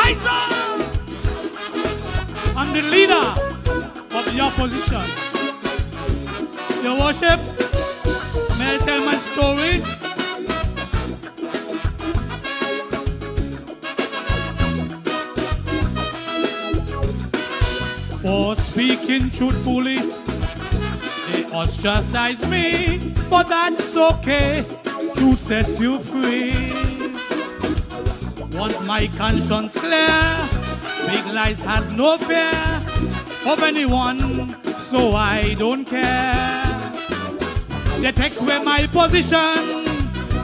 Rise up! I'm the leader of the opposition. Your worship, may I tell my story? For speaking truthfully, they ostracize me, but that's okay, truth sets you free. Once my conscience clear, big lies has no fear of anyone, so I don't care. They take away my position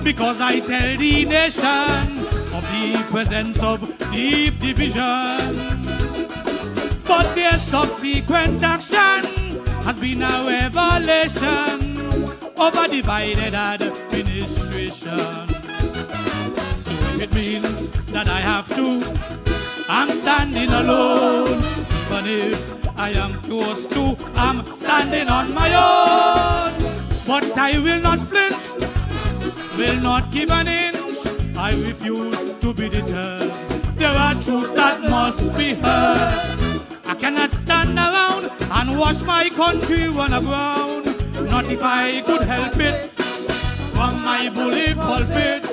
because I tell the nation of the presence of deep division. But their subsequent action has been a revelation of a divided administration. So if it means that I have to, I'm standing alone. Even if I am close to, I'm standing on my own. But I will not flinch, will not give an inch. I refuse to be deterred. There are truths that must be heard. I cannot stand around and watch my country run aground. Not if I could help it. From my bully pulpit,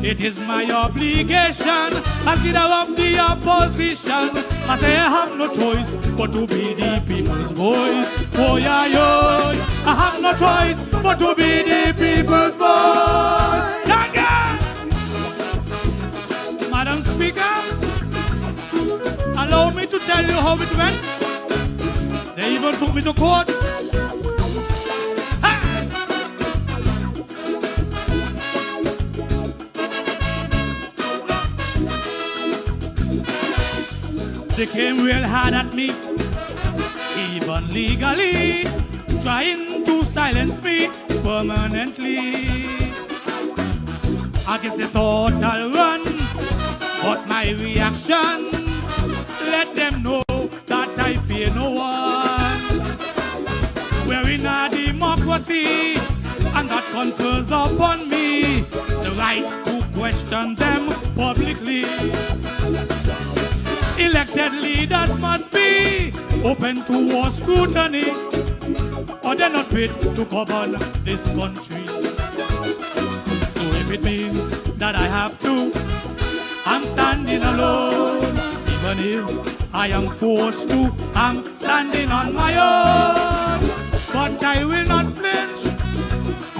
it is my obligation as leader of the opposition. I say I have no choice but to be the people's voice. Oh yeah, yeah. I have no choice but to be the people's voice. Yeah. Madam Speaker, allow me to tell you how it went. They even took me to court. Ha! They came real hard at me, even legally, trying to silence me permanently. Against the total run, but my reaction, let them know that I fear no one. We're in a democracy, and that confers upon me the right to question them publicly. Elected leaders must be open to war scrutiny, or they're not fit to govern this country. So if it means that I have to, I'm standing alone. Even if I am forced to, I'm standing on my own. But I will not flinch,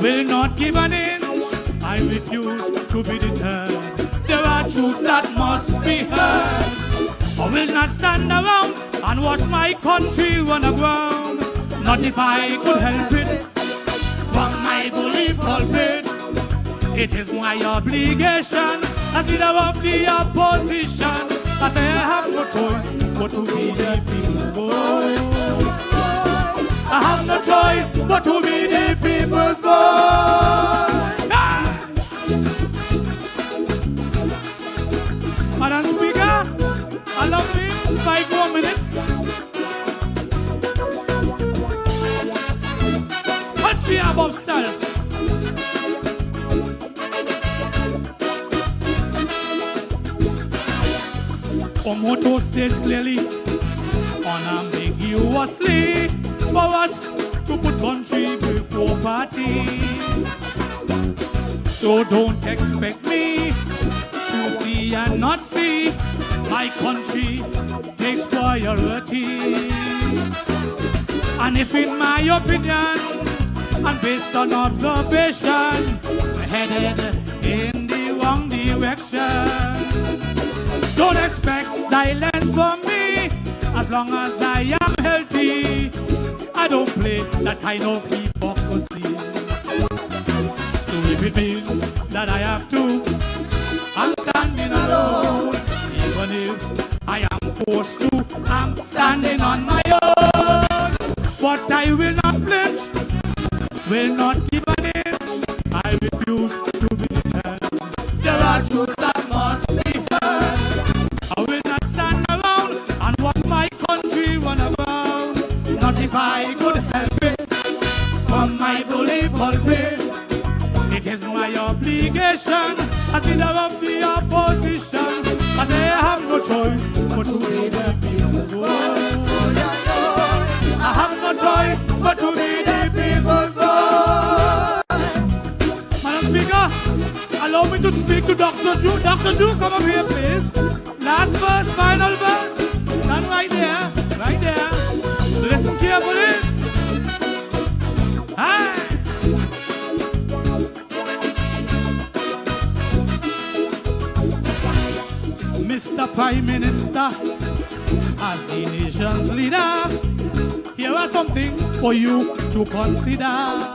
will not give an inch. I refuse to be deterred. There are truths that must be heard. I will not stand around and watch my country run aground. Not if I could help it. From my bully pulpit, it is my obligation as leader of the opposition. I say I have no choice but to be the people's voice. I have no choice but to be the people's voice. Ah! Madam Speaker, allow me 5 more minutes. Country above self. Our motto states clearly, unambiguously, for us to put country before party. So don't expect me to see and not see my country takes priority. And if in my opinion, and based on observation, we're headed in the wrong direction, don't expect silence from me as long as I am healthy. I don't play that kind of hypocrisy. So if it means that I have to, I'm standing alone. Even if I am forced to, I'm standing on my own. But I will not flinch, will not give an inch. I refuse to be deterred. There are truths that must be heard. I will not stand around and watch my country run around. Not if I could help it. From my bully pulpit, it is my obligation as leader of the opposition. I say I have no choice to speak to Dr. Drew. Dr. Drew, come up here, please. Last verse, final verse. Stand right there, right there. Listen carefully. Hi. Mr. Prime Minister, as the nation's leader, here are some things for you to consider.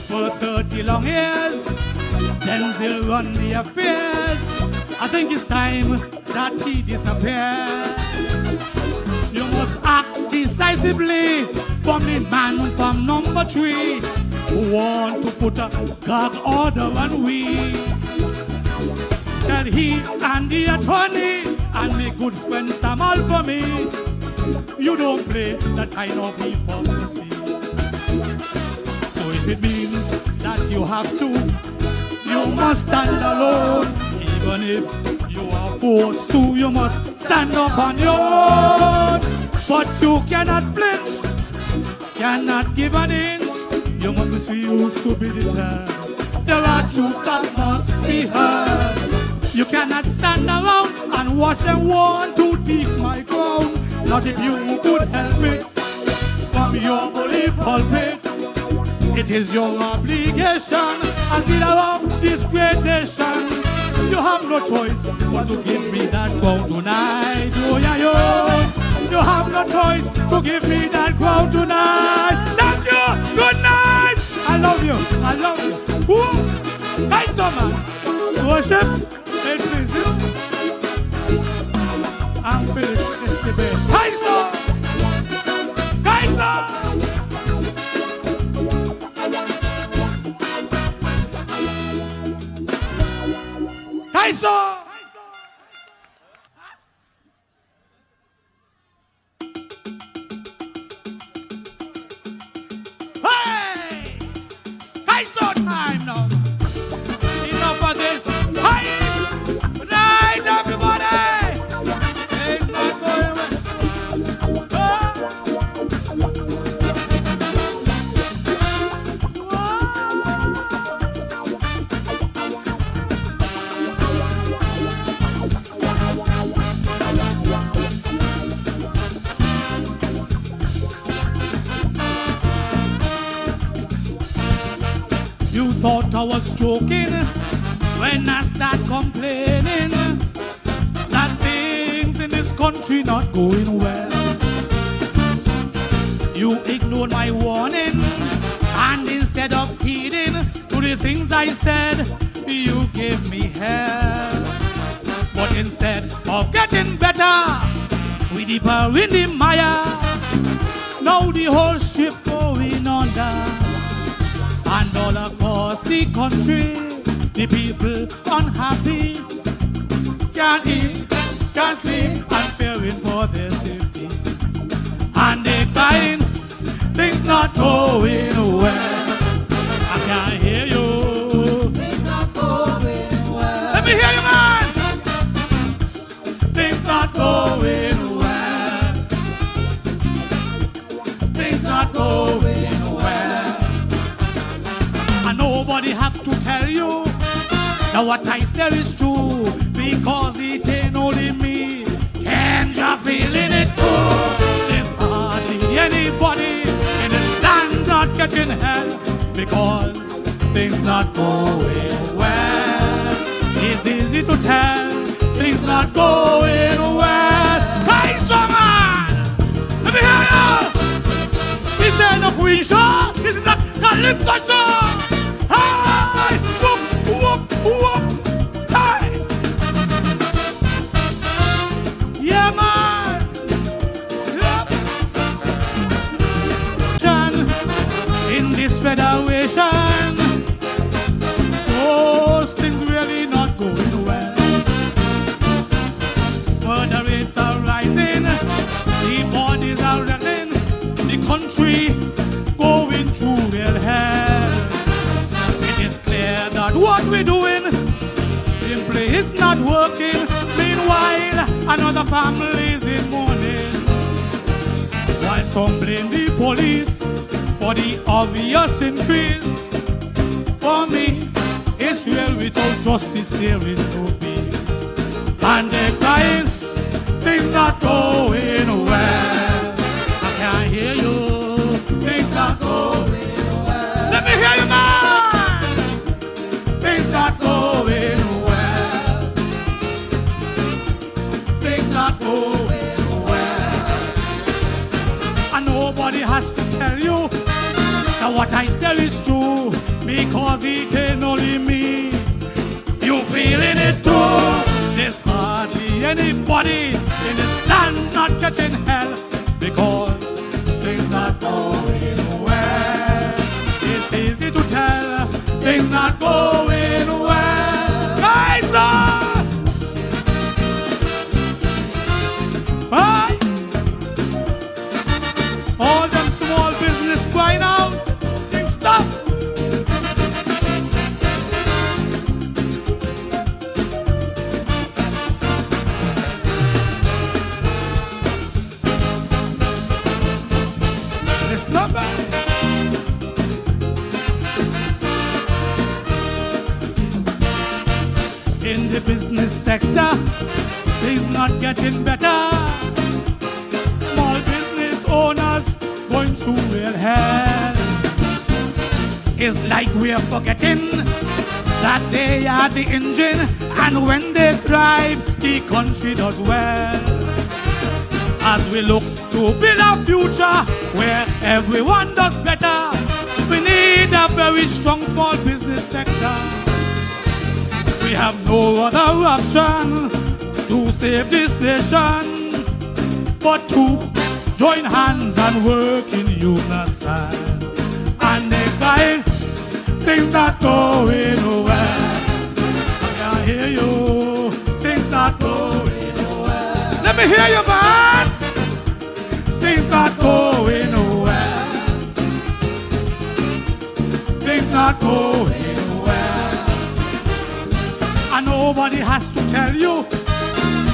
For 30 long years, Denzel run the affairs. I think it's time that he disappears. You must act decisively from the man from number 3 who want to put a gag order on we. Tell he and the attorney and my good friend Sam all for me. You don't play that kind of hypocrisy. So if it means that you have to, you must stand alone. Even if you are forced to, you must stand up on your own. But you cannot flinch, cannot give an inch. You must refuse to be deterred. There are truths that must be heard. You cannot stand around and watch them want to take my crown. Not if you could help it from your bully pulpit. It is your obligation as leader of this great nation. You have no choice but to give me that crown tonight. Oh yeah, yo. You have no choice to give me that crown tonight. Thank you. Good night. I love you. I love you. Woo. Nice man. Worship. It please you. I'm finished with this debate. Kaiser! Kaiser! Kaiser! Hey! Kaiser time now. Enough of this. Hey! Right, everybody! It's not going away. You thought I was joking when I start complaining that things in this country not going well. You ignored my warning, and instead of heeding to the things I said, you gave me hell. But instead of getting better, we deeper in the mire. Now the whole ship going under, and all across the country the people unhappy, can't eat, can't sleep, and fearing for their safety. And they crying, things not going well. I can't hear you. Things not going well. Let me hear you, man. Things not going well. Things not going well. And nobody have to tell you now what I say is true, because it ain't only me, and you're feeling it too. There's hardly anybody in this land not catching hell, because things not going well. It's easy to tell, things not going well. Hey, man! Let me hear you! This ain't a Queen show, this is a Calypso show! Hey! Whoop, whoop, whoop! Hey! Yeah, man! Yep. In this federation, so things really not going well. Murder rates are rising, the bodies are wrecking, the country going through real hell. It is clear that what we're doing simply is not working. Meanwhile, another family is in mourning, while some blame the police for the obvious increase. For me, it's Ministerial, without justice there is no peace. And they're crying, things not going well. I can't hear you, things not going well. Let me hear you, man. Things not going well. Things not going well. And nobody has to tell you that what I say is true, because it ain't only me. You feeling it too. There's hardly anybody in this land not catching hell, because things not going well. It's easy to tell things not going well. Rise up! Hey! All them small business crying out, things stop. In the business sector, things not getting better. Small business owners going through real hell. It's like we're forgetting that they are the engine, and when they drive, the country does well. As we look to build a future where everyone does better, we need a very strong small business sector. We have no other option to save this nation but to join hands and work in unison. And they find things not going well. I can't hear you, things not going well. Let me hear you, man. Things not going well. Things not going well. And nobody has to tell you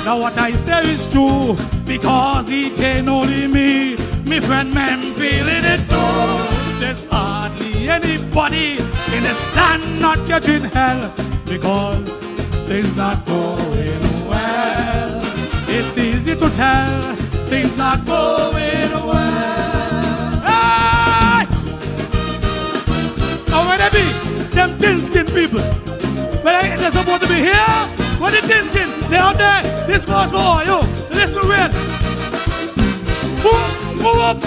that what I say is true, because it ain't only me. Me friend, man, feeling it too. There's hardly anybody in this land not catching hell, because things not going well. It's easy to tell things not going well. Hey! Now where they be? Them thin-skinned people. But they're supposed to be here. What the thin-skin? They're out there. This was for all you. Listen, red. Move up.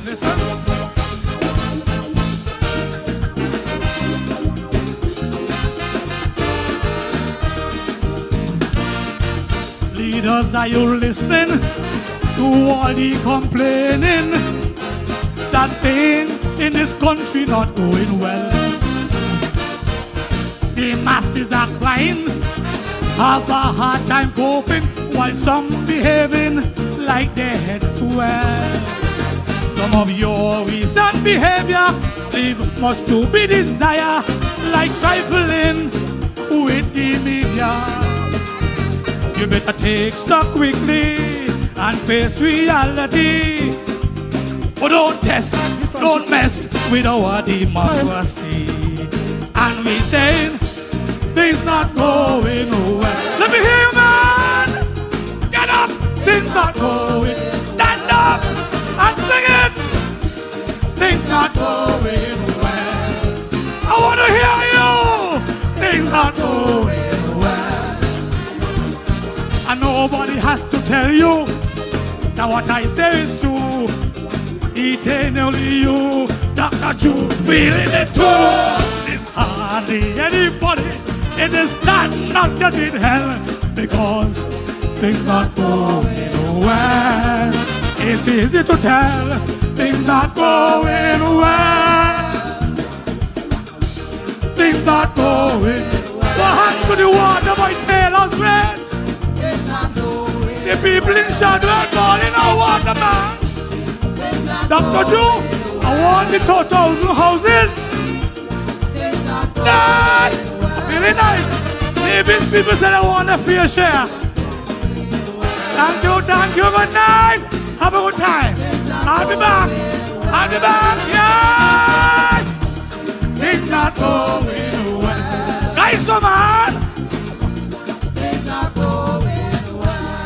Listen. Leaders, are you listening to all the complaining that things in this country not going well? The masses are crying, have a hard time coping, while some behaving like their heads swell. Some of your recent behavior leave much to be desired, like trifling with the media. You better take stock quickly and face reality. But don't test, don't mess with our democracy. And we saying things not going well. Let me hear you, man. Get up, things not going. Stand up and sing it. Things not going well. I want to hear you. Things not going well. And nobody has to tell you that what I say is true. It ain't only you, Dr. Drew, feeling it too. There's hardly anybody in this land not getting hell, because things not going well. It's easy to tell things not going well. Things not going well. What happened to the water by Taylor's Bridge? The people in Shadwell calling our water, man. Dr. Joe, I want the 2,000 houses. Nice! Very nice. Maybe people said I want a fair share. Thank you, good night. Have a good time. I'll be back. At the backyard, it's not going well. Guys, come on. It's not going well.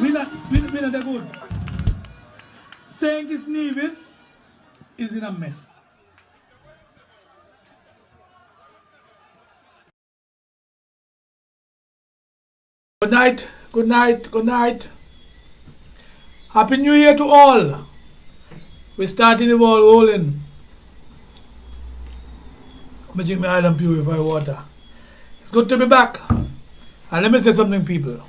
We not that good. Saying it's Nevis is in a mess. Good night, good night, good night. Happy New Year to all. We're starting the ball rolling. I'm going to drink my island purified water. It's good to be back. And let me say something, people.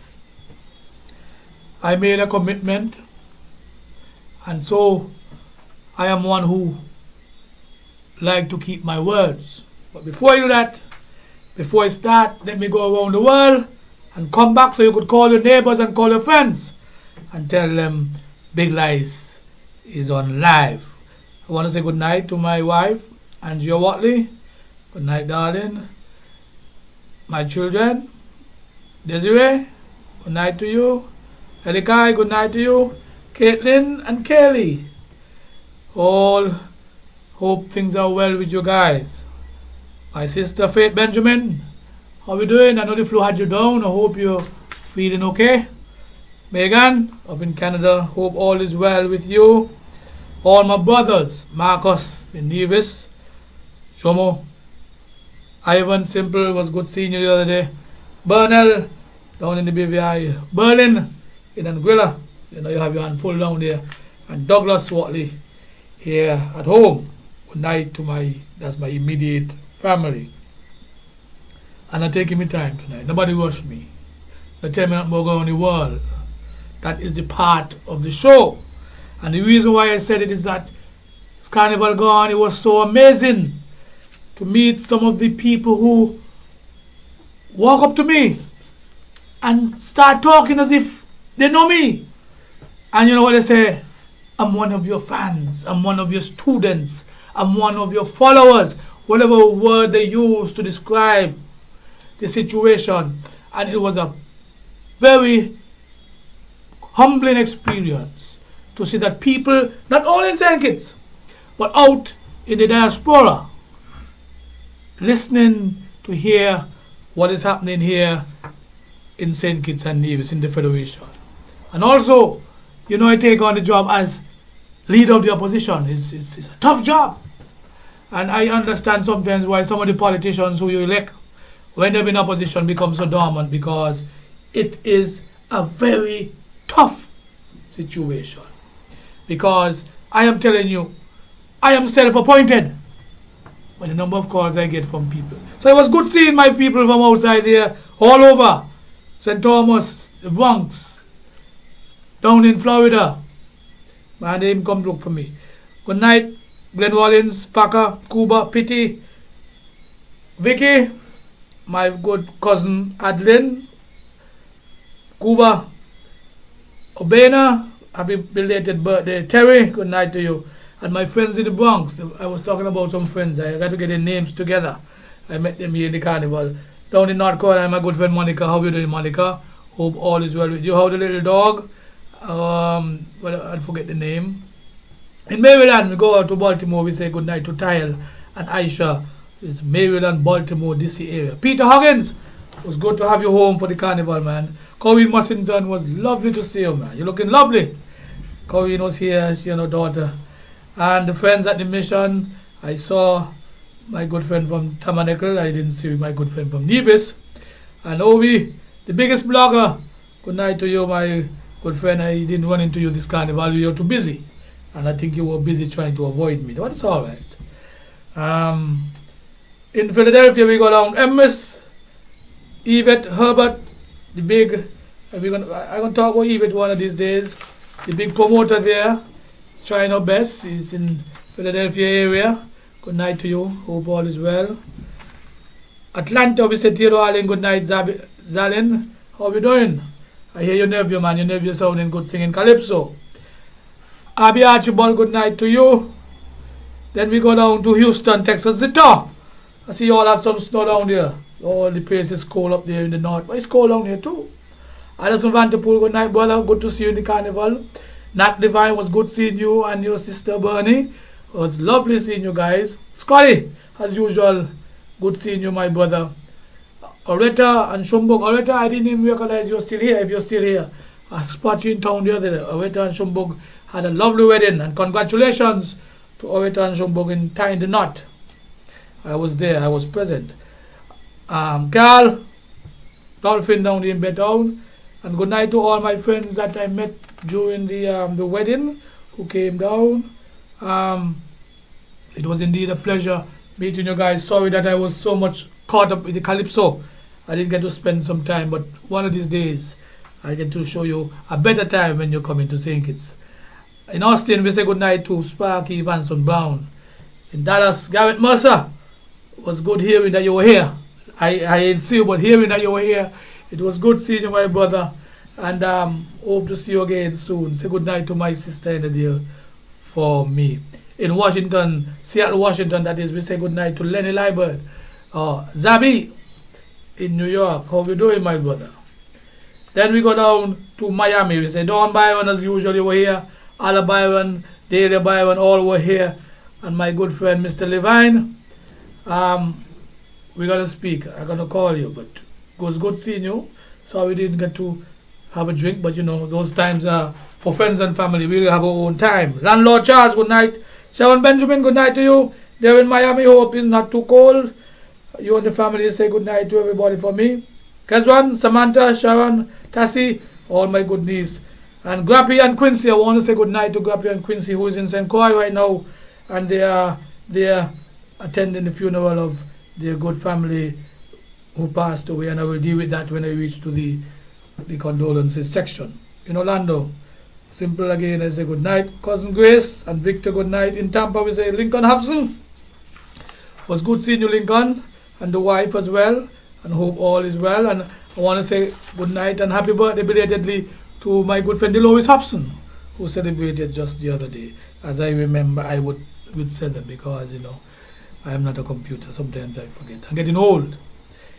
I made a commitment, and so I am one who like to keep my words. But before I do that, before I start, let me go around the world and come back so you could call your neighbors and call your friends and tell them Big Lies is on live. I want to say good night to my wife, Angia Watley. Good night, darling. My children, Desiree, good night to you. Elikai, good night to you. Caitlin and Kelly. All hope things are well with you guys. My sister Faith Benjamin, how you doing? I know the flu had you down. I hope you're feeling okay. Megan, up in Canada, hope all is well with you. All my brothers, Marcus in Nevis, Shomo, Ivan Simple, was good seeing you the other day. Bernal, down in the BVI. Berlin, in Anguilla, you know you have your hand full down there. And Douglas Watley here at home. Good night to that's my immediate family. And I'm taking my time tonight. Nobody rush me. They tell me not more go on the world. That is the part of the show. And the reason why I said it is that this Carnival gone, it was so amazing to meet some of the people who walk up to me and start talking as if they know me. And you know what they say? I'm one of your fans. I'm one of your students. I'm one of your followers. Whatever word they use to describe the situation. And it was a very humbling experience to see that people, not only in St. Kitts, but out in the diaspora, listening to hear what is happening here in St. Kitts and Nevis, in the Federation. And also, you know, I take on the job as leader of the opposition. It's a tough job. And I understand sometimes why some of the politicians who you elect, when they're in opposition, become so dormant, because it is a very tough situation. Because I am telling you, I am self-appointed by the number of calls I get from people. So it was good seeing my people from outside there, all over St. Thomas, the Bronx, down in Florida. Man, they even come look for me. Good night, Glen Wallins, Packer, Cuba, Pitty, Vicky, my good cousin Adeline, Cuba, Obena, happy belated birthday. Terry, good night to you. And my friends in the Bronx, I was talking about some friends. I got to get their names together. I met them here in the Carnival. Down in North Carolina, my good friend Monica. How are you doing, Monica? Hope all is well with you. How the little dog? Well, I forget the name. In Maryland, we go out to Baltimore. We say good night to Tyle and Aisha. It's Maryland, Baltimore, DC area. Peter Huggins, it was good to have you home for the Carnival, man. Corinne Mussington, was lovely to see you, man. You're looking lovely. Corinne was here, she and her daughter. And the friends at the mission, I saw my good friend from Tabernacle. I didn't see my good friend from Nevis. And Obi, the biggest blogger. Good night to you, my good friend. I didn't run into you this Carnival. You were too busy. And I think you were busy trying to avoid me. But it's all right. In Philadelphia, we go down MS, Yvette Herbert, the big, I'm going to talk about Yvette one of these days, the big promoter there, trying her best. He's in Philadelphia area. Good night to you. Hope all is well. Atlanta, we said Theodore Allen, good night, Zalin. How are you doing? I hear your nephew, man. Your nephew sounding good singing Calypso. Abby Archibald, good night to you. Then we go down to Houston, Texas, the top. I see you all have some snow down there. All the place is cold up there in the north. But it's cold down here too. Alison Vanterpool, good night, brother. Good to see you in the Carnival. Nat Divine, was good seeing you, and your sister Bernie. It was lovely seeing you guys. Scotty, as usual, good seeing you, my brother. Oretta and Shumbuk. Oretta, I didn't even recognize you're still here. If you're still here, I spot you in town the other day. Oretta and Shumbuk had a lovely wedding, and congratulations to Oretta and Shumbuk in tying the knot. I was there. I was present. Carl, Dolphin down in Bedtown, and good night to all my friends that I met during the wedding who came down. It was indeed a pleasure meeting you guys. Sorry that I was so much caught up with the Calypso. I didn't get to spend some time, but one of these days I get to show you a better time when you're coming to St. Kitts. In Austin, we say good night to Sparky Vanson Brown. In Dallas, Garrett Mercer. It was good hearing that you were here. I ain't see you, but hearing that you were here, it was good seeing you, my brother. And hope to see you again soon. Say good night to my sister in the deal for me. In Washington, Seattle, Washington, that is, we say good night to Lenny Liebert. Zabi in New York. How you doing, my brother? Then we go down to Miami. We say Don Byron, as usual, you were here. Alla Byron, Delia Byron, all were here. And my good friend, Mr. Levine. We're going to speak. I'm going to call you, but it was good seeing you. Sorry we didn't get to have a drink, but you know, those times are for friends and family. We will have our own time. Landlord Charles, good night. Sharon Benjamin, good night to you. There in Miami, hope it's not too cold. You and the family say good night to everybody for me. Keswan, Samantha, Sharon, Tassie, all my good niece. And Grappy and Quincy, I want to say good night to Grappy and Quincy, who is in St. Croix right now. And they are attending the funeral of their good family who passed away. And I will deal with that when I reach to the condolences section. In Orlando, simple again, I say good night. Cousin Grace and Victor, good night. In Tampa, we say Lincoln Hobson. Was good seeing you, Lincoln, and the wife as well. And hope all is well. And I want to say good night and happy birthday belatedly to my good friend Delois Hobson, who celebrated just the other day. As I remember, I would say that because, you know, I am not a computer. Sometimes I forget. I'm getting old.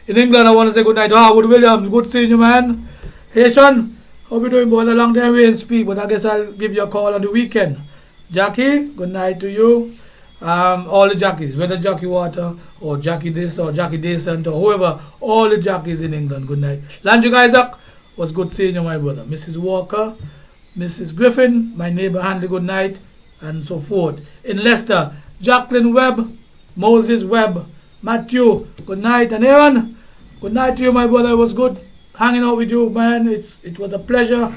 In England, I want to say good night to Howard Williams. Good seeing you, man. Hey, Sean, how you doing, boy? A long time we didn't speak, but I guess I'll give you a call on the weekend. Jackie, good night to you. All the jockeys, whether Jackie Water or Jackie this or Jackie Decent or whoever, all the jockeys in England, good night. Landry Isaac, was good seeing you, my brother. Mrs. Walker, Mrs. Griffin, my neighbor Handy, good night, and so forth. In Leicester, Jacqueline Webb, Moses Webb, Matthew, good night. And Aaron, good night to you, my brother. It was good hanging out with you, man. It was a pleasure.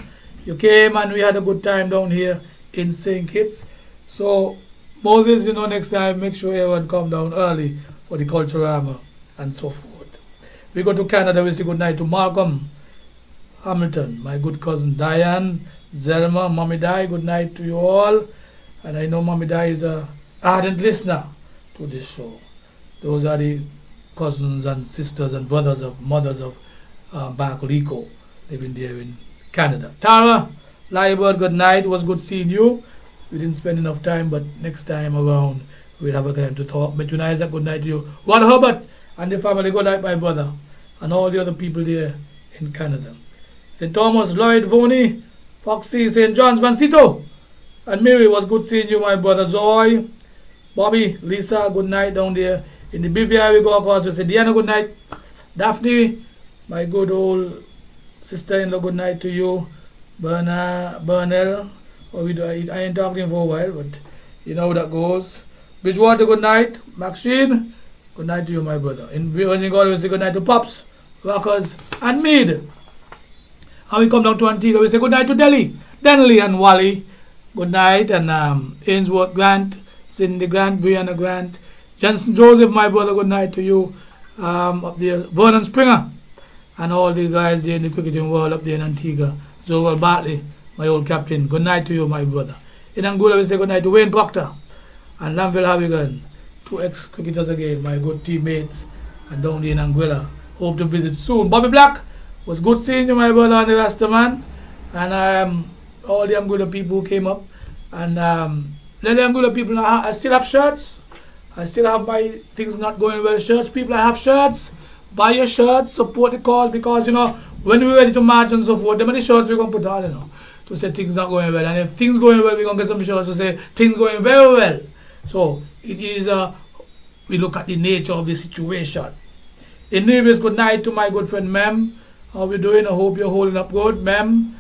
You came and we had a good time down here in St. Kitts. So, Moses, you know, next time, make sure everyone come down early for the Culturama and so forth. We go to Canada, we say good night to Malcolm Hamilton, my good cousin Diane, Zelma, Mommy Di, good night to you all. And I know Mommy Di is a ardent listener to this show. Those are the cousins and sisters and brothers of mothers of Barcolico living there in Canada. Tara, Liebert, good night. It was good seeing you. We didn't spend enough time, but next time around we'll have a time to talk. Between Isaac, good night to you. Rod Herbert and the family, good night, my brother. And all the other people there in Canada. St. Thomas, Lloyd, Voney, Foxy, St. John's, Vancito. And Mary, was good seeing you, my brother. Zoe, Bobby, Lisa, good night down there. In the BVI we go across, we say Diana, good night. Daphne, my good old sister-in-law, good night to you. Bernal, I ain't talking for a while, but you know how that goes. Bridgewater, good night. Maxine, good night to you, my brother. In Virgin God, we say good night to Pops, Rockers, and Mead. And we come down to Antigua, we say good night to Denley and Wally. Good night. And Ainsworth Grant, Cindy Grant, Brianna Grant, Jensen Joseph, my brother, good night to you. Up there, Vernon Springer, and all the guys there in the cricketing world up there in Antigua. Joel Bartley, my old captain, good night to you, my brother. In Angola, we say good night to Wayne Proctor and Lamville Havigan, two ex-cricketers again, my good teammates, and down there in Anguilla. Hope to visit soon. Bobby Black, was good seeing you, my brother, and the Rasta man. And all the Anguilla people who came up. And the Anguilla people, I still have shirts. I still have my things not going well shirts. People, I have shirts. Buy your shirts, support the cause, because, you know, when we're ready to march and so forth, them are the shirts we're going to put on, you know. to say things not going well. And if things going well, we're going to get some shows to say things going very well. So it is we look at the nature of the situation. In Nevis, good night to my good friend Mem. How we doing? I hope you're holding up good. Mem,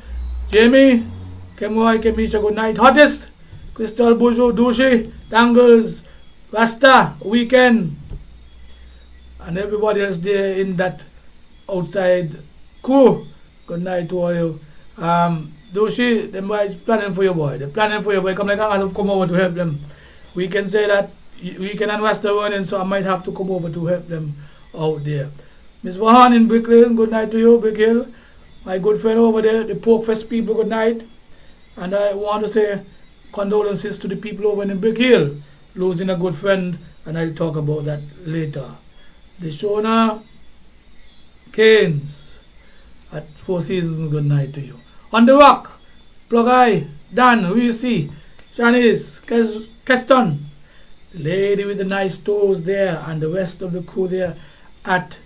Jamie, Kemoy, Kemisha, good night. Hottest, Crystal, Bujo, Dushi, Dangles, Rasta, Weekend, and everybody else there in that outside crew. Good night to all you. Dushi, them boys planning for your boy. They're planning for your boy. Come like I'm going to come over to help them. We can say that Weekend and Rasta running, so I might have to come over to help them out there. Miss Vahan in Brick Hill, good night to you, Brick Hill. My good friend over there, the Pork Fest people, good night. And I want to say condolences to the people over in Brick Hill, losing a good friend, and I'll talk about that later. The Shona Keynes at Four Seasons, good night to you. On the Rock, Plug Eye, Dan, Reese, Shanice, Keston, the lady with the nice toes there, and the rest of the crew there at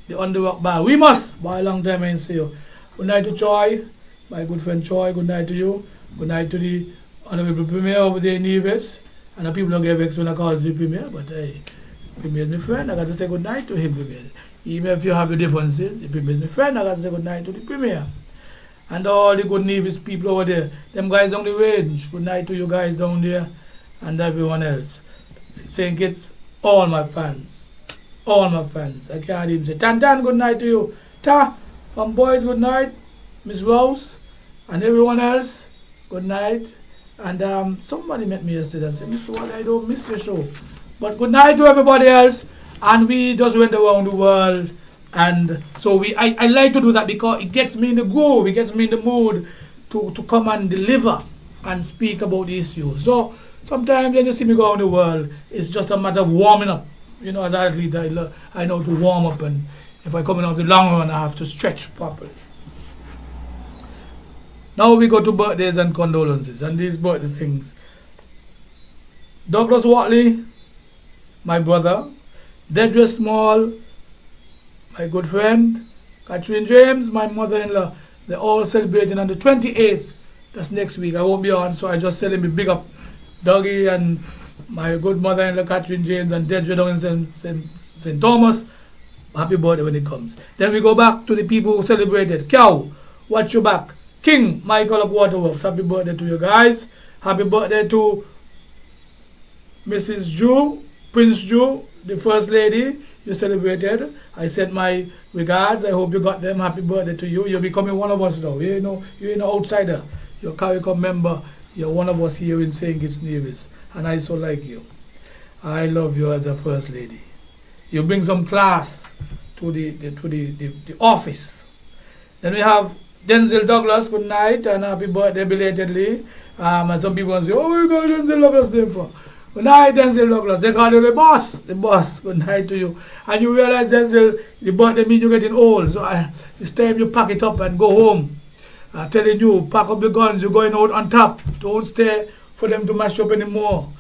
the On the Rock Bar. We must, by a long time I see you. Good night to Choi, my good friend Choi, good night to you. Good night to the Honorable Premier over there in Nevis. And the people don't get vexed when I call him the Premier, but hey, Premier is my friend, I got to say good night to him, Premier. Even if you have your differences, the Premier is my friend, I got to say good night to the Premier. And all the good Nevis people over there, them guys down the range, good night to you guys down there, and everyone else. St. Kitts, all my fans. All my fans. I can't even say Tan Tan, good night to you. Ta from Boys, good night. Miss Rose and everyone else, good night. And somebody met me yesterday and said, Mr. Wally, I don't miss your show. But good night to everybody else. And we just went around the world. And so I like to do that because it gets me in the groove, it gets me in the mood to come and deliver and speak about the issues. So sometimes when you see me go around the world, it's just a matter of warming up. You know, as an athlete, I know to warm up, and if I come in off the long run, I have to stretch properly. Now we go to birthdays and condolences, and these birthday things. Douglas Watley, my brother. Dedra Small, my good friend. Catherine James, my mother-in-law. They're all celebrating on the 28th. That's next week. I won't be on, so I just tell him to big up Dougie and my good mother-in-law Catherine James and Dedra down in St. Thomas. Happy birthday when it comes. Then we go back to the people who celebrated. Cow, watch your back. King Michael of Waterworks, happy birthday to you guys. Happy birthday to Mrs. Jew, Prince Jew, the First Lady. You celebrated. I sent my regards. I hope you got them. Happy birthday to you. You're becoming one of us now. You're an outsider. You're a CARICOM member. You're one of us here in St. Kitts Nevis. And I so like you. I love you as a First Lady. You bring some class to the office. Then we have Denzel Douglas, good night and happy birthday belatedly. And some people say, oh, we got Denzel Douglas name for. Good night, Denzel Douglas. They call you the boss. Good night to you. And you realize, Denzel, the birthday means you're getting old. So it's time you pack it up and go home. I'm telling you, pack up the guns, you're going out on top. Don't stay for them to mash up anymore.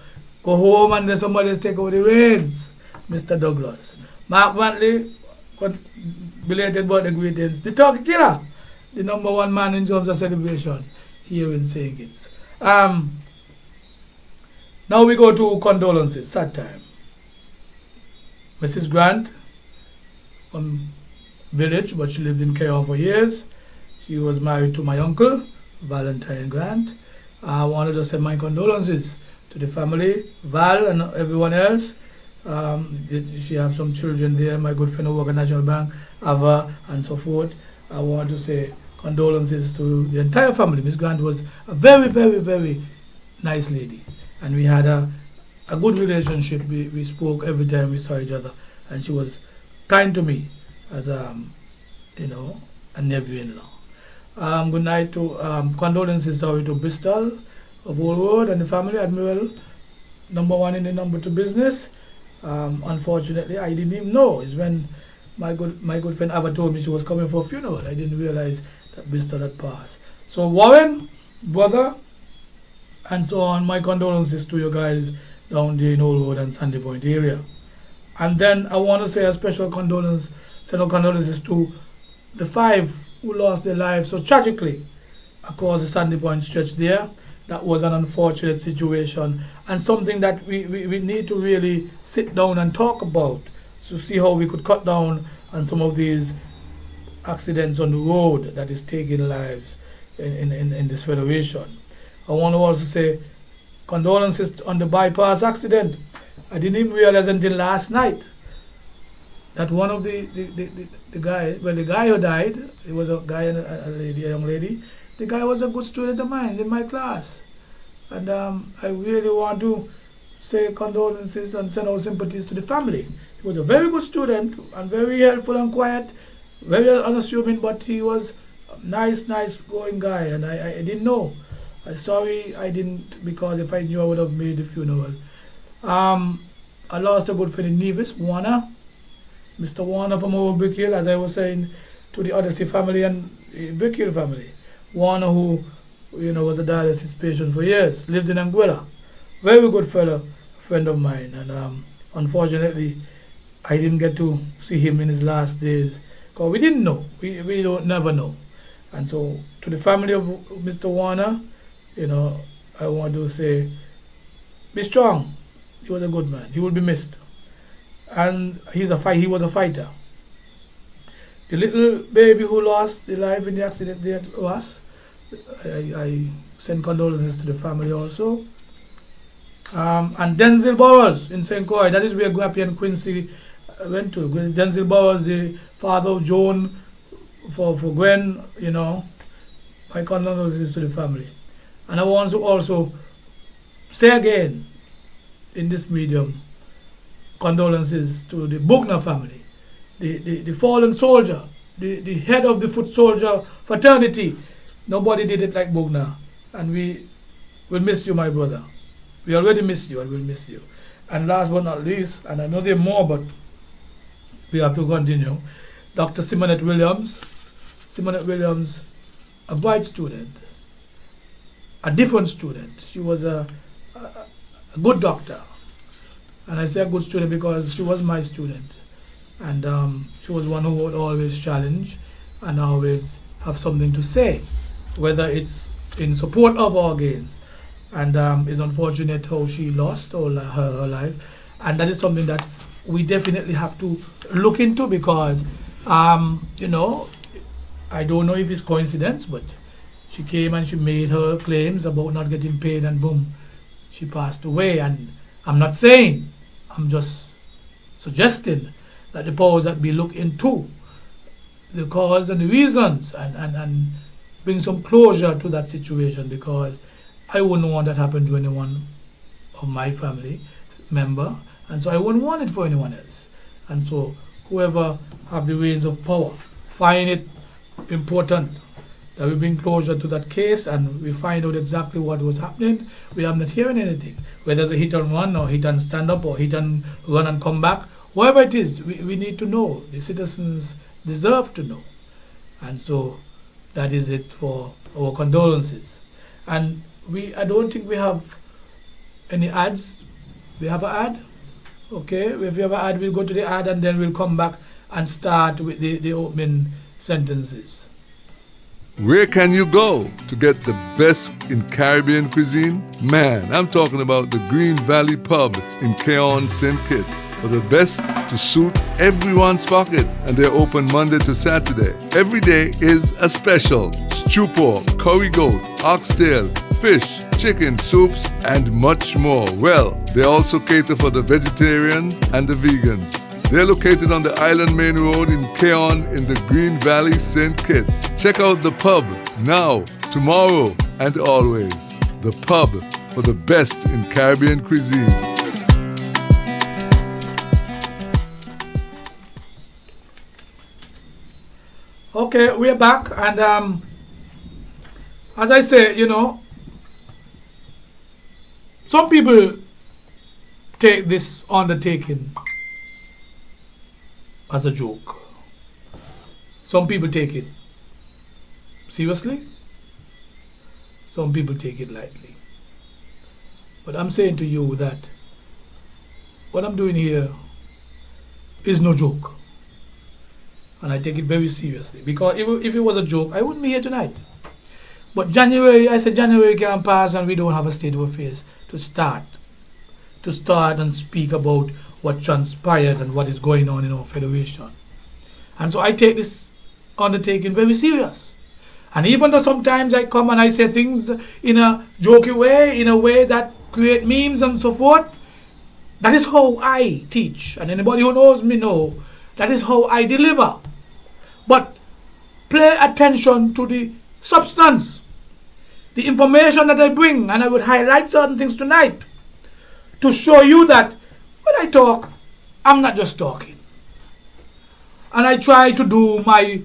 Go home and then somebody else take over the reins. Mr. Douglas. Mark Brantley, belated birthday greetings. The Turkey Killer, the #1 man in terms of celebration here in St. Kitts. Now we go to condolences, sad time. Mrs. Grant from village, but she lived in Cairo for years. She was married to my uncle, Valentine Grant. I wanted to send my condolences to the family, Val and everyone else. She has some children there, my good friend who work at National Bank, Ava, and so forth. I want to say condolences to the entire family. Miss Grant was a very, very, very nice lady. And we had a good relationship. We spoke every time we saw each other. And she was kind to me as a nephew-in-law. Good night to condolences to Bristol of Old Road and the family, Admiral, #1 in the #2 business. Unfortunately, I didn't even know. It's when my good friend Ava told me she was coming for a funeral. I didn't realize that Bristol had passed. So Warren, brother, and so on, my condolences to you guys down there in Old Road and Sandy Point area. And then I want to say a special condolences to the 5 who lost their lives so tragically across the Sandy Point stretch there. That was an unfortunate situation and something that we need to really sit down and talk about to see how we could cut down on some of these accidents on the road that is taking lives in this federation. I want to also say condolences on the bypass accident. I didn't even realize until last night that one of the guy, well, the guy who died, it was a guy and a lady, a young lady. The guy was a good student of mine in my class. And I really want to say condolences and send our sympathies to the family. He was a very good student and very helpful and quiet, very unassuming, but he was a nice going guy, and I didn't know. I'm sorry I didn't, because if I knew I would have made the funeral. I lost a good friend in Nevis, Warner. Mr. Warner from our Brick Hill, as I was saying to the Odyssey family and Brick Hill family. Warner, who was a dialysis patient for years, lived in Anguilla. Very good fellow, friend of mine. And unfortunately, I didn't get to see him in his last days. Because we didn't know. We don't never know. And so, to the family of Mr. Warner, I want to say, be strong. He was a good man. He will be missed. And he was a fighter. The little baby who lost his life in the accident there to us, I send condolences to the family also. And Denzel Bowers in St. Croix, that is where Guapi and Quincy went to. Denzel Bowers, the father of Joan, for Gwen, my condolences to the family. And I want to also say again in this medium, condolences to the Bugner family, the fallen soldier, the head of the foot soldier fraternity. Nobody did it like Bugner. And we will miss you, my brother. We already missed you and we'll miss you. And last but not least, and I know there are more, but we have to continue, Dr. Simonette Williams. Simonette Williams, a bright student, a different student. She was a good doctor. And I say a good student because she was my student. And she was one who would always challenge and always have something to say, whether it's in support of our gains. And it's unfortunate how she lost her life. And that is something that we definitely have to look into because, I don't know if it's coincidence, but she came and she made her claims about not getting paid and boom, she passed away. And I'm not saying, I'm just suggesting that the powers that be look into the cause and the reasons and bring some closure to that situation, because I wouldn't want that happen to anyone of my family member, and so I wouldn't want it for anyone else. And so whoever have the reins of power find it important that we bring closure to that case and we find out exactly what was happening. We are not hearing anything, whether it's a hit and run or hit and stand up or hit and run and come back. Whatever it is, we need to know. The citizens deserve to know. And so that is it for our condolences. And I don't think we have any ads. We have an ad? Okay, if we have an ad, we'll go to the ad and then we'll come back and start with the opening sentences. Where can you go to get the best in Caribbean cuisine? Man, I'm talking about the Green Valley Pub in Keon, St. Kitts. For the best to suit everyone's pocket, and they're open Monday to Saturday. Every day is a special. Stew pork, curry goat, oxtail, fish, chicken, soups, and much more. Well, they also cater for the vegetarian and the vegans. They're located on the Island Main Road in Keon in the Green Valley, St. Kitts. Check out the pub now, tomorrow, and always. The pub for the best in Caribbean cuisine. Okay, we're back, and as I say, some people take this undertaking as a joke. Some people take it seriously. Some people take it lightly. But I'm saying to you that what I'm doing here is no joke. And I take it very seriously. Because if it was a joke, I wouldn't be here tonight. But January, I said January can pass and we don't have a state of affairs to start and speak about what transpired and what is going on in our federation. And so I take this undertaking very serious. And even though sometimes I come and I say things in a jokey way, in a way that create memes and so forth, that is how I teach. And anybody who knows me know that is how I deliver. But pay attention to the substance, the information that I bring, and I would highlight certain things tonight to show you that when I talk, I'm not just talking. And I try to do my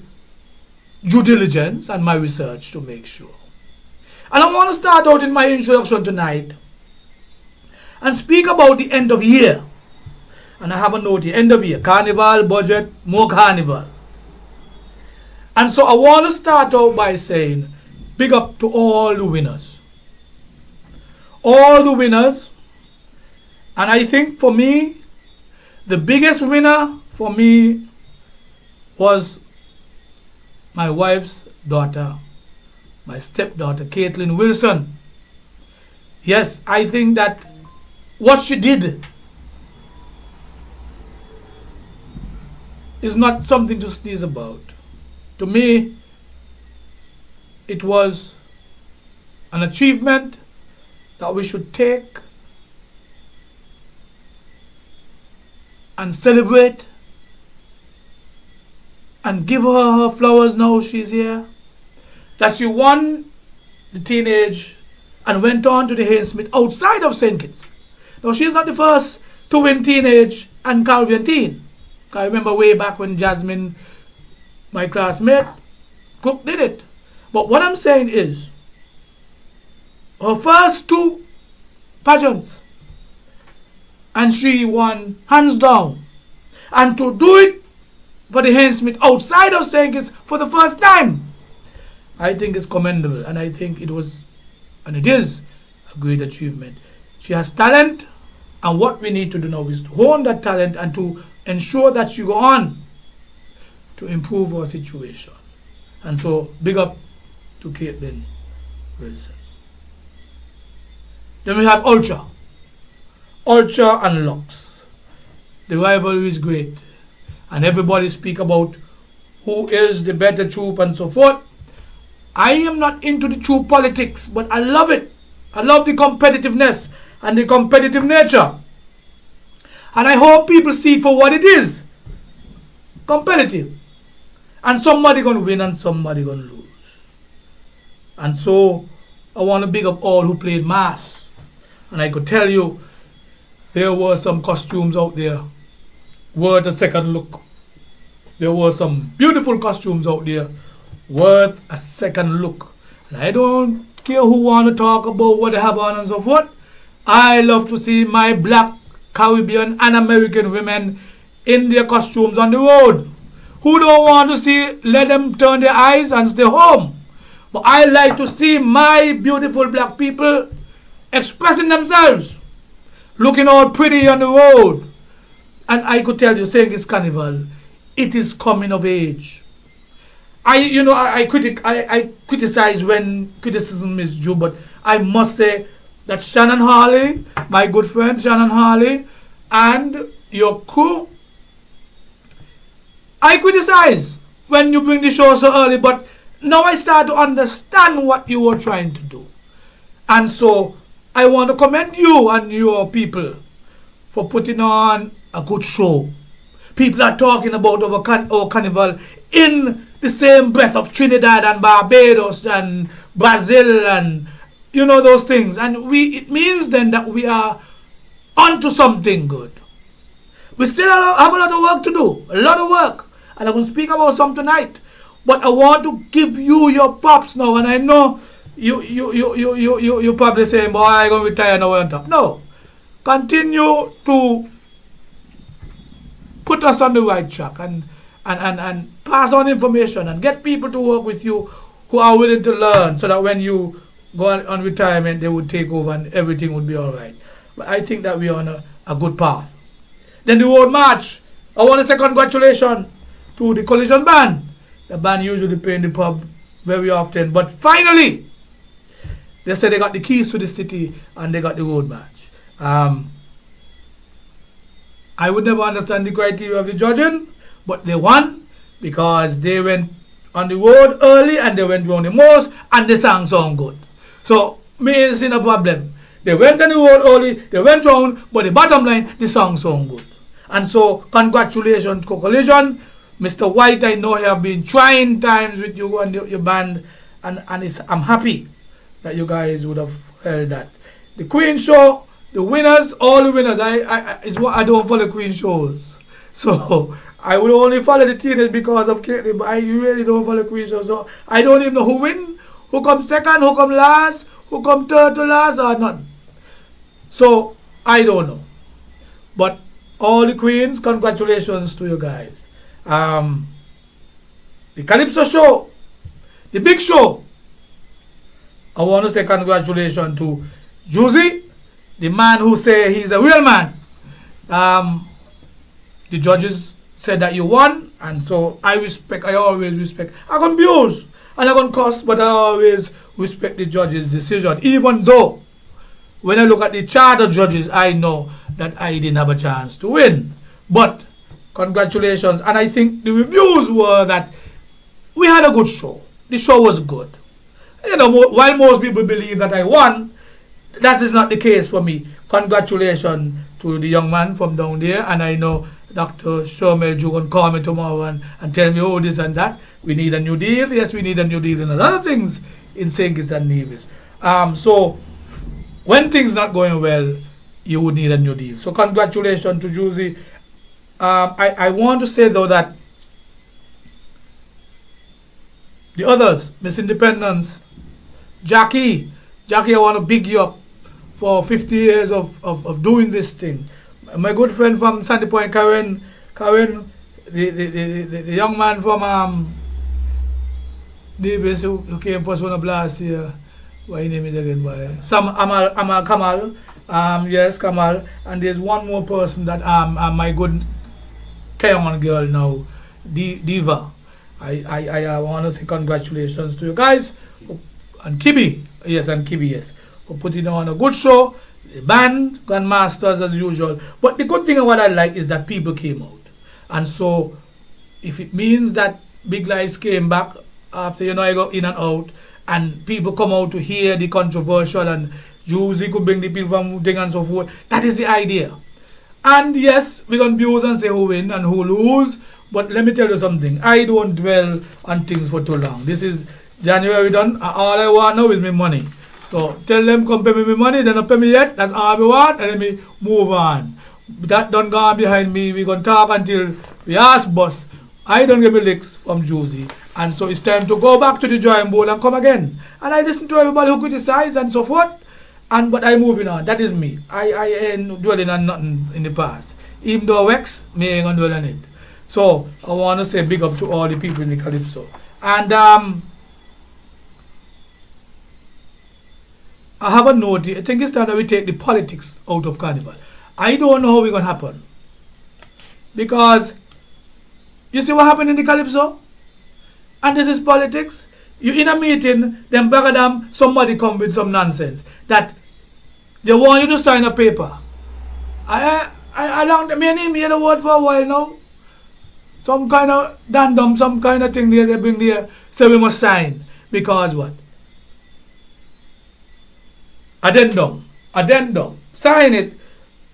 due diligence and my research to make sure. And I want to start out in my introduction tonight and speak about the end of year. And I have a note here, end of year, Carnival, budget, more Carnival. And so I want to start out by saying, big up to all the winners. All the winners. And I think for me, the biggest winner for me was my wife's daughter, my stepdaughter, Caitlin Wilson. Yes, I think that what she did is not something to sneeze about. To me, it was an achievement that we should take and celebrate and give her flowers now she's here. That she won the teenage and went on to the Hainsmith outside of St. Kitts. Now she's not the first to win teenage and Caribbean teen. I remember way back when Jasmine, my classmate, Cook did it. But what I'm saying is, her first two pageants, and she won hands down. And to do it for the Hainsmith outside of St. Kitts for the first time, I think it's commendable. And I think it was, and it is, a great achievement. She has talent, and what we need to do now is to hone that talent and to ensure that she go on to improve our situation. And so, big up to Caitlin Wilson. Then we have Ultra and Lux. The rivalry is great. And everybody speak about who is the better troop and so forth. I am not into the troop politics, but I love it. I love the competitiveness and the competitive nature. And I hope people see it for what it is. Competitive. And somebody going to win and somebody going to lose. And so I want to big up all who played mass. And I could tell you there were some costumes out there worth a second look. There were some beautiful costumes out there worth a second look. And I don't care who want to talk about what they have on and so forth. I love to see my black, Caribbean and American women in their costumes on the road. Who don't want to see, let them turn their eyes and stay home. But I like to see my beautiful black people expressing themselves, looking all pretty on the road. And I could tell you, saying it's Carnival, it is coming of age. I criticize when criticism is due, but I must say that Shannon Harley, my good friend Shannon Harley, and your crew, I criticize when you bring the show so early, but now I start to understand what you were trying to do. And so I want to commend you and your people for putting on a good show. People are talking about our carnival in the same breath of Trinidad and Barbados and Brazil and those things. And it means then that we are onto something good. We still have a lot of work to do, a lot of work. And I'm going to speak about some tonight. But I want to give you your props now. And I know you probably saying, boy, I'm going to retire now on top. No. Continue to put us on the right track and pass on information and get people to work with you who are willing to learn so that when you go on retirement, they would take over and everything would be all right. But I think that we are on a good path. Then the road march. I want to say congratulations to the Collision Band. The band usually play in the pub very often. But finally, They said they got the keys to the city and they got the road match. I would never understand the criteria of the judging, but they won because they went on the road early and they went round the most and the song sound good. So, me is in a problem. They went on the road early, they went round, but the bottom line, the song sound good. And so, congratulations, Coalition. Mr. White, I know you have been trying times with you and your band, and I'm happy that you guys would have held that. The Queen Show, the winners, all the winners, I don't follow Queen shows. So, I would only follow the teenagers because of Caitlin, but I really don't follow Queen shows. So, I don't even know who win, who come second, who come last, who come third to last, or none. So, I don't know. But all the queens, congratulations to you guys. The Calypso show, the big show, I want to say congratulations to Juicy, the man who say he's a real man. The judges said that you won, and so I always respect. I can abuse and I can cuss, but I always respect the judges' decision, even though when I look at the charter judges, I know that I didn't have a chance to win. But congratulations, and I think the reviews were that we had a good show. The show was good. You know, while most people believe that I won, that is not the case for me. Congratulations to the young man from down there, and I know Dr. Shomel Ju can call me tomorrow and tell me, oh, this and that. We need a new deal. Yes, we need a new deal and a lot of things in St. Kitts and Nevis. So, when things not going well, you would need a new deal. So, congratulations to Juicy. I want to say, though, that the others, Miss Independence, Jackie, I want to big you up for 50 years of doing this thing. My good friend from Sandy Point, Karen, the young man from Davis who came first one of last year. What his name is again? Sam Amal Kamal. Yes, Kamal. And there's one more person that my good Kenyan girl now, Diva. I want to say congratulations to you guys. And Kibi, yes, for putting on a good show. The band, Grandmasters as usual. But the good thing of what I like is that people came out. And so, if it means that Big Lies came back after, I go in and out, and people come out to hear the controversial, and Juicy could bring the people from thing and so forth, that is the idea. And yes, we can abuse and say who win and who lose, but let me tell you something. I don't dwell on things for too long. This is January done, and all I want now is my money. So tell them come pay me my money, they don't pay me yet, that's all we want, and let me move on. That don't go on behind me, we gonna talk until we ask boss. I don't get me licks from Juicy, and so it's time to go back to the drawing board and come again. And I listen to everybody who criticize and so forth, but I'm moving on. That is me. I ain't dwelling on nothing in the past. Even though Wex, me ain't gonna dwell on it. So I want to say big up to all the people in the Calypso. And I have a note. I think it's time that we take the politics out of Carnival. I don't know how it's going to happen. Because, you see what happened in the Calypso? And this is politics. You in a meeting, then bagadam, somebody come with some nonsense. That they want you to sign a paper. I long me and him hear the word for a while now. Some kind of dandom, some kind of thing there they bring there. So we must sign. Because what? Addendum. Sign it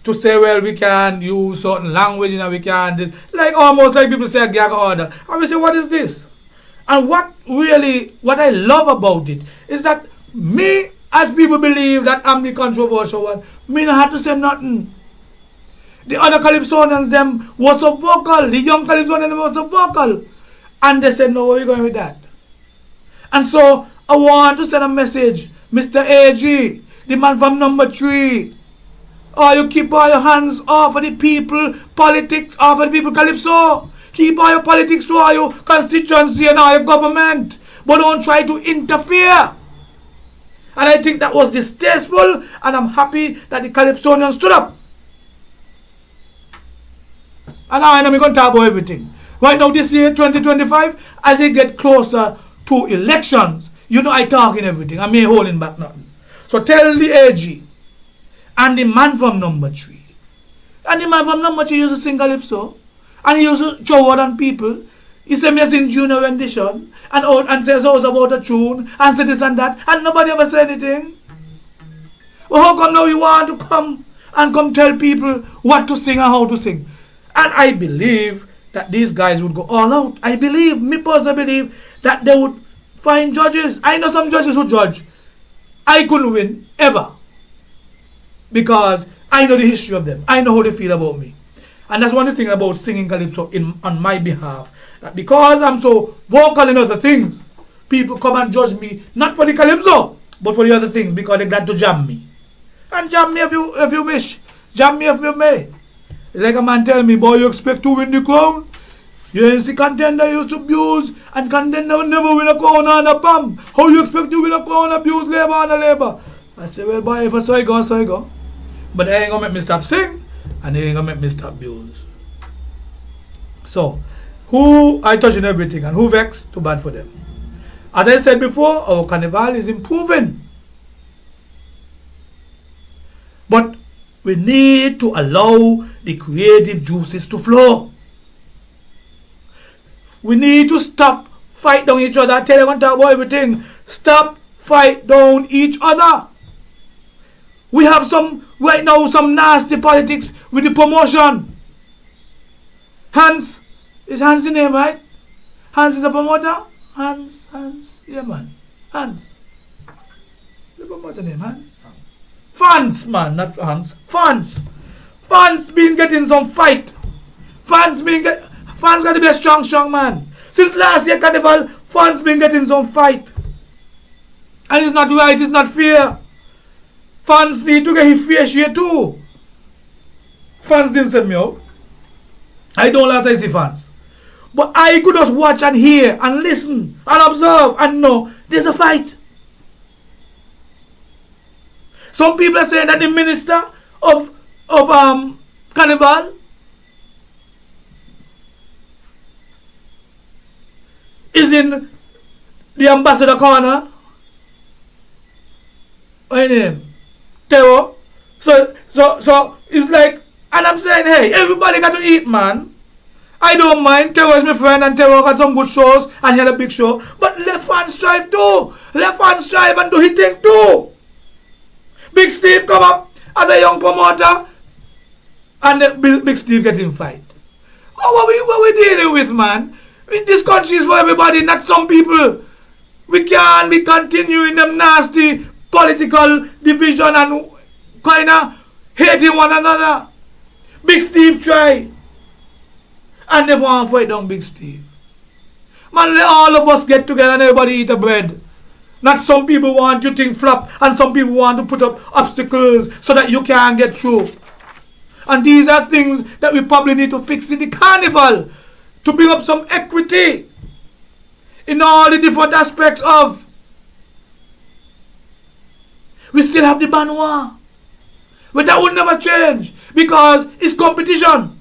to say, well, we can use certain language and we can this. Like almost like people say a gag order. And we say, what is this? And what I love about it is that me, as people believe that I'm the controversial one, me not have to say nothing. The other Calypsonians, them was so vocal. The young Calypsonians was so vocal. And they said, no, where are you going with that? And so, I want to send a message. Mr. AG, the man from number 3. Oh, you keep all your hands off of the people, politics off of the people, Calypso. Keep all your politics to all your constituency and all your government. But don't try to interfere. And I think that was distasteful, and I'm happy that the Calypsonians stood up. And I know we're going to talk about everything. Right now, this year, 2025, as it get closer to elections, I talk in everything. I ain't holding back nothing. So tell the AG and the man from number 3. And the man from number 3 used to sing calypso. And he used to show out on people. He said me sing junior rendition and says also about a tune and say this and that. And nobody ever said anything. Well, how come now you want to come tell people what to sing and how to sing? And I believe that these guys would go all out. I believe, me personally believe, that they would find judges. I know some judges who judge. I couldn't win, ever. Because I know the history of them. I know how they feel about me. And that's one thing about singing calypso on my behalf. That because I'm so vocal in other things, people come and judge me, not for the calypso, but for the other things, because they're glad to jam me. And jam me if you wish. Jam me if you may. It's like a man tell me, boy, you expect to win the crown? You ain't see contender used to abuse, and contender will never win a crown on a pump. How you expect to win a crown, abuse labor on a labor? I say, well, boy, if I so I go, so I go. But they ain't gonna make me stop sing, and they ain't gonna make me stop abuse. So, who I touching everything, and who vex, too bad for them. As I said before, our carnival is improving. But we need to allow the creative juices to flow. We need to stop fight down each other. I tell you one talk about everything. Stop fight down each other. We have right now some nasty politics with the promotion. Hans, is Hans the name, right? Hans is a promoter? Hans, yeah man. Hans. The promoter name, Hans? Fans, man, not Hans. Fans. Fans been getting some fight. Fans got to be a strong man. Since last year Carnival, fans been getting some fight. And it's not right, it's not fair. Fans need to get his fair share too. Fans didn't send me out. I don't last I see fans. But I could just watch and hear and listen and observe and know there's a fight. Some people are saying that the minister of Carnival is in the ambassador corner. What's his name? Teo. So it's like, and I'm saying, hey, everybody got to eat, man. I don't mind. Teo is my friend, and Teo got some good shows, and he had a big show. But let fans strive too. Let fans strive and do his thing too. Big Steve come up as a young promoter, and Big Steve getting fight. Oh, what we dealing with, man? This country is for everybody, not some people. We can't be continuing them nasty political division and kind of hating one another. Big Steve try. And never want to fight down Big Steve. Man, let all of us get together and everybody eat a bread. Not some people want you to think flop and some people want to put up obstacles so that you can't get through. And these are things that we probably need to fix in the carnival to bring up some equity in all the different aspects of. We still have the Banwa. But that will never change because it's competition.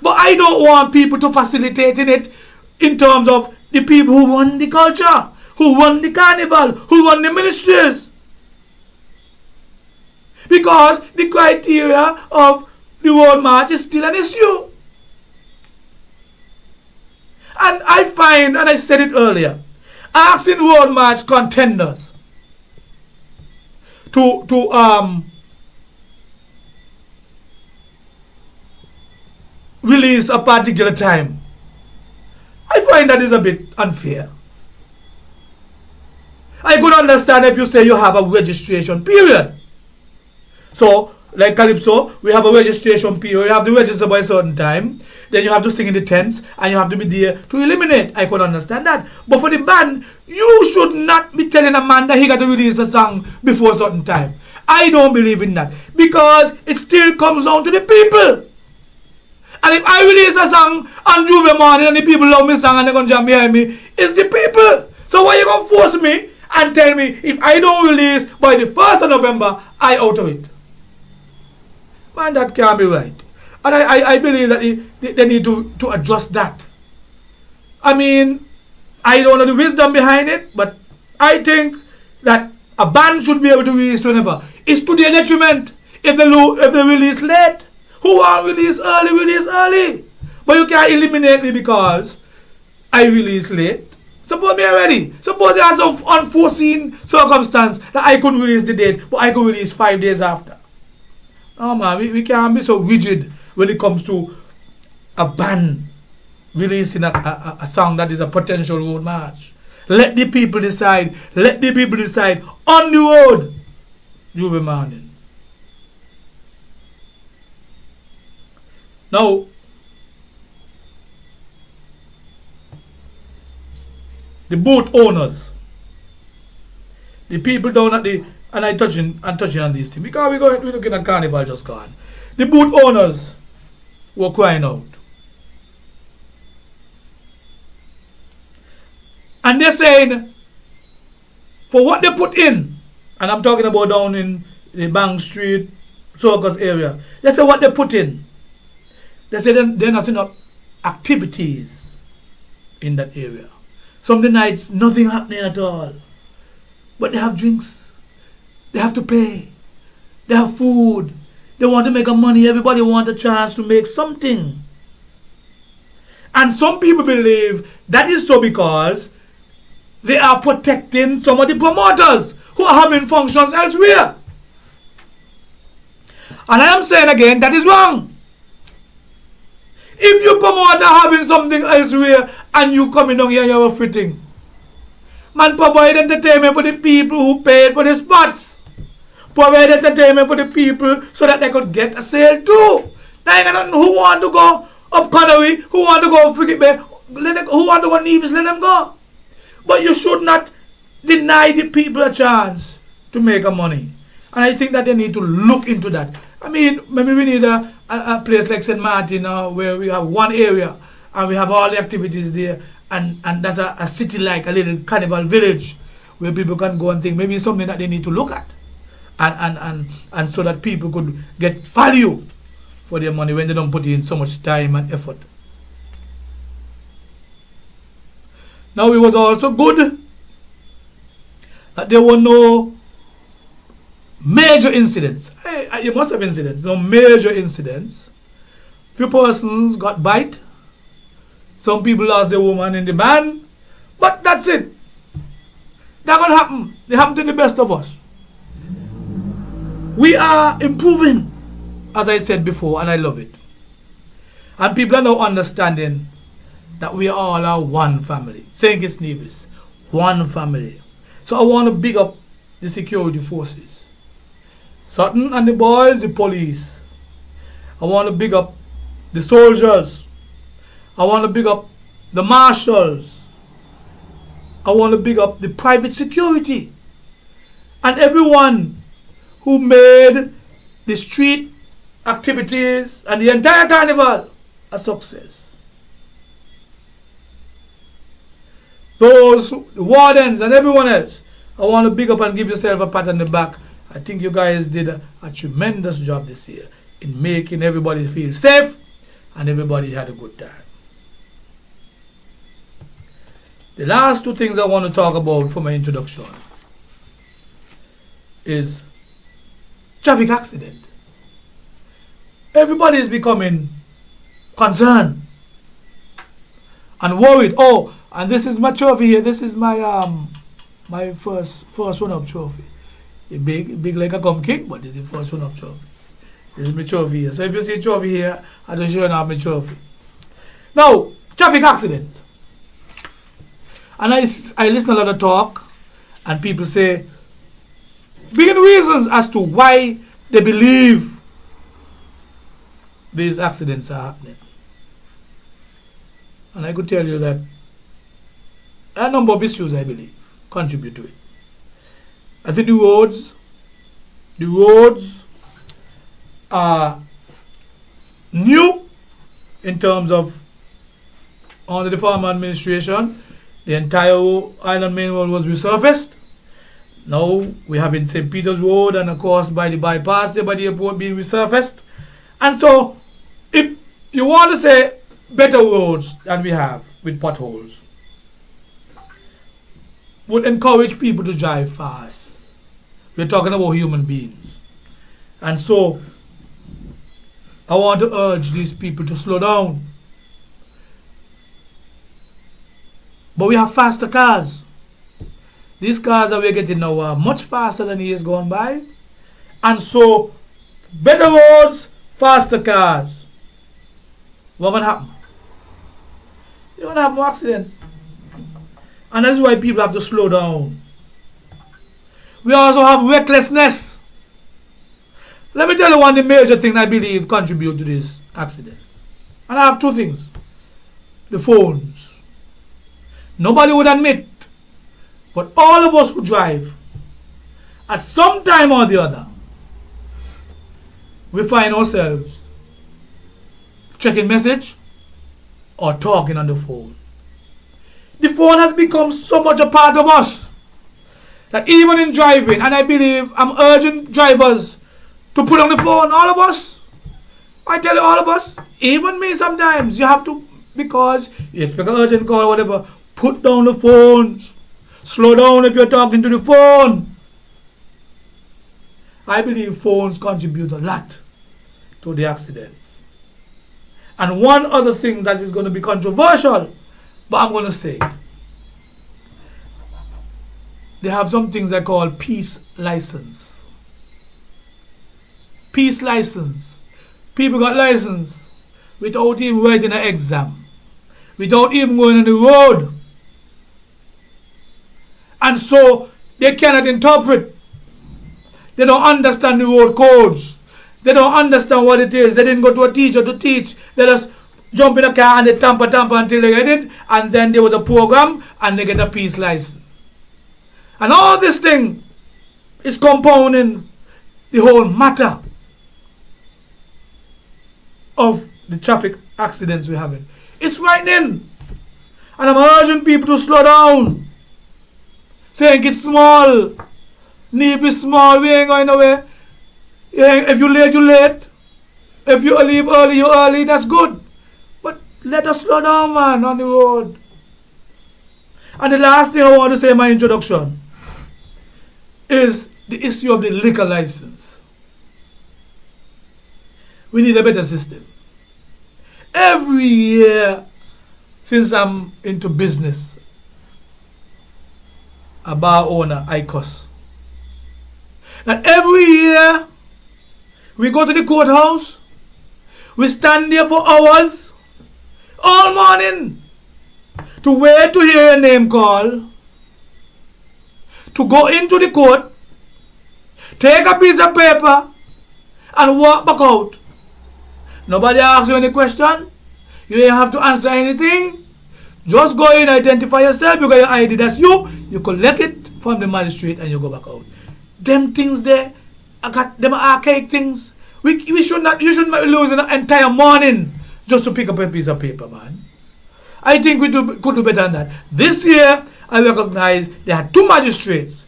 But I don't want people to facilitate in it in terms of the people who run the culture, who run the carnival, who run the ministries. Because the criteria of the World March is still an issue. And I find, and I said it earlier, asking World March contenders to release a particular time, I find that is a bit unfair. I could understand if you say you have a registration period. So, like Calypso, we have a registration period. You have to register by a certain time. Then you have to sing in the tents and you have to be there to eliminate. I could understand that. But for the band, you should not be telling a man that he got to release a song before a certain time. I don't believe in that. Because it still comes down to the people. And if I release a song on Juve morning and the people love me song and they're going to jam behind me, it's the people. So why you going to force me and tell me if I don't release by the 1st of November, I out of it? Man, that can't be right. And I believe that they need to adjust that. I mean, I don't know the wisdom behind it, but I think that a band should be able to release whenever. It's to their detriment if they release late. Who want release early, release early. But you can't eliminate me because I release late. Suppose me already. Suppose there has some unforeseen circumstance that I couldn't release the date, but I could release 5 days after. No man, we can't be so rigid when it comes to a band releasing a song that is a potential road march. Let the people decide. Let the people decide on the road. Juve morning. Now, the boat owners, the people down at the, and I'm touching on these things because we're looking at Carnival just gone. The boat owners were crying out. And they're saying, for what they put in, and I'm talking about down in the Bank Street, Circus area, they say what they put in. They say they're not seeing activities in that area. Some of the nights, nothing happening at all. But they have drinks. They have to pay. They have food. They want to make money. Everybody wants a chance to make something. And some people believe that is so because they are protecting some of the promoters who are having functions elsewhere. And I am saying again, that is wrong. If you promoter having something elsewhere and you coming down here and you have a fitting, man, provide entertainment for the people who paid for the spots. Provide entertainment for the people so that they could get a sale too. Who want to go up Connery, who want to go Frigate Bay, who want to go Nevis, let them go. But you should not deny the people a chance to make money. And I think that they need to look into that. I mean, maybe we need a place like St. Martin where we have one area and we have all the activities there, and that's a city like a little carnival village where people can go and think. Maybe it's something that they need to look at and so that people could get value for their money when they don't put in so much time and effort. Now, it was also good that there were no major incidents. You must have incidents, no major incidents. Few persons got bite. Some people lost their woman in the band. But that's it. That gonna happen. It happened to the best of us. We are improving, as I said before, and I love it. And people are now understanding that we all are one family. St. Kitts Nevis, one family. So I want to big up the security forces. Sutton and the boys, the police. I want to big up the soldiers. I want to big up the marshals. I want to big up the private security. And everyone who made the street activities and the entire carnival a success. Those the wardens and everyone else, I want to big up and give yourself a pat on the back. I think you guys did a tremendous job this year in making everybody feel safe and everybody had a good time. The last two things I want to talk about for my introduction is traffic accident. Everybody is becoming concerned and worried. Oh, and this is my trophy here. This is my my first run-up trophy. A big like a come king, but it's the first run-up trophy. This is my trophy here. So if you see trophy here, I just show you now my trophy. Now, traffic accident. And I listen a lot of talk, and people say, big reasons as to why they believe these accidents are happening. And I could tell you that a number of issues, I believe, contribute to it. I think the roads are new in terms of under the former administration. The entire Island Main Road was resurfaced. Now we have in St. Peter's Road and of course by the bypass there by the airport being resurfaced. And so if you want to say better roads than we have with potholes, would encourage people to drive fast. We're talking about human beings. And so, I want to urge these people to slow down. But we have faster cars. These cars that we're getting now are much faster than years gone by. And so, better roads, faster cars. What's going to happen? You're going to have more accidents. And that's why people have to slow down. We also have recklessness. Let me tell you one of the major things I believe contribute to this accident. And I have two things. The phones. Nobody would admit, but all of us who drive, at some time or the other, we find ourselves checking message or talking on the phone. The phone has become so much a part of us that even in driving, and I believe I'm urging drivers to put on the phone, all of us. I tell you, all of us, even me sometimes, you have to, because you expect an urgent call or whatever, put down the phones. Slow down if you're talking to the phone. I believe phones contribute a lot to the accidents. And one other thing that is going to be controversial, but I'm going to say it. They have some things I call peace license. Peace license. People got license without even writing an exam, without even going on the road. And so they cannot interpret. They don't understand the road codes. They don't understand what it is. They didn't go to a teacher to teach. They just jump in a car and they tamper until they get it. And then there was a program and they get a peace license. And all this thing is compounding the whole matter of the traffic accidents we're having. It's frightening. And I'm urging people to slow down. Saying it's small. Leave is small. We ain't going nowhere. If you late, you late. If you leave early, you early. That's good. But let us slow down, man, on the road. And the last thing I want to say in my introduction is the issue of the liquor license. We need a better system. Every year since I'm into business, a bar owner, I cuss. That every year we go to the courthouse, we stand there for hours, all morning, to wait to hear your name call, to go into the court, take a piece of paper, and walk back out. Nobody asks you any question. You don't have to answer anything. Just go in, identify yourself, you got your ID, that's you. You collect it from the magistrate and you go back out. Them things there, I got them archaic things. You should not be losing an entire morning just to pick up a piece of paper, man. I think we could do better than that. This year, I recognize there are 2 magistrates.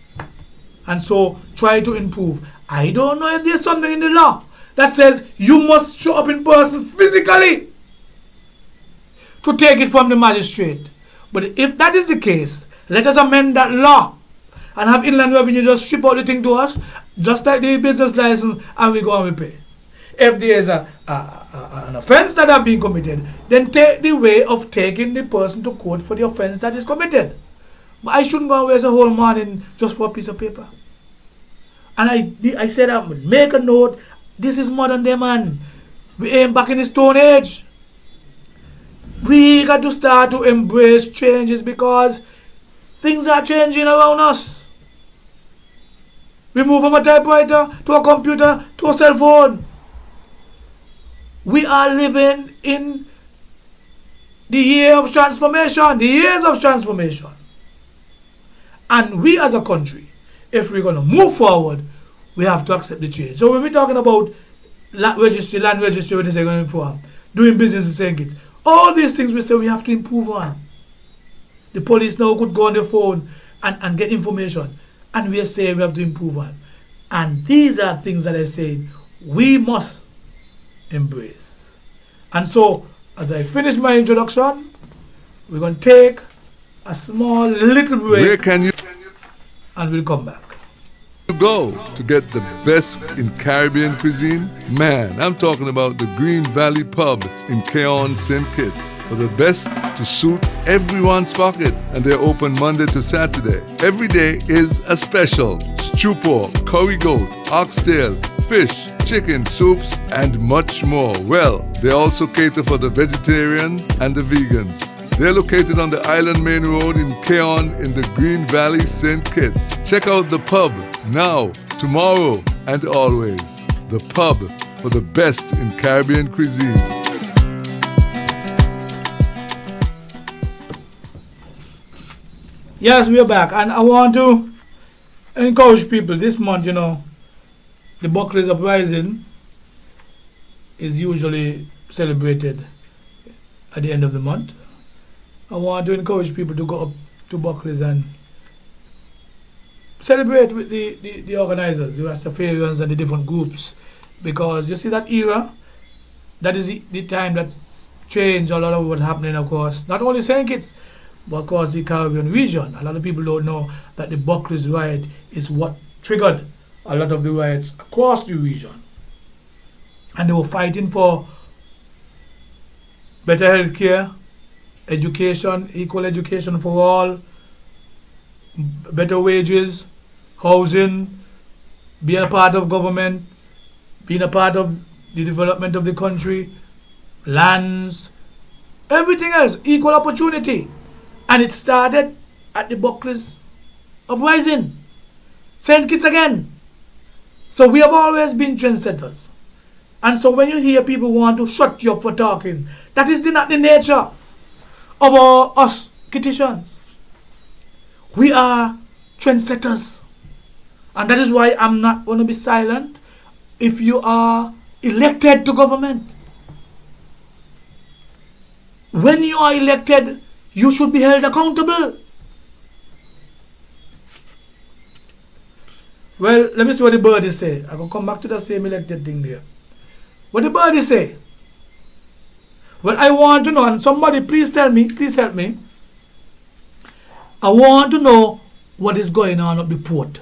And so, try to improve. I don't know if there's something in the law that says you must show up in person physically to take it from the magistrate. But if that is the case, let us amend that law and have Inland Revenue just ship out the thing to us, just like the business license, and we go and we pay. If there is an offense that has been committed, then take the way of taking the person to court for the offense that is committed. But I shouldn't go and waste a whole morning just for a piece of paper. And I said, make a note, this is modern day, man. We ain't back in the Stone Age. We got to start to embrace changes because things are changing around us. We move from a typewriter to a computer to a cell phone. We are living in the year of transformation, the years of transformation. And we as a country, if we're going to move forward, we have to accept the change. So when we're talking about land registry, what is going to improve, doing business in St. Kitts, all these things we say we have to improve on. The police now could go on the phone and get information. And we are saying we have to improve on. And these are things that I say we must embrace. And so, as I finish my introduction, we're going to take a small little break. Where can you? And we'll come back. go to get the best in Caribbean cuisine? Man, I'm talking about the Green Valley Pub in Keon, St. Kitts. For the best to suit everyone's pocket, and they're open Monday to Saturday. Every day is a special. Stew pork, curry goat, oxtail, fish, chicken, soups, and much more. Well, they also cater for the vegetarian and the vegans. They're located on the Island Main Road in Keon in the Green Valley, St. Kitts. Check out the pub now, tomorrow, and always. The pub for the best in Caribbean cuisine. Yes, we are back, and I want to encourage people this month. The Buckley's Uprising is usually celebrated at the end of the month. I want to encourage people to go up to Buckley's and celebrate with the organizers, the Rastafarians and the different groups, because you see that era, that is the time that's changed a lot of what's happening, of course, not only St. Kitts, but of course the Caribbean region. A lot of people don't know that the Buckley's riot is what triggered a lot of the riots across the region. And they were fighting for better health care, education, equal education for all, better wages, housing, being a part of government, being a part of the development of the country, lands, everything else, equal opportunity. And it started at the Buckley's Uprising. St. Kitts again. So we have always been trendsetters. And so when you hear people want to shut you up for talking, that is not the nature of us Kittitians. We are trendsetters. And that is why I'm not going to be silent if you are elected to government. When you are elected, you should be held accountable. Well, let me see what the birdies say. I can come back to the same elected thing there. What the birdies say? Well, I want to know, and somebody please tell me, please help me. I want to know what is going on at the port.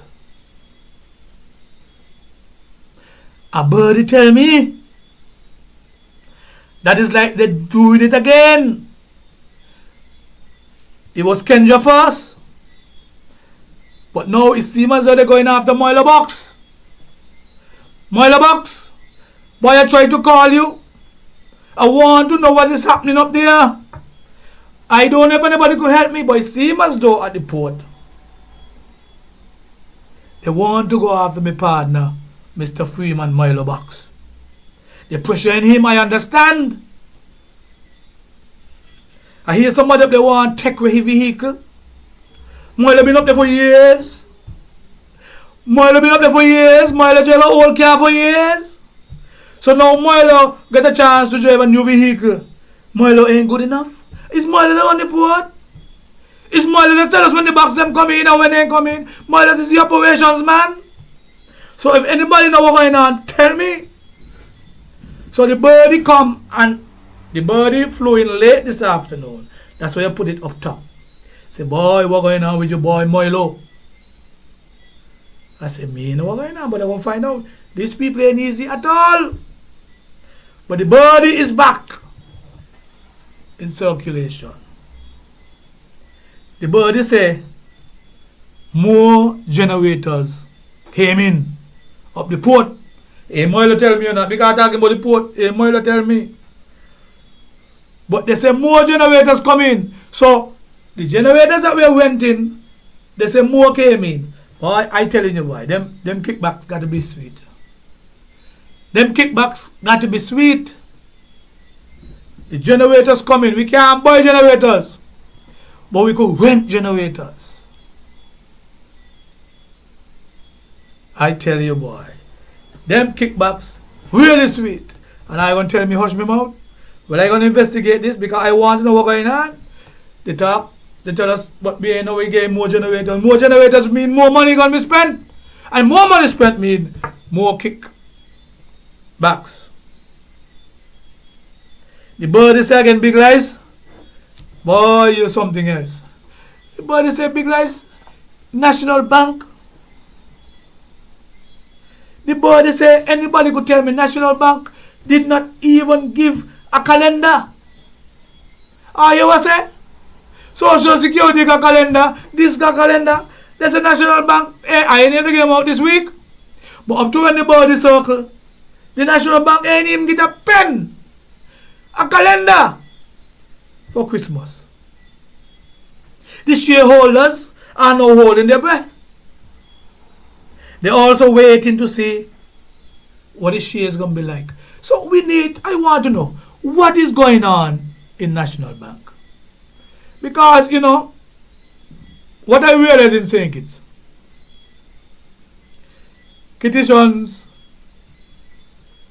A birdie tell me that is like they're doing it again. It was Kenja first, but now it seems as though they're going after Moiler Box. Moiler Box, boy, I tried to call you. I want to know what is happening up there. I don't know if anybody could help me, but it seems as though at the port, they want to go after my partner, Mr. Freeman Moiler Box. They're pressuring him, I understand. I hear somebody up there want to take away his vehicle. Moiler been up there for years. Moiler been up there for years. Moiler drive an old car for years. So now Moiler get a chance to drive a new vehicle. Moiler ain't good enough. Is Moiler there on the board? Is Moiler that tell us when the box them come in and when they come in? Moiler is the operations man. So if anybody know what's going on, tell me. So the birdie come and the birdie flew in late this afternoon. That's why I put it up top. Say, boy, what's going on with your boy Moilo? I said, me know what's going on, but I won't find out. These people ain't easy at all. But the birdie is back in circulation. The birdie say, more generators came in up the port. Hey, Moilo tell me or not, because I'm talking about the port. Hey, Moilo tell me. But they say more generators come in. So the generators that we went in, they say more came in. Boy, I telling you boy, them kickbacks got to be sweet. Them kickbacks got to be sweet. The generators come in. We can't buy generators, but we could rent generators. I tell you boy, them kickbacks really sweet. And I going to tell me hush me mouth. Well, I going to investigate this because I want to know what's going on. They talk, they tell us, but we know we get more generators. More generators mean more money going to be spent. And more money spent mean more kickbacks. The birdie say again, big lies. Boy, you're something else. The birdie say big lies. National Bank. The body say anybody could tell me National Bank did not even give a calendar. Ah, you what say? Social Security got calendar, this got calendar. There's a National Bank. I ain't even came out this week. But up to when the body circle, the National Bank ain't even get a pen, a calendar for Christmas. The shareholders are now holding their breath. They're also waiting to see what the share is going to be like. So I want to know what is going on in National Bank. Because, what I realize in St. Kitts, Kittitians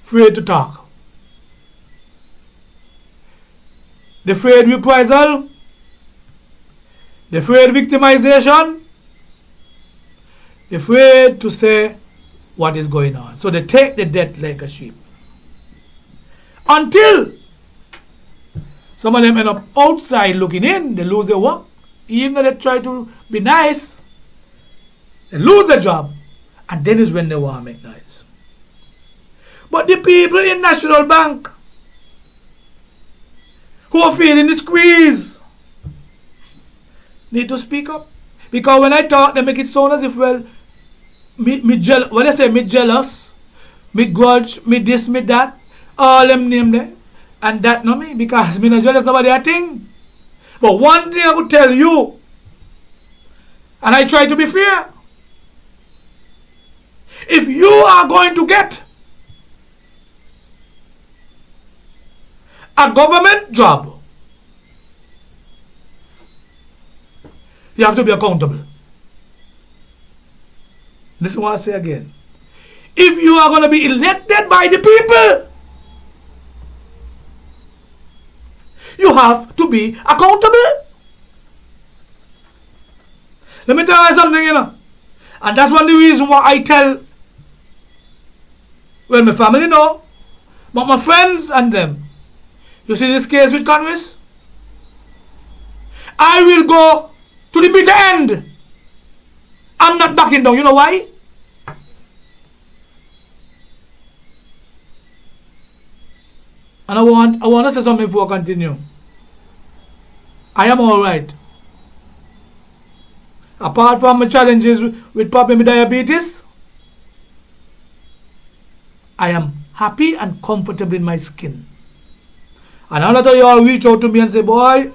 afraid to talk. They're afraid reprisal. They're afraid victimization. They're afraid to say what is going on. So they take the debt like a sheep. Until some of them end up outside looking in, they lose their work. Even though they try to be nice, they lose their job. And then is when they want to make noise. But the people in National Bank who are feeling the squeeze need to speak up. Because when I talk, they make it sound as if, when I say me jealous, me grudge, me this, me that, all them name there, and that not me, because me not jealous nobody a thing. But one thing I could tell you, and I try to be fair, if you are going to get a government job, you have to be accountable. This is what I say again. If you are going to be elected by the people, you have to be accountable. Let me tell you something, And that's one of the reasons why I tell, well, my family know, but my friends and them. You see this case with Carnival? I will go to the bitter end. I'm not backing down. You know why? And I want to say something before I continue. I am all right. Apart from my challenges with problem with diabetes, I am happy and comfortable in my skin. And a lot of you all reach out to me and say, boy,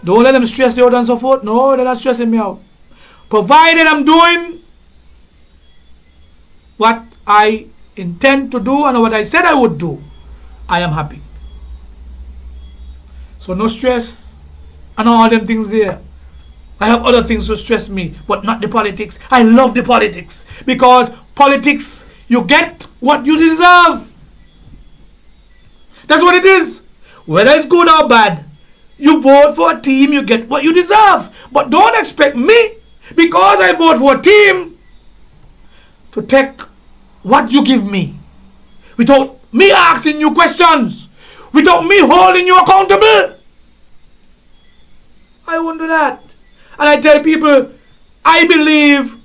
don't let them stress you out and so forth. No, they're not stressing me out. Provided I'm doing what I intend to do and what I said I would do, I am happy. So no stress and all them things there. I have other things to stress me, but not the politics. I love the politics because politics, you get what you deserve. That's what it is. Whether it's good or bad, you vote for a team, you get what you deserve. But don't expect me, because I vote for a team, to take what you give me without me asking you questions, without me holding you accountable. I won't do that. And I tell people, I believe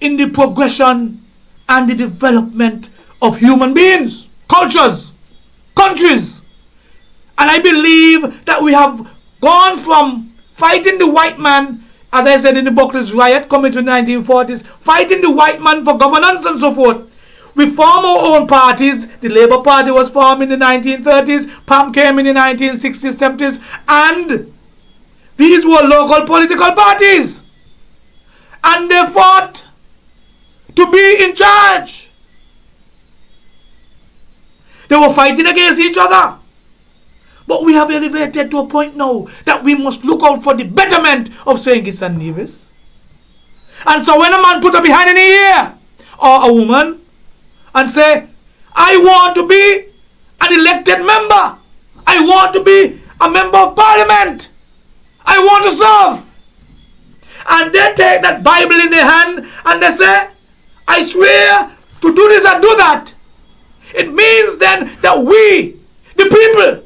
in the progression and the development of human beings, cultures, countries. And I believe that we have gone from fighting the white man, as I said in the Buckley's riot coming to the 1940s, fighting the white man for governance and so forth. We form our own parties. The Labour Party was formed in the 1930s, PAM came in the 1960s, 70s, and these were local political parties. And they fought to be in charge. They were fighting against each other. But we have elevated to a point now that we must look out for the betterment of St. Kitts and Nevis. And so when a man put up behind in the ear, or a woman, and say, I want to be an elected member. I want to be a member of parliament. I want to serve. And they take that Bible in their hand and they say, I swear to do this and do that. It means then that we, the people,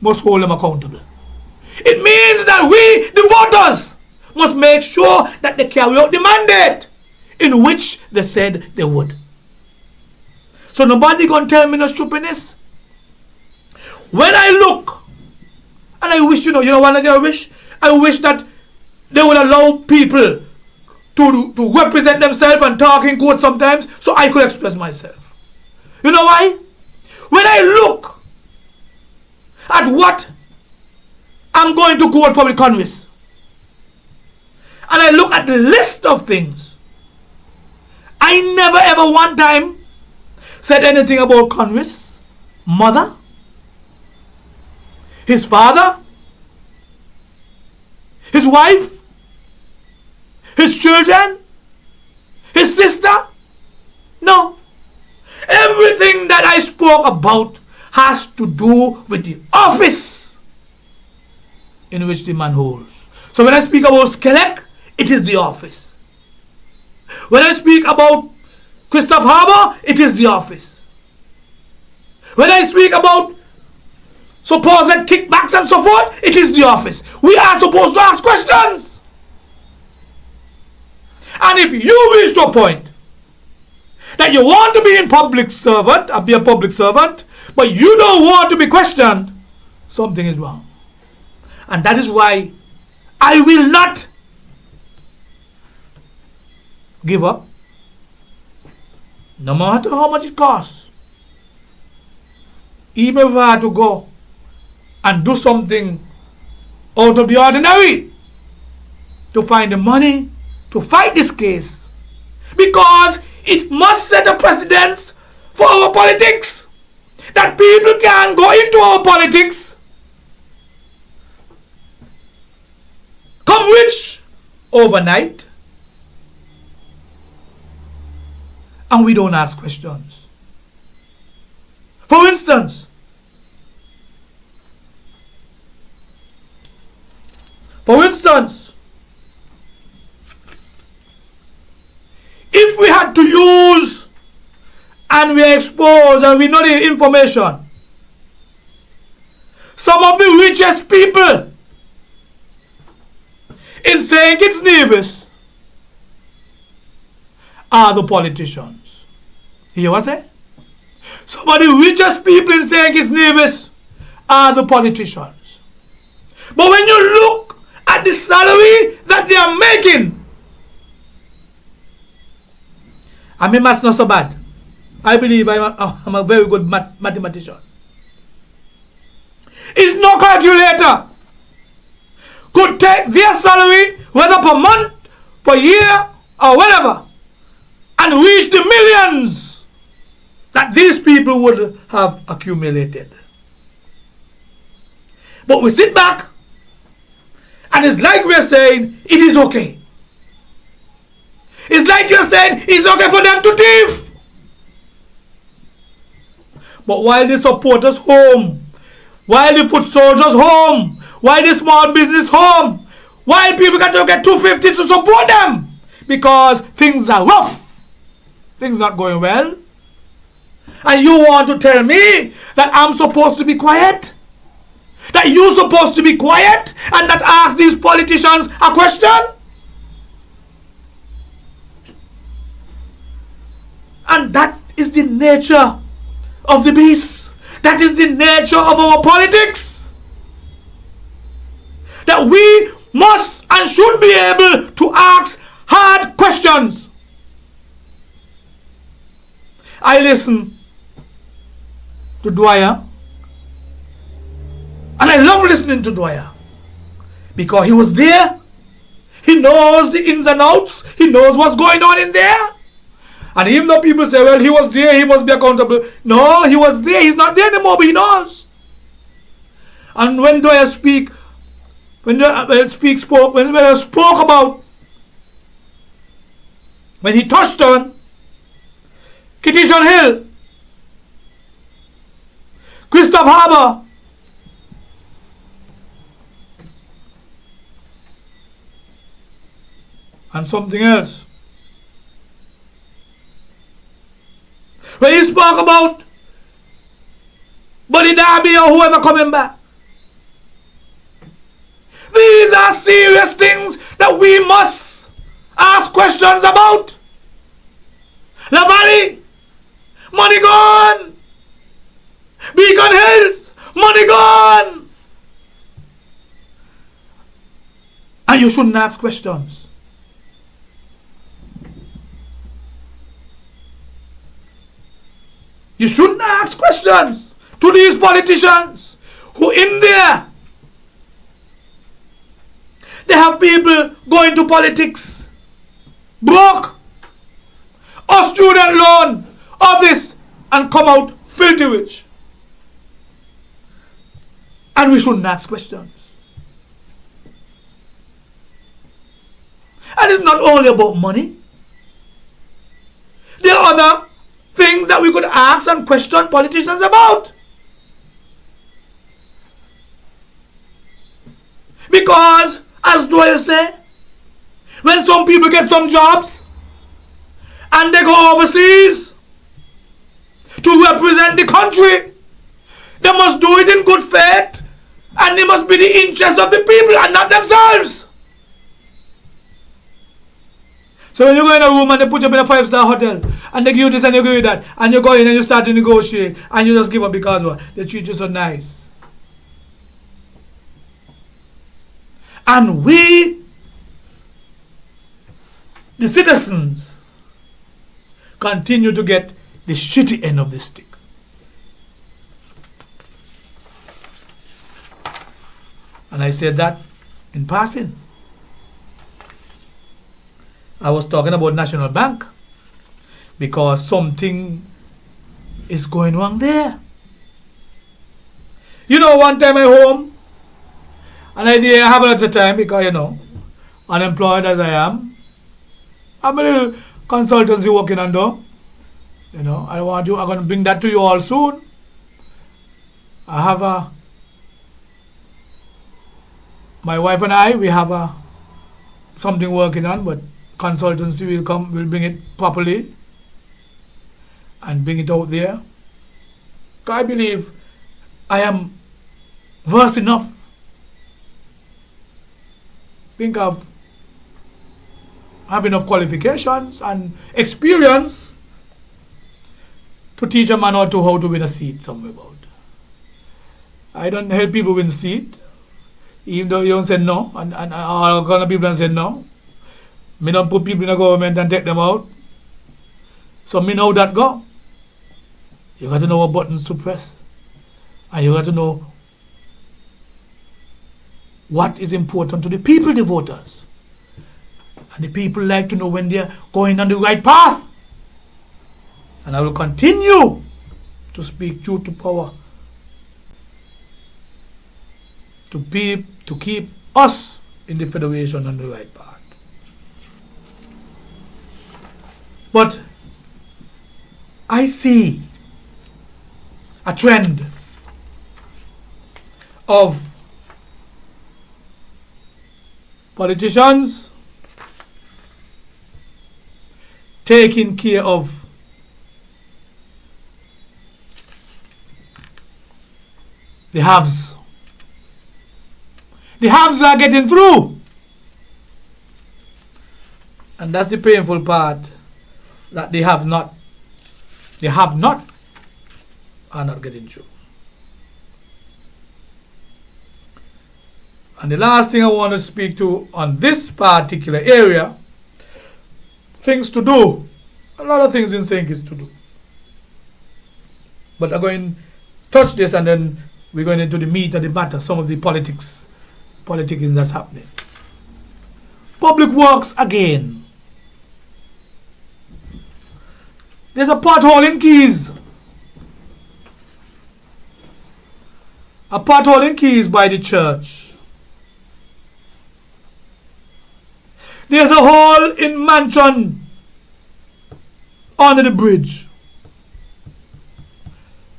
must hold them accountable. It means that we, the voters, must make sure that they carry out the mandate. in which they said they would. So nobody gonna tell me no stupidness. When I look, and I wish, you know what I wish? I wish that they would allow people to represent themselves and talk in court sometimes so I could express myself. You know why? When I look at what I'm going to court for with Congress, and I look at the list of things, I never ever one time said anything about Congress, mother, his father, his wife, his children, his sister. No. Everything that I spoke about has to do with the office in which the man holds. So when I speak about Skelec, it is the office. When I speak about Christoph Harbour, it is the office. When I speak about supposed kickbacks and so forth, it is the office. We are supposed to ask questions. And if you reach to a point that you want to be a public servant, but you don't want to be questioned, something is wrong. And that is why I will not give up, no matter how much it costs. Even if I had to go and do something out of the ordinary to find the money to fight this case, because it must set a precedence for our politics, that people can go into our politics, come rich overnight, and we don't ask questions. For instance, if we had to use and we expose and we know the information, some of the richest people in St. Kitts Nevis are the politicians. You hear what I say? Some of the richest people in St. Kitts Nevis are the politicians. But when you look at the salary that they are making, I mean, math's not so bad. I believe I'm a very good mathematician. It's no calculator could take their salary, whether per month, per year, or whatever, and reach the millions that these people would have accumulated. But we sit back, and it's like we're saying, it is okay. It's like you're saying, it's okay for them to thief. But while the supporters home, while the foot soldiers home, while the small business home, while people got to get 250 to support them, because things are rough, things not going well, and you want to tell me that I'm supposed to be quiet? That you're supposed to be quiet and not ask these politicians a question? And that is the nature of the beast. That is the nature of our politics. That we must and should be able to ask hard questions. I listen to Dwyer, and I love listening to Dwyer because he was there. He knows the ins and outs. He knows what's going on in there. And even though people say, well, he was there, he must be accountable. No, he was there. He's not there anymore, but he knows. And when Dwyer spoke about, when he touched on Kittishon Hill, Christoph Harbour, and something else. When he spoke about Buddy Darby or whoever coming back. These are serious things that we must ask questions about. La Valley, money gone. Beacon Hills, money gone. And you shouldn't ask questions. You shouldn't ask questions to these politicians who in there. They have people going to politics, broke, or student loan, or this, and come out filthy rich. And we shouldn't ask questions. And it's not only about money. There are other things that we could ask and question politicians about. Because, as Doyle say, when some people get some jobs and they go overseas to represent the country, they must do it in good faith and it must be the interest of the people and not themselves. So when you go in a room and they put you up in a 5-star hotel and they give you this and they give you that and you go in and you start to negotiate and you just give up because what? They treat you so nice. And we, the citizens, continue to get the shitty end of the stick. And I said that in passing. I was talking about National Bank because something is going wrong there. You know, one time I home, and I didn't have a lot of time because, you know, unemployed as I am, I'm a little consultancy working under. You know, I'm going to bring that to you all soon. I have my wife and I, we have something working on, but consultancy will bring it properly and bring it out there. I believe I am versed enough. Think of have enough qualifications and experience to teach a man or two how to win a seat somewhere about. I don't help people win seat, even though you don't say no, and all kind of people don't say no. Me don't put people in the government and take them out. So me know that go. You got to know what buttons to press. And you got to know what is important to the people, the voters. And the people like to know when they're going on the right path. And I will continue to speak truth to power. To keep us in the Federation on the right path. But I see a trend of politicians taking care of the haves. The haves are getting through. And that's the painful part, that they have not are not getting through. And the last thing I want to speak to on this particular area, things to do. A lot of things in St. Kitts to do. But I'm going to touch this and then we're going into the meat of the matter, some of the politics that's happening. Public works again. There's a pothole in Keys. A pothole in Keys by the church. There's a hole in Mansion under the bridge.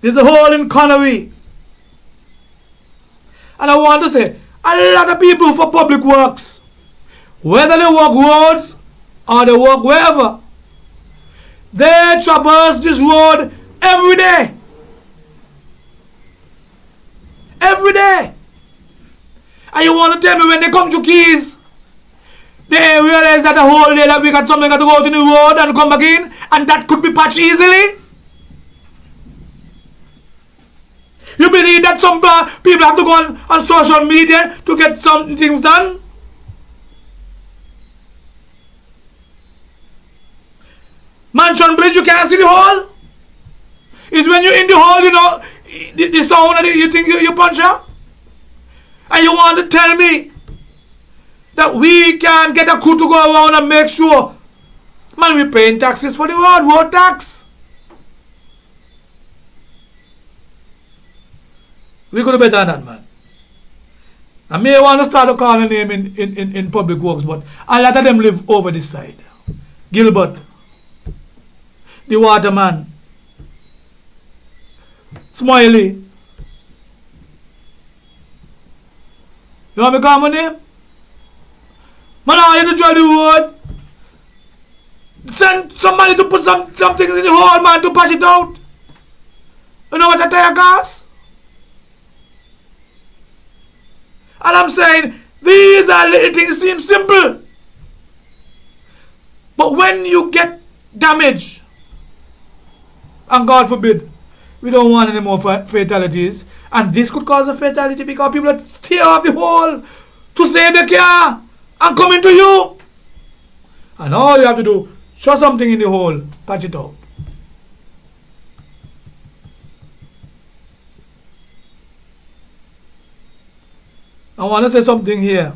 There's a hole in Connery. And I want to say, a lot of people for public works, whether they work roads or they work wherever, they traverse this road every day. Every day. And you want to tell me when they come to Keys, they realize that a whole day that we got something got to go to the road and come back in and that could be patched easily? You believe that some people have to go on social media to get some things done? Mansion Bridge, you can't see the hole? It's when you're in the hole, you know, the sound that you think you punch out? And you want to tell me that we can get a crew to go around and make sure, man, we're paying taxes for the road tax. We could have better than that, man. I may want to start to call a name in public works, but a lot of them live over this side. Gilbert, the waterman, Smiley. You want me to call my name? Man, I have to drive the road. Send somebody to put some things in the hole, man, to patch it out. You know what a tire costs? And I'm saying, these are little things seem simple. But when you get damage, and God forbid, we don't want any more fatalities, and this could cause a fatality because people stay off the hole to save the car and come into you. And all you have to do, show something in the hole, patch it out. I want to say something here,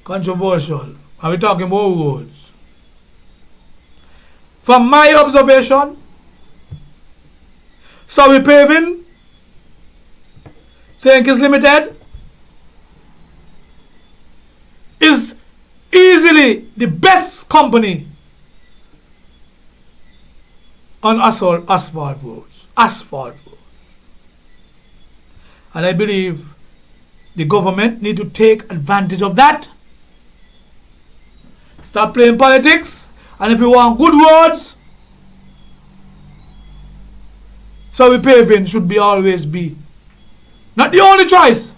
controversial. Are we talking about roads? From my observation, Surrey Paving, St. Kitts Limited, is easily the best company on asphalt roads. And I believe the government need to take advantage of that. Stop playing politics. And if you want good roads, Surrey Paving should always be not the only choice,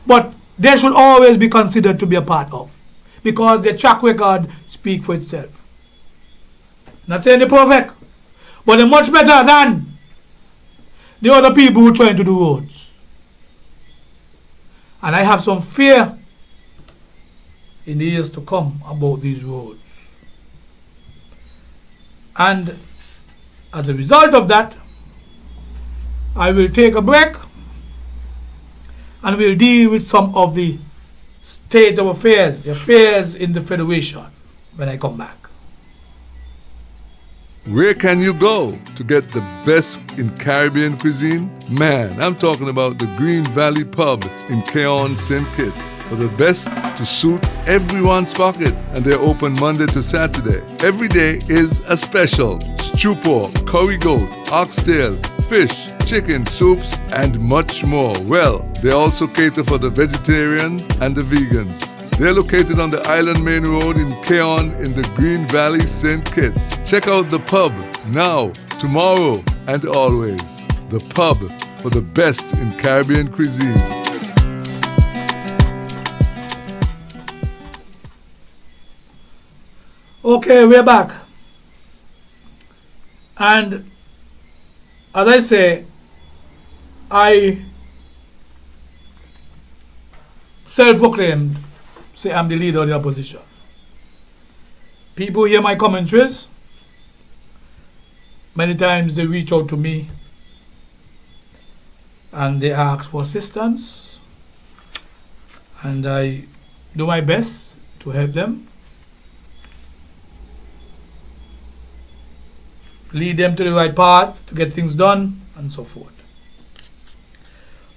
but they should always be considered to be a part of, because their track record speak for itself. Not saying they're perfect, but they're much better than the other people who are trying to do roads. And I have some fear in the years to come about these roads. And as a result of that, I will take a break and we'll deal with some of the state of affairs, the affairs in the Federation, when I come back. Where can you go to get the best in Caribbean cuisine? Man, I'm talking about the Green Valley Pub in Keon, St. Kitts. For the best to suit everyone's pocket, and they're open Monday to Saturday. Every day is a special. Stew pork, curry goat, oxtail, fish, chicken, soups, and much more. Well, they also cater for the vegetarian and the vegans. They're located on the Island Main Road in Keon in the Green Valley, St. Kitts. Check out the pub now, tomorrow, and always. The pub for the best in Caribbean cuisine. Okay, we're back. And as I say, I self-proclaimed, say I'm the leader of the opposition. People hear my commentaries. Many times they reach out to me and they ask for assistance, and I do my best to help them, lead them to the right path to get things done, and so forth.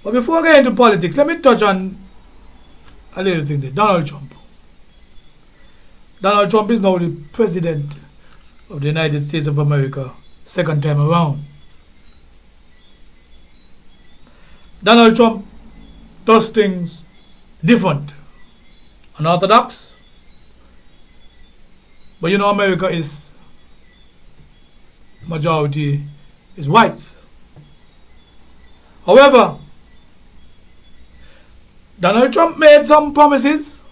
But before I get into politics, let me touch on a little thing there. Donald Trump. Donald Trump is now the president of the United States of America, second time around. Donald Trump does things different, unorthodox. But you know, America is majority is whites. However, Donald Trump made some promises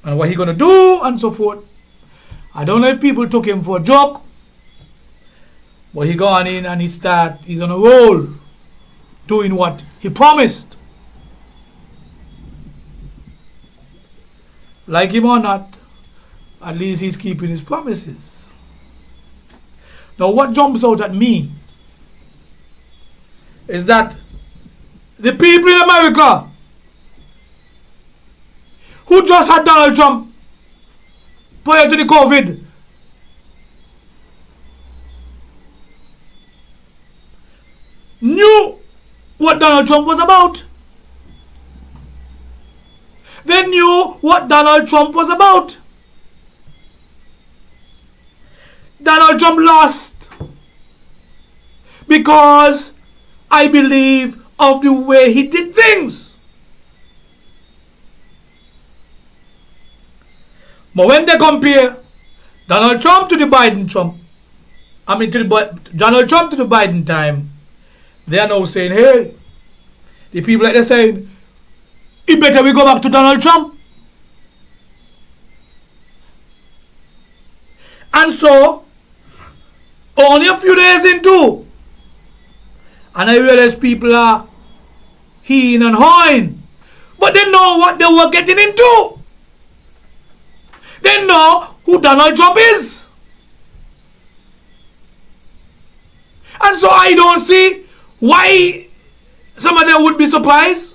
and what he's going to do and so forth. I don't know if people took him for a joke, but he gone in and he's on a roll, doing what he promised. Like him or not, at least he's keeping his promises. Now what jumps out at me is that the people in America who just had Donald Trump prior to the COVID knew what Donald Trump was about. They knew what Donald Trump was about. Donald Trump lost because I believe of the way he did things. But when they compare Donald Trump to the Biden Trump, Donald Trump to the Biden time, they are now saying, hey, the people like they're saying, it better we go back to Donald Trump. And so, only a few days into, and I realize people are heeing and hawing, but they know what they were getting into. They know who Donald Trump is. And so I don't see why some of them would be surprised.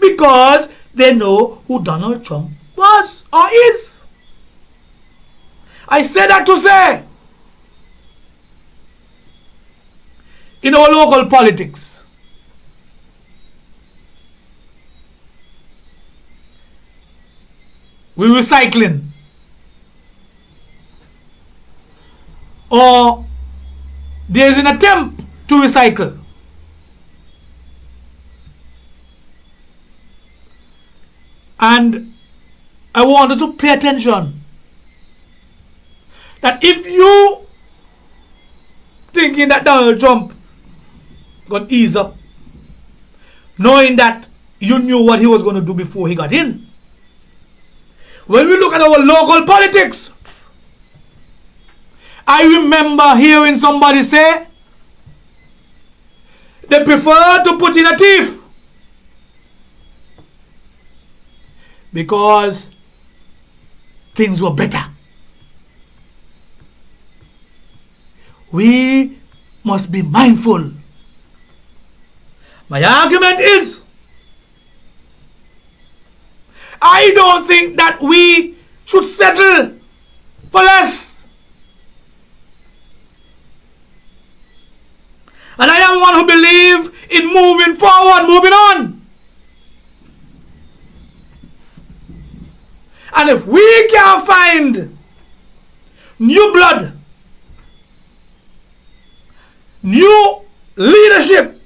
Because they know who Donald Trump was or is. I say that to say, in our local politics, we're recycling, or there's an attempt to recycle. And I want us to pay attention that if you thinking that Donald Trump got ease up, knowing that you knew what he was going to do before he got in. When we look at our local politics, I remember hearing somebody say they prefer to put in a thief because things were better. We must be mindful. My argument is, I don't think that we should settle for less. And I am one who believes in moving forward, moving on. And if we can find new blood, new leadership,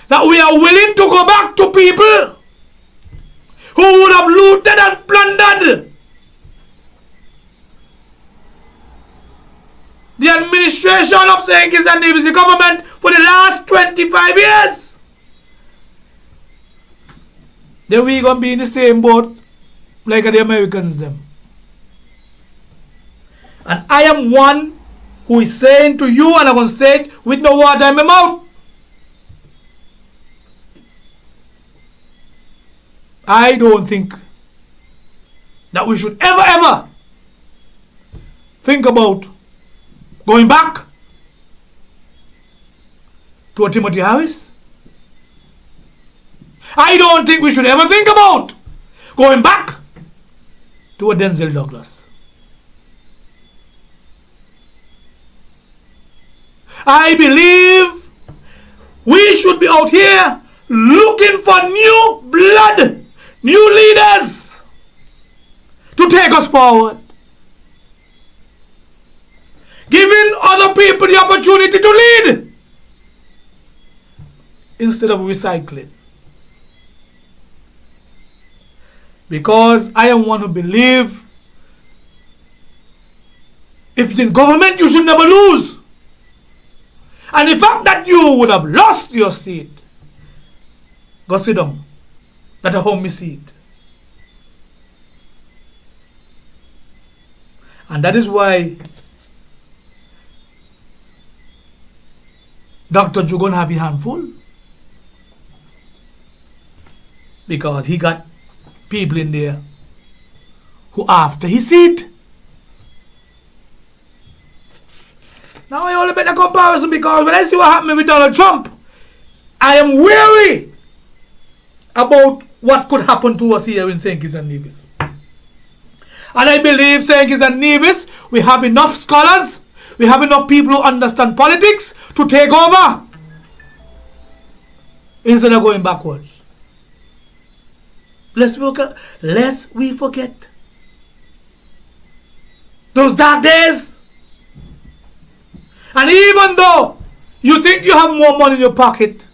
that we are willing to go back to people who would have looted and plundered the administration of St. Kitts and Nevis, the government, for the last 25 years, then we going to be in the same boat like the Americans them. And I am one who is saying to you, and I'm going to say it with no water in my mouth, I don't think that we should ever think about going back to a Timothy Harris. I don't think we should ever think about going back to a Denzel Douglas. I believe we should be out here looking for new blood, new leaders to take us forward, giving other people the opportunity to lead instead of recycling. Because I am one who believe if you're in government, you should never lose. And the fact that you would have lost your seat, go sit down. That's a home seat. And that is why Dr. Jugon have a handful. Because he got people in there who after his seat. Now I only make a comparison because when I see what happened with Donald Trump, I am wary about what could happen to us here in St. Kitts and Nevis. And I believe St. Kitts and Nevis, we have enough scholars, we have enough people who understand politics to take over instead of going backwards. Lest we forget those dark days. And even though you think you have more money in your pocket,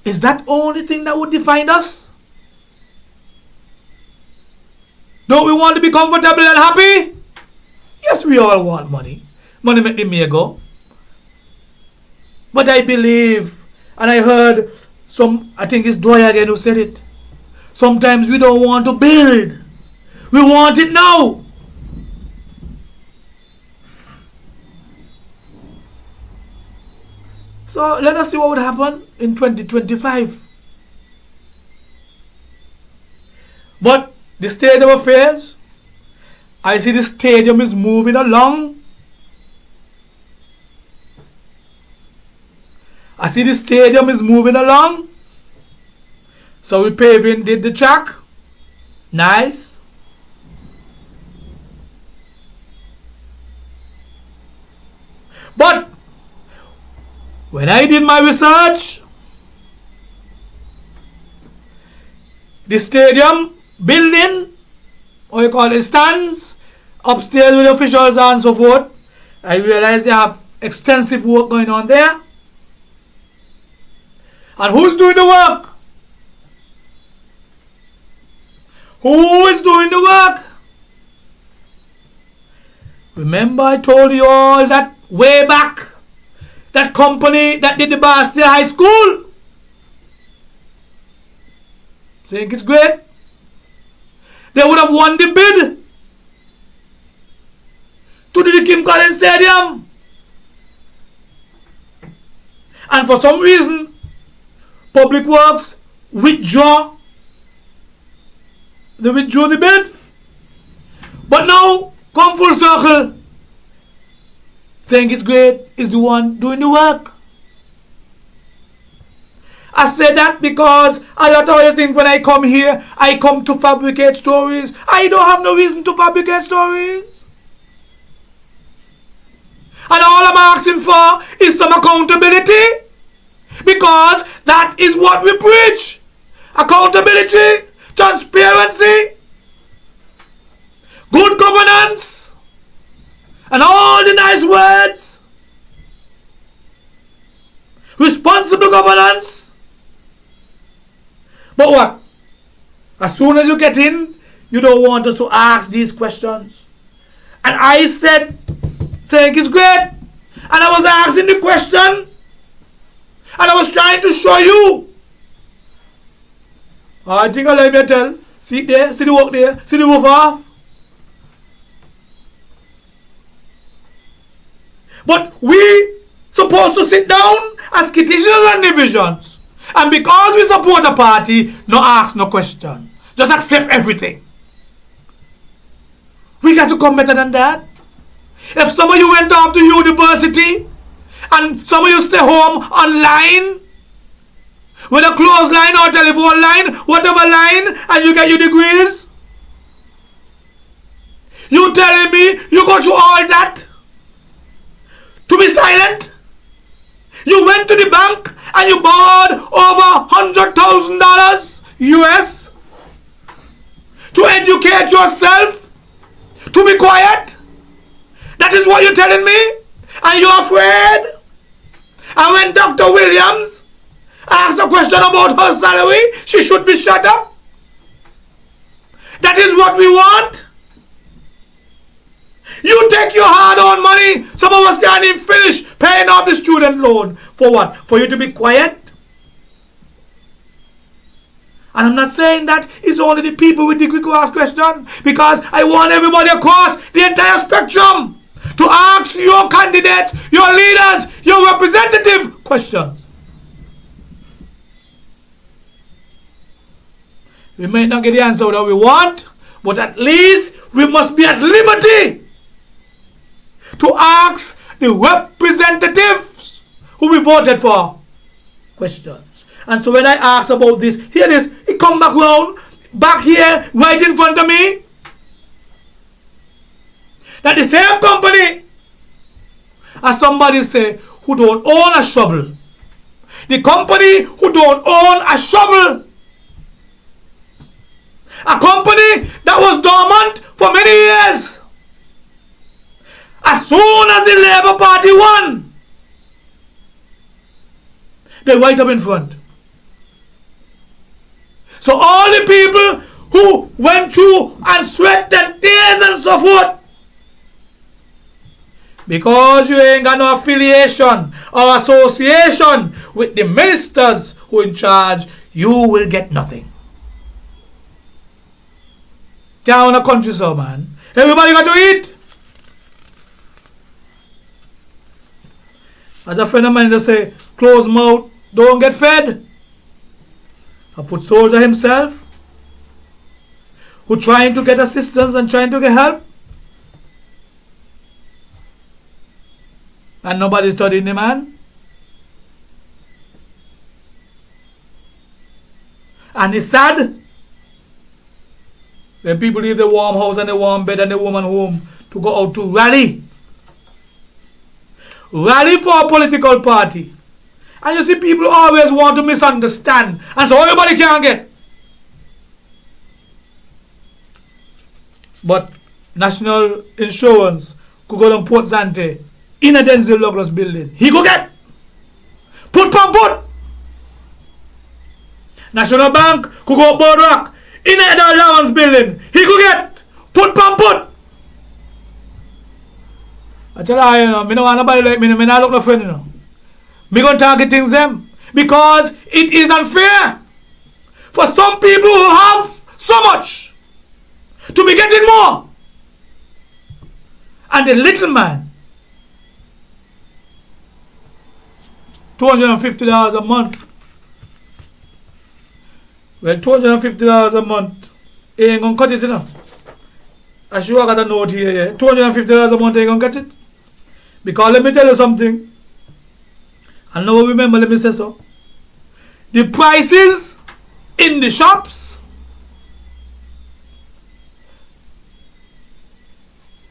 is that only thing that would define us? Don't we want to be comfortable and happy? Yes, we all want money. Money make the mayor go. But I believe, and I heard I think it's Dwyer again who said it. Sometimes we don't want to build. We want it now. So let us see what would happen in 2025. But the state of affairs, I see the stadium is moving along. I see the stadium is moving along. So we paving did the track. Nice. But when I did my research, the stadium building, or you call it stands, upstairs with officials and so forth, I realized they have extensive work going on there. And who's doing the work? Who is doing the work? Remember I told you all that way back, that company that did the Bastille High School? Think it's great? They would have won the bid to do the Kim Collins Stadium. And for some reason, Public Works withdrew the bid. But now, come full circle. Saying it's great is the one doing the work. I say that because a lot of you think when I come here, I come to fabricate stories. I don't have no reason to fabricate stories. And all I'm asking for is some accountability. Because that is what we preach. Accountability, transparency, good governance, and all the nice words. Responsible governance. But what? As soon as you get in, you don't want us to ask these questions. And I said, saying it's great. And I was asking the question. And I was trying to show you. I think I'll let me tell. See it there, see the work there, see the roof off. But we supposed to sit down as citizens and divisions. And because we support a party, no ask, no question. Just accept everything. We got to come better than that. If some of you went off to university, and some of you stay home online, with a clothesline or telephone line, whatever line, and you get your degrees. You telling me you go through all that to be silent? You went to the bank and you borrowed over $100,000 US to educate yourself, to be quiet? That is what you're telling me? And you're afraid? And when Dr. Williams asks a question about her salary, she should be shut up? That is what we want? You take your hard-earned money. Some of us can't even finish paying off the student loan. For what? For you to be quiet? And I'm not saying that it's only the people with degree who ask questions, because I want everybody across the entire spectrum to ask your candidates, your leaders, your representative questions. We may not get the answer that we want, but at least we must be at liberty to ask the representatives who we voted for questions. And so when I ask about this, here it is, it come back round, back here, right in front of me, that the same company, as somebody say, who don't own a shovel, the company who don't own a shovel, a company that was dormant for many years, as soon as the Labour Party won, they right up in front. So all the people who went through and sweat and tears and so forth, because you ain't got no affiliation or association with the ministers who are in charge, you will get nothing. Down a country, so man. Everybody got to eat. As a friend of mine just say, closed mouth, don't get fed. A foot soldier himself, who trying to get assistance and trying to get help, and nobody studying the man. And it's sad when people leave the warm house and the warm bed and the woman home to go out to rally for a political party. And you see, people always want to misunderstand, and so everybody can get. But National Insurance could go down Port Zante in a Denzel Douglas building. He could get. Put. National Bank could go Board Rock in a allowance building. He could get. Put. I tell you, I don't want nobody like me. I don't look no friend, you know. Me gonna target things them because it is unfair for some people who have so much to be getting more, and the little man, $250 a month. Well, $250 a month ain't gonna cut it, you know. I sure I got a note here, yeah. $250 a month ain't gonna cut it, because let me tell you something. And now remember, let me say so. The prices in the shops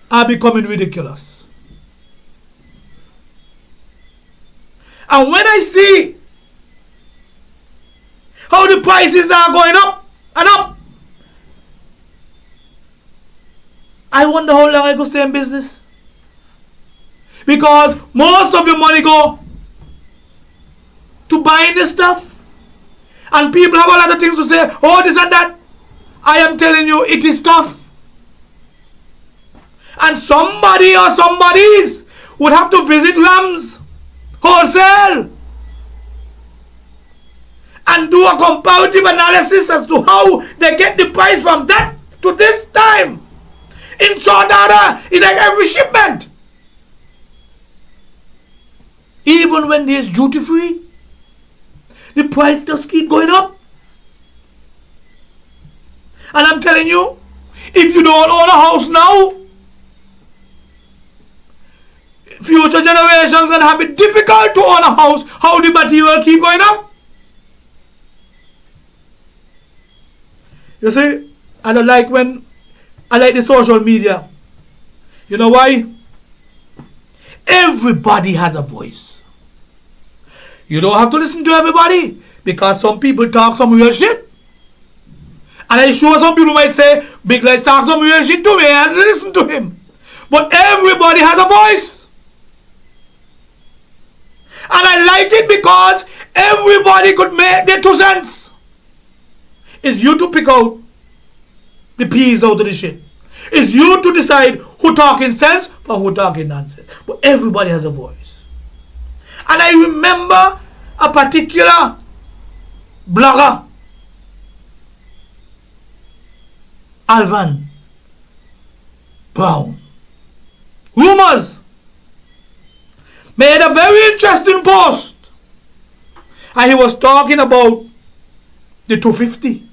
are becoming ridiculous. And when I see how the prices are going up and up, I wonder how long I could stay in business. Because most of your money go to buying this stuff, and people have a lot of things to say, oh, this and that. I am telling you, it is tough. And somebody or somebodies would have to visit Rams wholesale and do a comparative analysis as to how they get the price from that to this time. In short order, it's like every shipment. Even when there's duty free, the price just keep going up. And I'm telling you, if you don't own a house now, future generations will have it difficult to own a house. How the material keep going up? You see, I don't like when I like the social media. You know why? Everybody has a voice. You don't have to listen to everybody, because some people talk some real shit. And I'm sure some people might say, Big Lights talk some real shit to me, and listen to him. But everybody has a voice. And I like it because everybody could make their 2 cents. It's you to pick out the peas out of the shit. It's you to decide who talking sense from who talking nonsense. But everybody has a voice. And I remember a particular blogger Alvan Brown. Rumors made a very interesting post, and he was talking about the 250.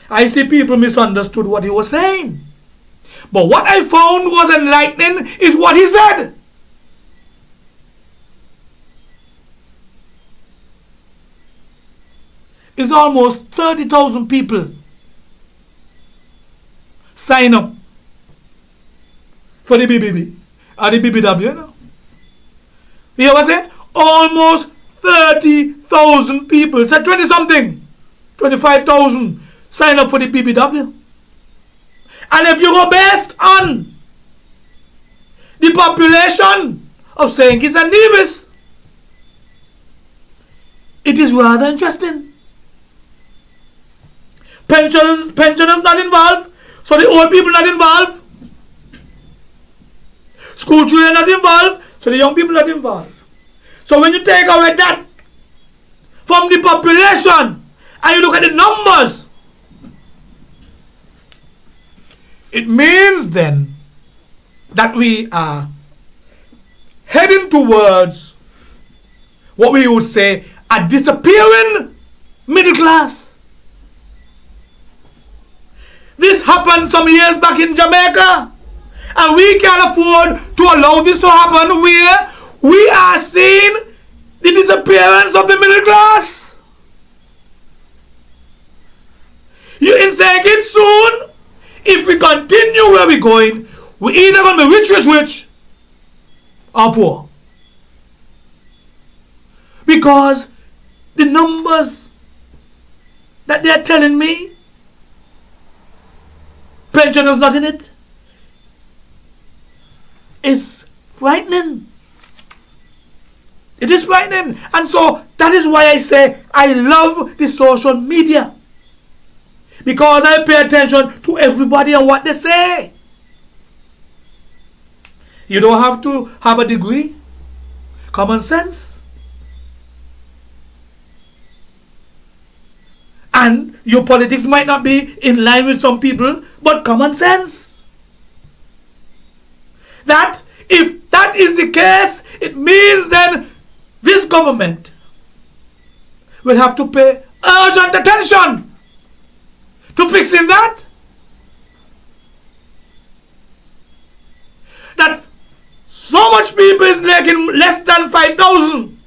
I see people misunderstood what he was saying, but what I found was enlightening is what he said. It's almost 30,000 people sign up for the BBB or the BBW, you know. You hear what I say? Almost 30,000 people. Say 20 something, 25,000 sign up for the BBW. And if you go based on the population of St. Kitts and Nevis, it is rather interesting. Pensioners not involved, so the old people not involved. School children not involved, so the young people not involved. So when you take away that from the population and you look at the numbers, it means then that we are heading towards what we would say a disappearing middle class. This happened some years back in Jamaica, and we can't afford to allow this to happen where we are seeing the disappearance of the middle class. You insert it soon. If we continue where we're going, we're either going to be rich, or poor. Because the numbers that they're telling me, pensioners not in it, is frightening. It is frightening. And so that is why I say I love the social media. Because I pay attention to everybody and what they say. You don't have to have a degree. Common sense. And your politics might not be in line with some people, but common sense. That if that is the case, it means then this government will have to pay urgent attention to fixing that. That so much people is making less than 5,000.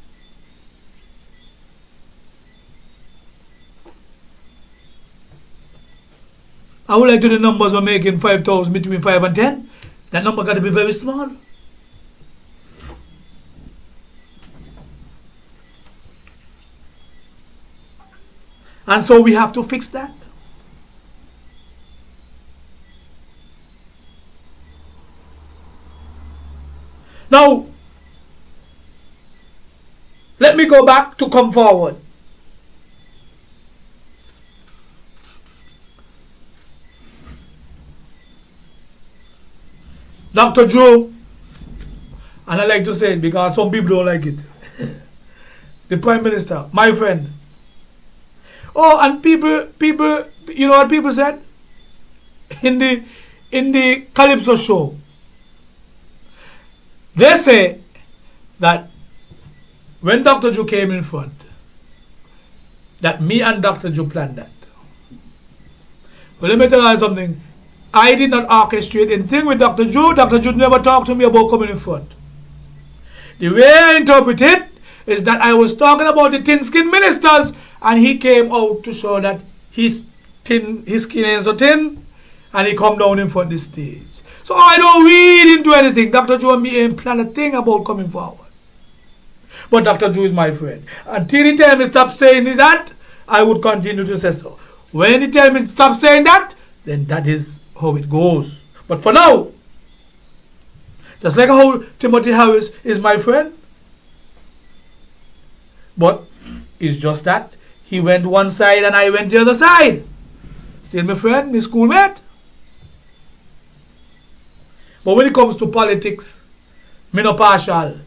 I would like to the numbers were making 5,000 between 5 and 10. That number got to be very small. And so we have to fix that. Now, let me go back to come forward. Dr. Joe, and I like to say it because some people don't like it. The Prime Minister, my friend. Oh, and people, you know what people said? In the Calypso show, they say that when Dr. Joe came in front, that me and Dr. Joe planned that. Well, let me tell you something. I did not orchestrate anything with Dr. Joe. Dr. Joe never talked to me about coming in front. The way I interpret it is that I was talking about the thin-skinned ministers, and he came out to show that his skin is so thin, and he come down in front of the stage. So I don't read into anything. Dr. Joe and me ain't plan a thing about coming forward. But Dr. Joe is my friend. Until he tell me stop saying that, I would continue to say so. When he tell me stop saying that, then that is how it goes. But for now, just like how Timothy Harris is my friend, but it's just that he went one side and I went the other side. Still my friend, my schoolmate. But when it comes to politics, me no partial.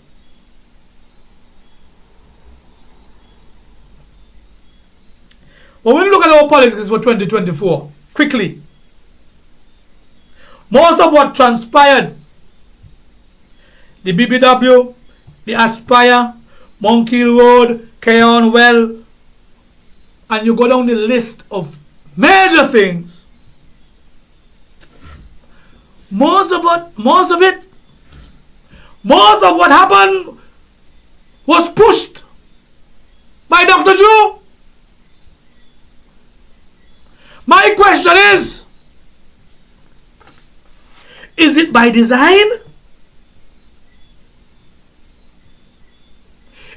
But when you look at our politics for 2024, quickly. Most of what transpired, the BBW, the Aspire, Monkey Road, Keon Well, and you go down the list of major things. Most of what happened was pushed by Dr. Drew. My question is it by design?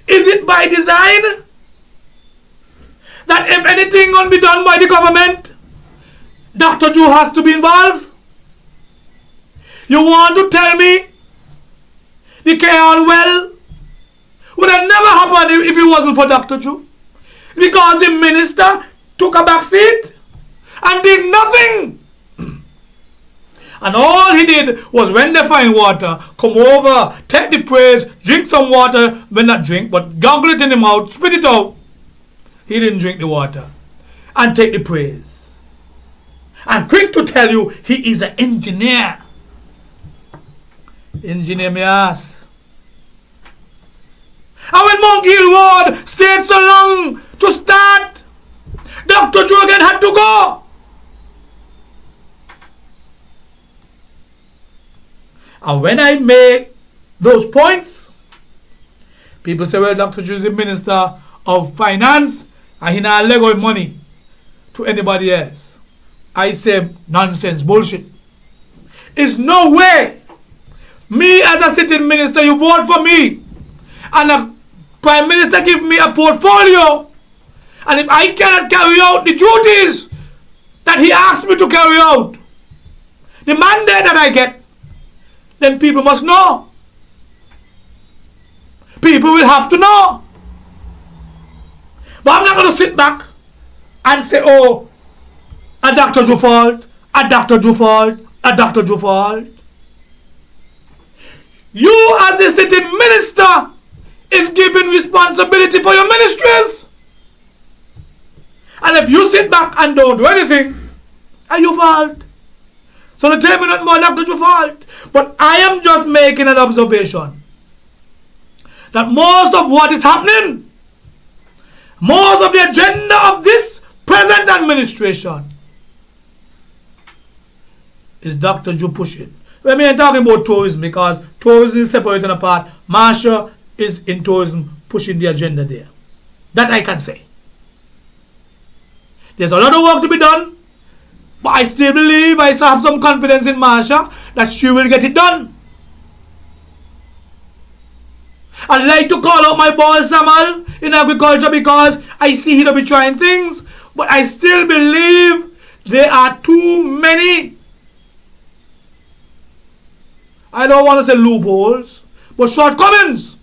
Is it by design that if anything can be done by the government, Dr. Drew has to be involved? You want to tell me the Keon Well would have never happened if it wasn't for Dr. Drew? Because the minister took a back seat and did nothing. And all he did was, when they find water, come over, take the praise, drink some water, well, not drink, but gargle it in the mouth, spit it out. He didn't drink the water. And take the praise. And quick to tell you, he is an engineer. Engineer me ass. And when Monkey Hill Road stayed so long to start, Dr. Drew again had to go. And when I make those points, people say, well, Dr. Drew is the Minister of Finance and he not let go of money to anybody else. I say nonsense, bullshit. It's no way. Me as a sitting minister, you vote for me. And a Prime Minister give me a portfolio. And if I cannot carry out the duties that he asked me to carry out, the mandate that I get, then people must know. People will have to know. But I'm not going to sit back and say, oh, a Dr. Drew fault, a Dr. Drew fault, a Dr. Drew fault. You as a sitting minister is given responsibility for your ministries. And if you sit back and don't do anything, are you fault? So the tell me not more Dr. Drew fault. But I am just making an observation that most of what is happening, most of the agenda of this present administration is Dr. Drew pushing. Well, I mean, I'm talking about tourism because tourism is separated apart. Marsha is in tourism pushing the agenda there. That I can say. There's a lot of work to be done, but I still believe, I still have some confidence in Marsha that she will get it done. I'd like to call out my boy Samal in agriculture because I see he'll be trying things, but I still believe there are too many, I don't want to say loopholes, but shortcomings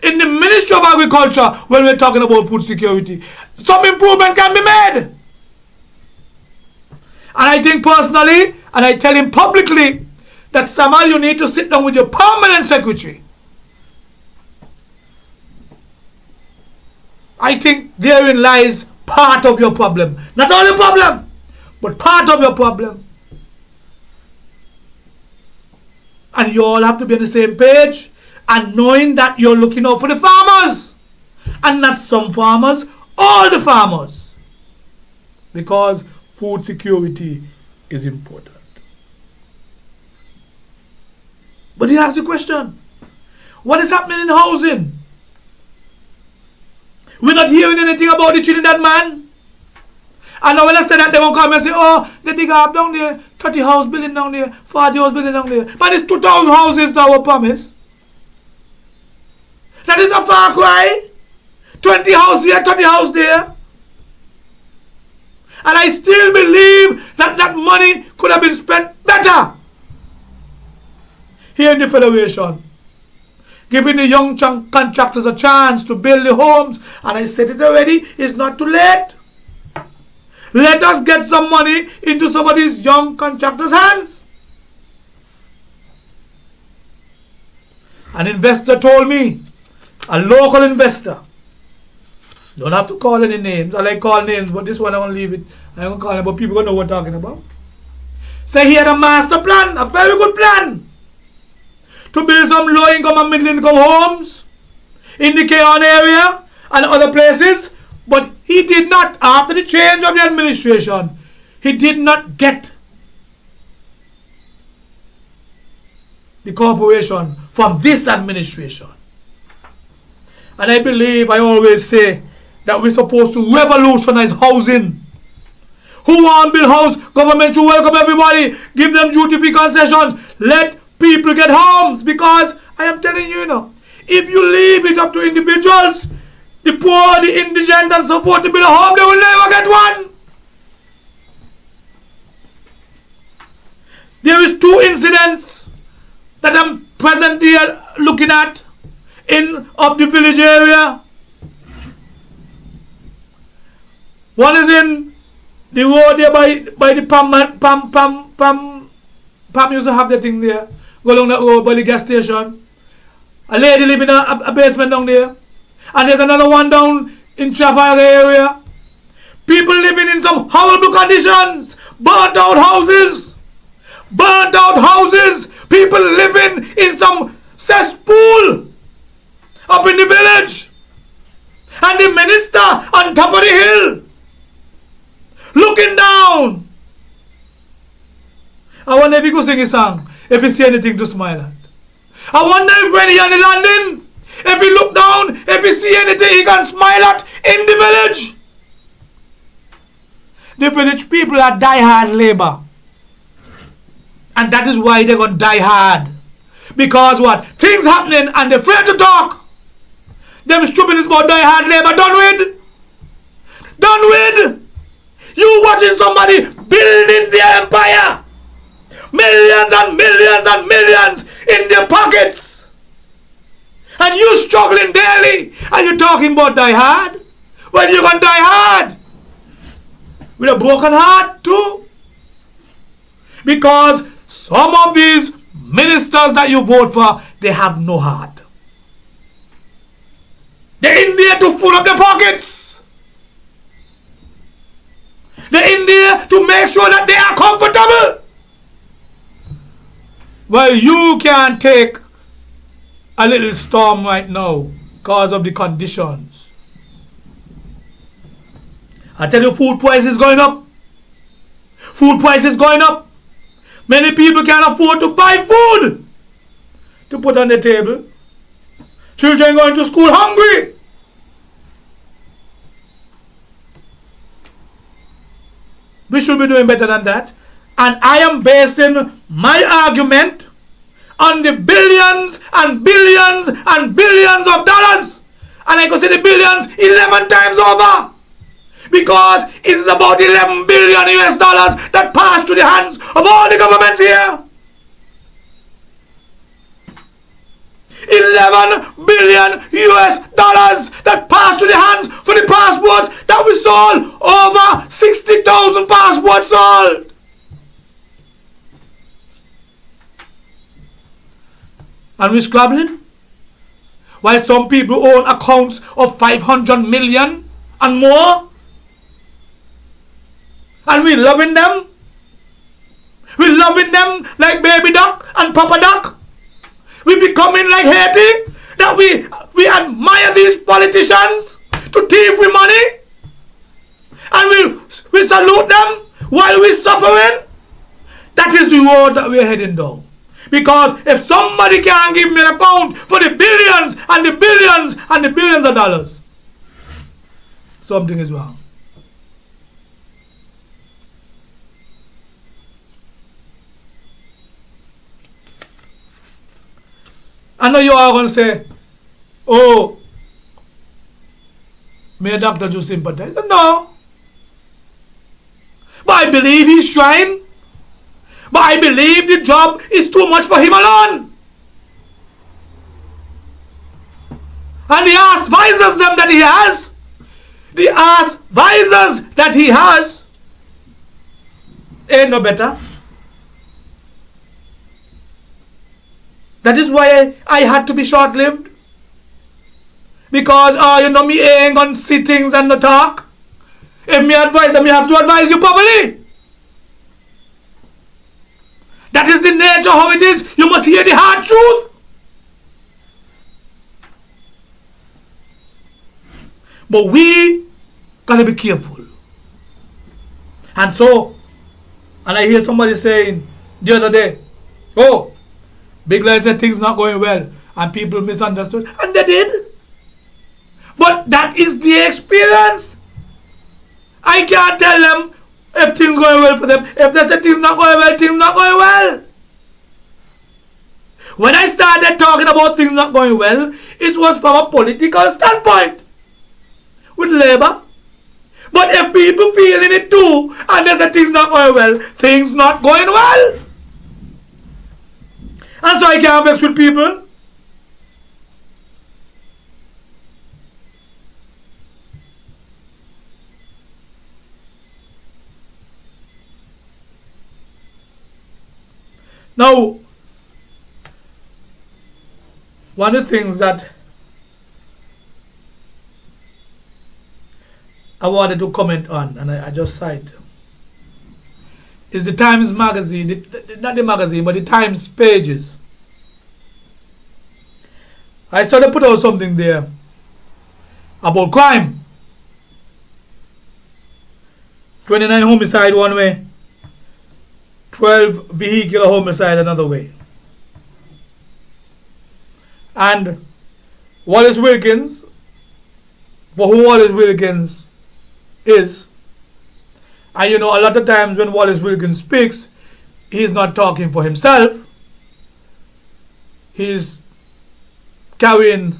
in the Ministry of Agriculture when we're talking about food security. Some improvement can be made. And I think personally, and I tell him publicly, that Samal, you need to sit down with your permanent secretary. I think therein lies part of your problem. Not only problem, but part of your problem. And you all have to be on the same page and knowing that you're looking out for the farmers. And not some farmers, all the farmers. Because food security is important. But he asks the question, what is happening in housing? We're not hearing anything about the Trinidad man. And now when I say that, they won't come and say, oh, they dig up down there, 30 house building down there, 40 house building down there. But it's 2,000 houses that were promised. That is a far cry. 20 house here, 30 house there. And I still believe that that money could have been spent better here in the Federation. Giving the young contractors a chance to build the homes. And I said it already, it's not too late. Let us get some money into some of these young contractors' hands. An investor told me, a local investor, Don't have to call any names. I like call names, but this one I won't leave it. I won't call it, but people gonna know what I'm talking about. Say he had a master plan, a very good plan, to build some low-income and middle-income homes in the Keon area and other places, but he did not, after the change of the administration, he did not get the cooperation from this administration. And I believe, I always say, that we're supposed to revolutionize housing. Who want to build house? Government should welcome everybody, give them duty-free concessions, let people get homes, because I am telling you, if you leave it up to individuals, the poor, the indigent and so forth to build a home, they will never get one. There is 2 incidents that I'm presently looking at in up the village area. One is in the road there by the Pam used to have the thing there. Go along that road by the gas station. A lady living in a basement down there. And there's another one down in Trafalgar area. People living in some horrible conditions. Burnt out houses. Burnt out houses. People living in some cesspool up in the village. And the minister on top of the hill, looking down. I wonder if he could sing a song, if he see anything to smile at. I wonder if when he on the landing, if he look down, if he see anything he can smile at in the village. The village people are die-hard labor. And that is why they're going to die hard. Because what? Things happening and they're afraid to talk. Them stupid is about die-hard labor. Done with. Done with. You watching somebody building their empire. Millions and millions and millions in their pockets. And you struggling daily. And you talking about die hard? Well, you can die hard. With a broken heart too. Because some of these ministers that you vote for, they have no heart. They're in there to fill up their pockets. They're in there to make sure that they are comfortable. Well, you can't take a little storm right now because of the conditions. I tell you, food prices going up. Food prices going up. Many people can't afford to buy food to put on the table. Children going to school hungry. We should be doing better than that. And I am basing my argument on the billions and billions and billions of dollars. And I could say the billions 11 times over. Because it is about 11 billion US dollars that pass through the hands of all the governments here. 11 billion US dollars that pass through the hands for the passports that we sold. Over 60,000 passports sold. And we're scrabbling. While some people own accounts of 500 million and more. And we're loving them. We're loving them like baby duck and papa duck. We're becoming like Haiti. That we admire these politicians to thief with money. And we salute them while we're suffering. That is the road that we're heading down. Because if somebody can't give me an account for the billions and the billions and the billions of dollars, something is wrong. I know you are going to say, oh, may a doctor just sympathize? No. But I believe he's trying. But I believe the job is too much for him alone. And the ass visors them that he has. The ass visors that he has ain't no better. That is why I had to be short-lived. Because, me ain't gonna see things and not talk. If me advise, I have to advise you properly. That is the nature how it is. You must hear the hard truth. But we gotta be careful. And I hear somebody saying the other day, oh, Big Light said things not going well, and people misunderstood, and they did. But that is the experience. I can't tell them if things going well for them. If they say things not going well, things not going well. When I started talking about things not going well, it was from a political standpoint with Labour. But if people feeling it too, and they say things not going well, things not going well. And so I can't vex with people. Now, one of the things that I wanted to comment on, and I just cite, is the Times magazine, not the magazine, but the Times pages. I saw they put out something there about crime. 29 homicide one way, 12 vehicular homicide another way. And Wallace Wilkins, for who Wallace Wilkins is, and a lot of times when Wallace Wilkins speaks, he's not talking for himself. He's carrying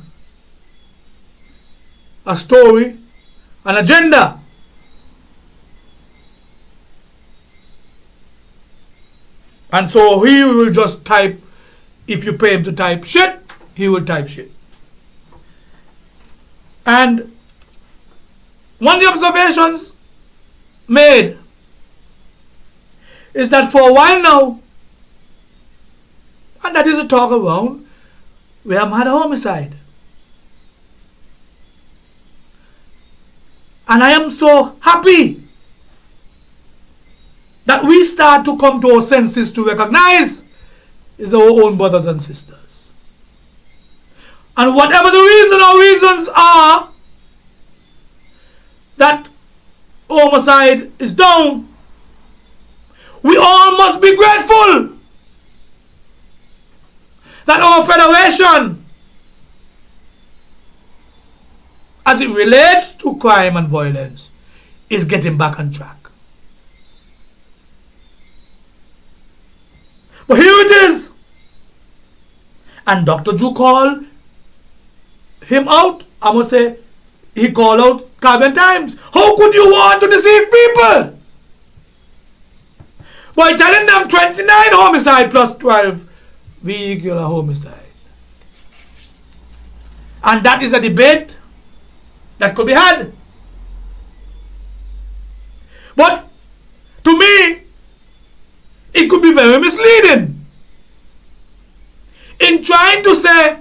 a story, an agenda. And so he will just type, if you pay him to type shit, he will type shit. And one of the observations made is that for a while now, and that is a talk around, we have had a homicide. And I am so happy that we start to come to our senses to recognize is our own brothers and sisters. And whatever the reason or reasons are that homicide is down, we all must be grateful that our federation, as it relates to crime and violence, is getting back on track. But here it is. And Dr. Ju called him out. I must say, he called out Caribbean Times. How could you want to deceive people? By telling them 29 homicide plus 12 vehicular homicide. And that is a debate that could be had. But to me, it could be very misleading in trying to say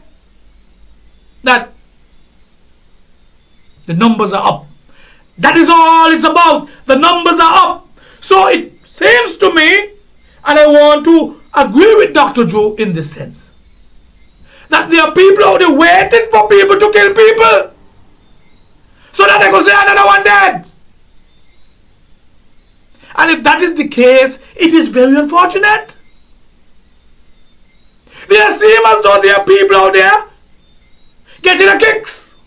that the numbers are up. That is all it's about. The numbers are up. So it seems to me, and I want to agree with Dr. Joe in this sense, that there are people out there waiting for people to kill people so that they can say another one dead. And if that is the case, it is very unfortunate. They seem as though there are people out there getting a kicks.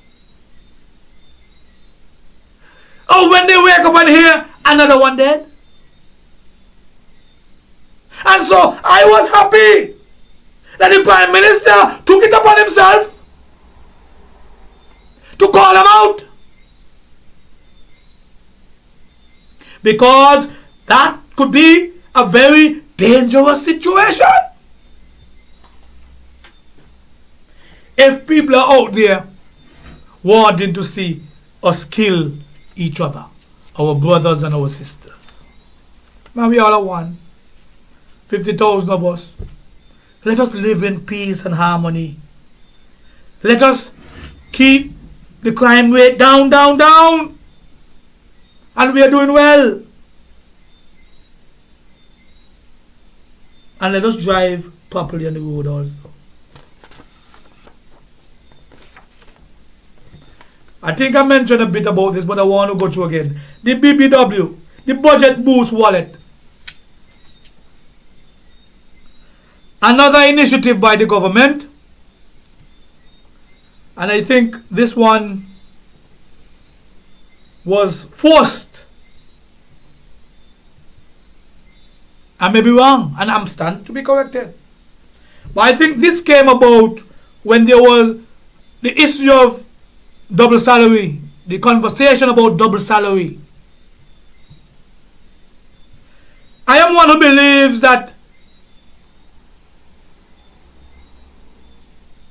Oh, when they wake up and hear another one dead. And so I was happy that the Prime Minister took it upon himself to call them out. Because that could be a very dangerous situation. If people are out there wanting to see us kill each other, our brothers and our sisters. Man, we all are one. 50,000 of us. Let us live in peace and harmony. Let us keep the crime rate down, down, down. And we are doing well. And let us drive properly on the road also. I think I mentioned a bit about this, but I want to go through again. The BBW, the Budget Boost Wallet. Another initiative by the government. And I think this one was forced. I may be wrong, and I'm stand to be corrected. But I think this came about when there was the issue of double salary, the conversation about double salary. I am one who believes that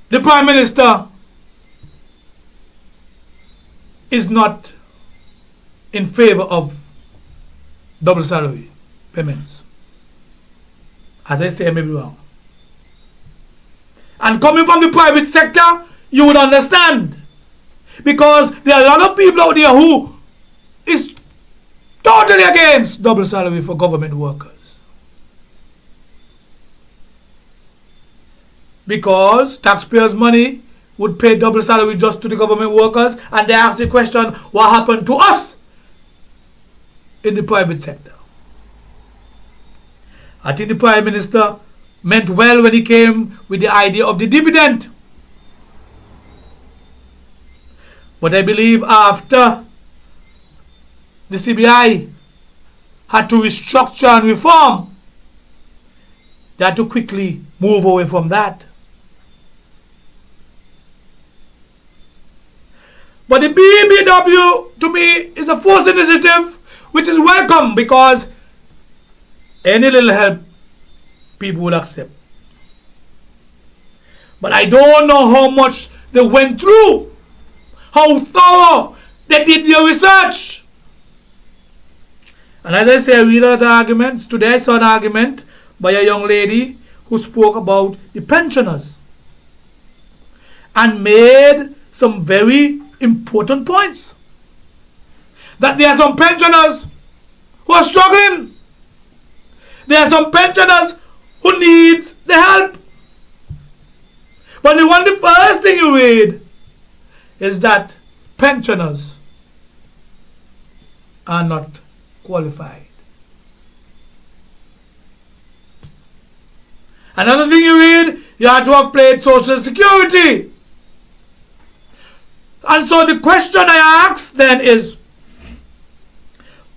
the Prime Minister is not in favor of double salary payments. As I say, I may be wrong. And coming from the private sector, you would understand. Because there are a lot of people out there who is totally against double salary for government workers. Because taxpayers' money would pay double salary just to the government workers, and they ask the question, what happened to us in the private sector? I think the Prime Minister meant well when he came with the idea of the dividend. But I believe after the CBI had to restructure and reform, they had to quickly move away from that. But the BBW, to me, is a forced initiative which is welcome, because any little help people would accept. But I don't know how much they went through, how thorough they did their research. And as I say, I read a lot of arguments. Today I saw an argument by a young lady who spoke about the pensioners and made some very important points. That there are some pensioners who are struggling. There are some pensioners who needs the help. But the first thing you read is that pensioners are not qualified. Another thing you read, you have to have paid Social Security. And so the question I ask then is,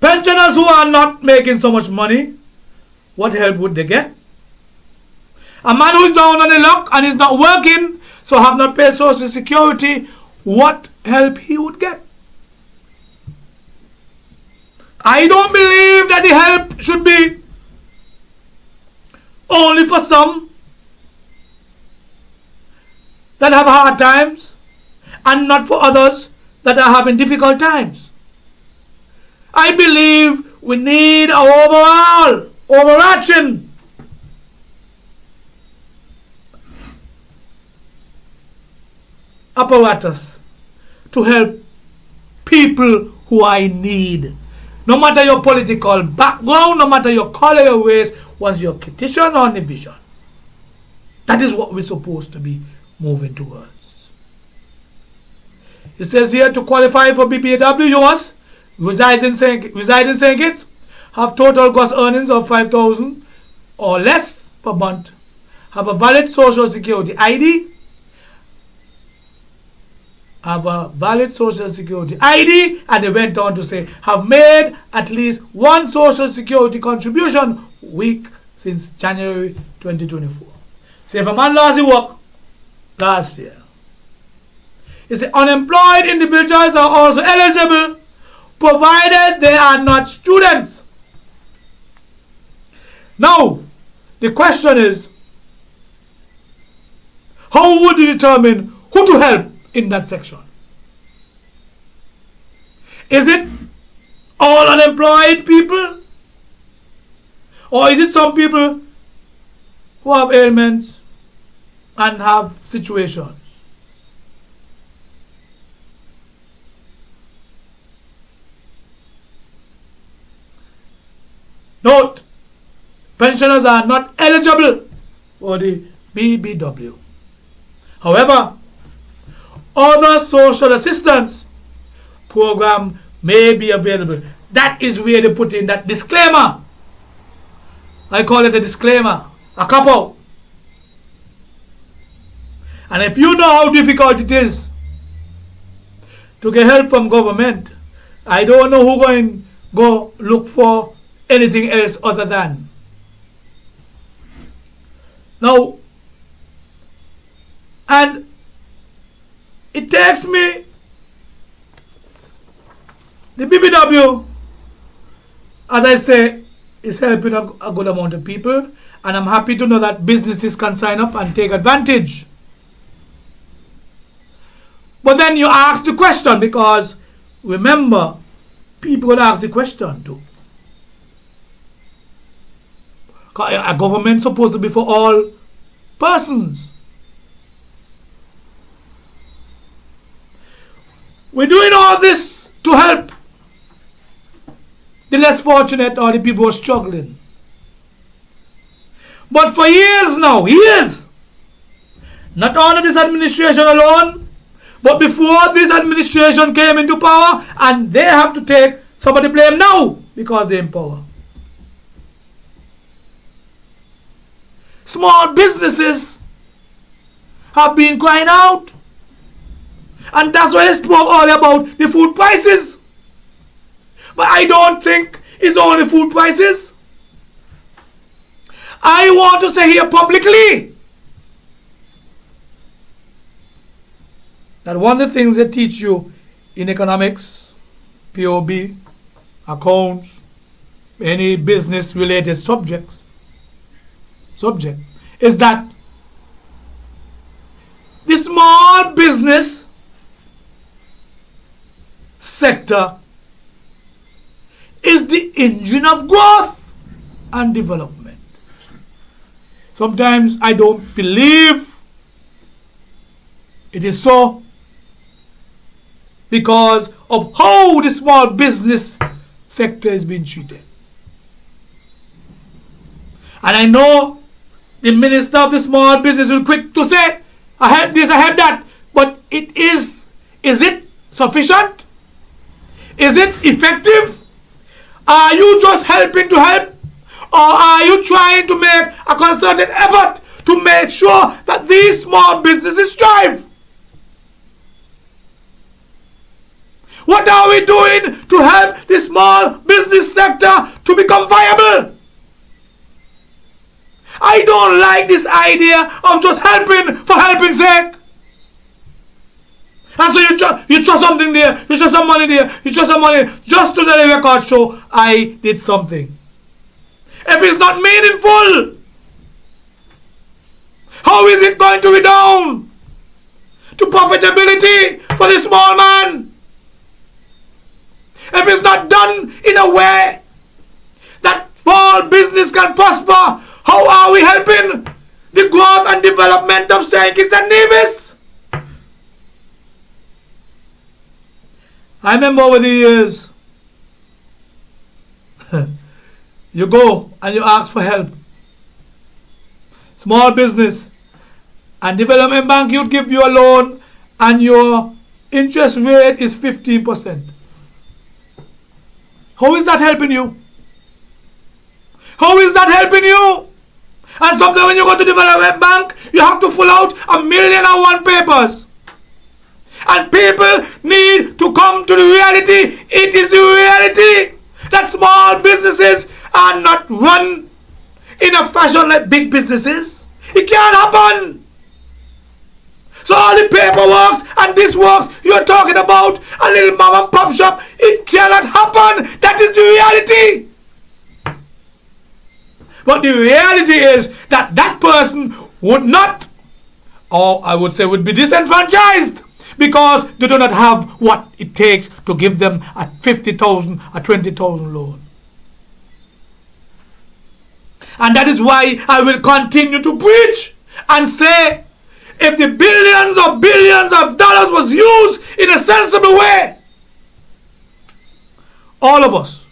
pensioners who are not making so much money, what help would they get? A man who is down on the luck and is not working, so have not paid Social Security, what help he would get? I don't believe that the help should be only for some that have hard times and not for others that are having difficult times. I believe we need an overarching apparatus to help people who are in need. No matter your political background, no matter your color, your race, was your petition or division. That is what we're supposed to be moving towards. It says here, to qualify for BPAW, you must reside in St. Kitts, have total gross earnings of $5,000 or less per month, have a valid Social Security ID, and they went on to say, have made at least one Social Security contribution week since January 2024. So if a man lost his work last year, he said unemployed individuals are also eligible, provided they are not students. Now, the question is, how would you determine who to help in that section? Is it all unemployed people? Or is it some people who have ailments and have situations? Note, pensioners are not eligible for the BBW. However, other social assistance program may be available. That is where they put in that disclaimer. I call it a disclaimer, a couple. And if you know how difficult it is to get help from government, I don't know who going to go look for anything else other than. Now, and it takes me, the BBW, as I say, is helping a good amount of people, and I'm happy to know that businesses can sign up and take advantage. But then you ask the question, because remember, people will ask the question too. A government supposed to be for all persons. We're doing all this to help the less fortunate or the people who are struggling. But for years now, years, not under this administration alone, but before this administration came into power, and they have to take some of the blame now because they're in power. Small businesses have been crying out. And that's why I spoke all about the food prices. But I don't think it's only food prices. I want to say here publicly that one of the things they teach you in economics, POB, accounts, any business related subject, is that the small business sector is the engine of growth and development. Sometimes I don't believe it is so, because of how the small business sector is being treated. And I know the minister of the small business will quick to say, I have this, I have that. But is it sufficient? Is it effective? Are you just helping to help? Or are you trying to make a concerted effort to make sure that these small businesses thrive? What are we doing to help the small business sector to become viable? I don't like this idea of just helping for helping's sake. And so you throw something there, you throw some money there, you throw some money just to the record show I did something. If it's not meaningful, how is it going to be down to profitability for the small man? If it's not done in a way that small business can prosper, how are we helping the growth and development of St. Kitts and Nevis? I remember over the years, you go and you ask for help. Small business and development bank, you'd give you a loan and your interest rate is 15%. How is that helping you? How is that helping you? And sometimes when you go to development bank, you have to fill out 1,000,001 papers. And people need to come to the reality. It is the reality that small businesses are not run in a fashion like big businesses. It can't happen. So all the paperwork and this works you're talking about, a little mom and pop shop, it cannot happen. That is the reality. But the reality is that that person would not, or I would say would be disenfranchised, because they do not have what it takes to give them a 50,000, a 20,000 loan. And that is why I will continue to preach and say, if the billions of dollars was used in a sensible way, all of us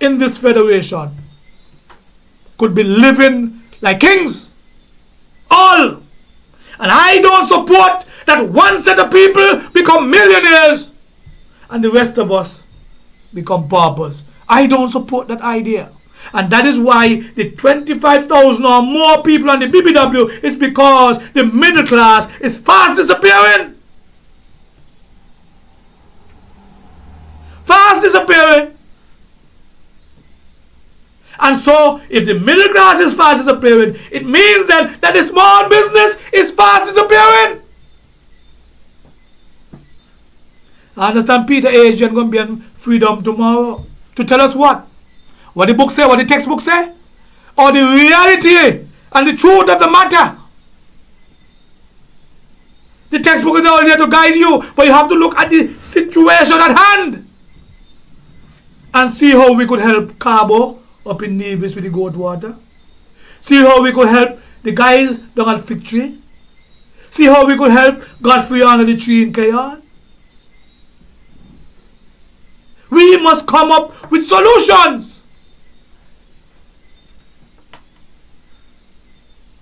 in this federation could be living like kings. All. And I don't support that one set of people become millionaires and the rest of us become paupers. I don't support that idea. And that is why the 25,000 or more people on the BBW is because the middle class is fast disappearing. Fast disappearing. And so, if the middle class is fast disappearing, it means that the small business is fast disappearing. I understand Peter Asian going to be on Freedom tomorrow to tell us what? What the book say, what the textbook say? Or the reality and the truth of the matter? The textbook is only there to guide you, but you have to look at the situation at hand and see how we could help Cabo up in Nevis with the goat water. See how we could help the guys down at Fig Tree. See how we could help Godfrey under the tree in Cayon. We must come up with solutions.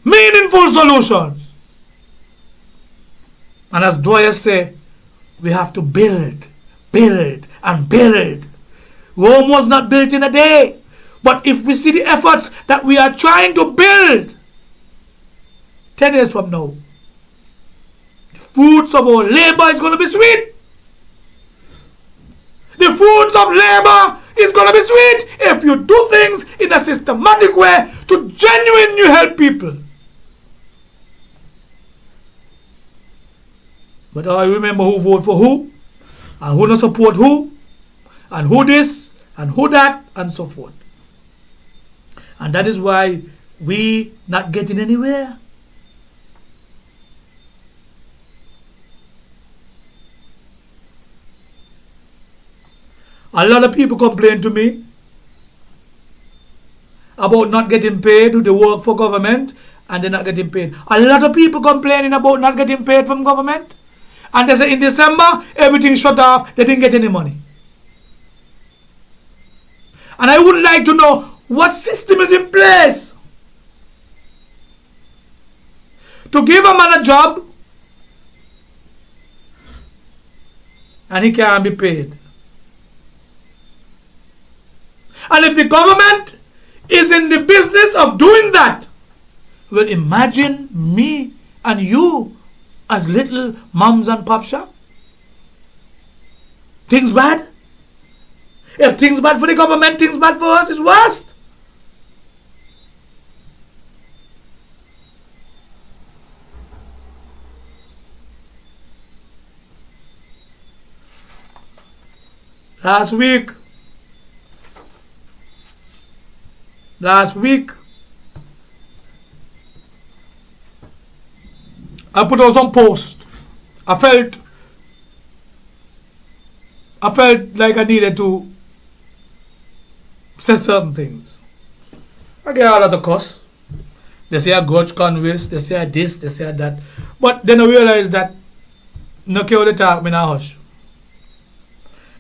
Meaningful solutions. And as Dwyer say, we have to build, and build. Rome was not built in a day. But if we see the efforts that we are trying to build, 10 years from now, the fruits of our labor is going to be sweet. The fruits of labor is going to be sweet if you do things in a systematic way to genuinely help people. But I remember who vote for who, and who not support who, and who this, and who that, and so forth. And that is why we not getting anywhere. A lot of people complain to me about not getting paid who they work for government and they're not getting paid. A lot of people complaining about not getting paid from government. And they say in December, everything shut off, they didn't get any money. And I would like to know what system is in place to give a man a job and he can't be paid. And if the government is in the business of doing that, well, imagine me and you as little moms and pop shop. Things bad? If things bad for the government, things bad for us is worst. Last week, I put out some post. I felt like I needed to say certain things. I get a lot of cuss. They say I grudge converse, they say I this, they say I that. But then I realized that no care what they talk, me not hush.